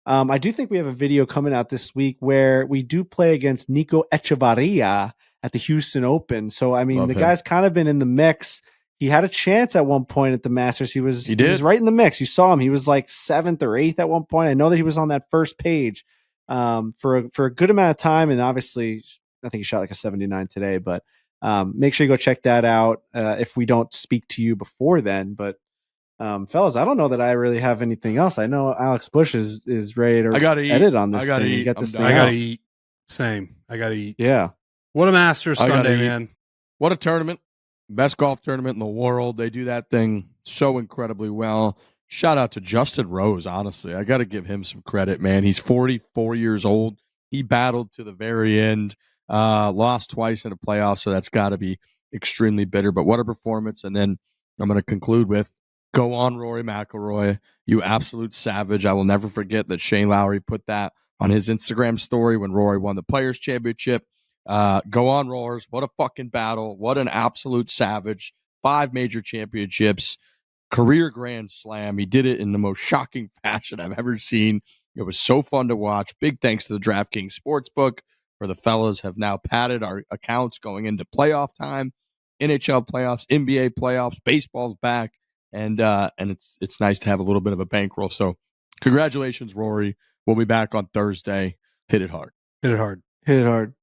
I do think we have a video coming out this week where we do play against Nico Echevarria at the Houston Open. So, I mean, guy's kind of been in the mix. He had a chance at one point at the Masters. He was right in the mix. You saw him. He was like 7th or 8th at one point. I know that he was on that first page for a good amount of time. And obviously, I think he shot like a 79 today. But make sure you go check that out if we don't speak to you before then. But fellas, I don't know that I really have anything else. I know Alex Bush is ready to edit on this. I gotta eat. I gotta eat. Same. I gotta eat. Yeah. What a Masters Sunday, man. What a tournament. Best golf tournament in the world. They do that thing so incredibly well. Shout out to Justin Rose, honestly. I got to give him some credit, man. He's 44 years old. He battled to the very end, lost twice in a playoff, so that's got to be extremely bitter. But what a performance. And then I'm going to conclude with, go on, Rory McIlroy, you absolute savage. I will never forget that Shane Lowry put that on his Instagram story when Rory won the Players' Championship. Go on, Roars. What a fucking battle. What an absolute savage. 5 major championships. Career Grand Slam. He did it in the most shocking fashion I've ever seen. It was so fun to watch. Big thanks to the DraftKings Sportsbook, where the fellas have now padded our accounts going into playoff time. NHL playoffs, NBA playoffs, baseball's back. And it's nice to have a little bit of a bankroll. So congratulations, Rory. We'll be back on Thursday. Hit it hard. Hit it hard. Hit it hard.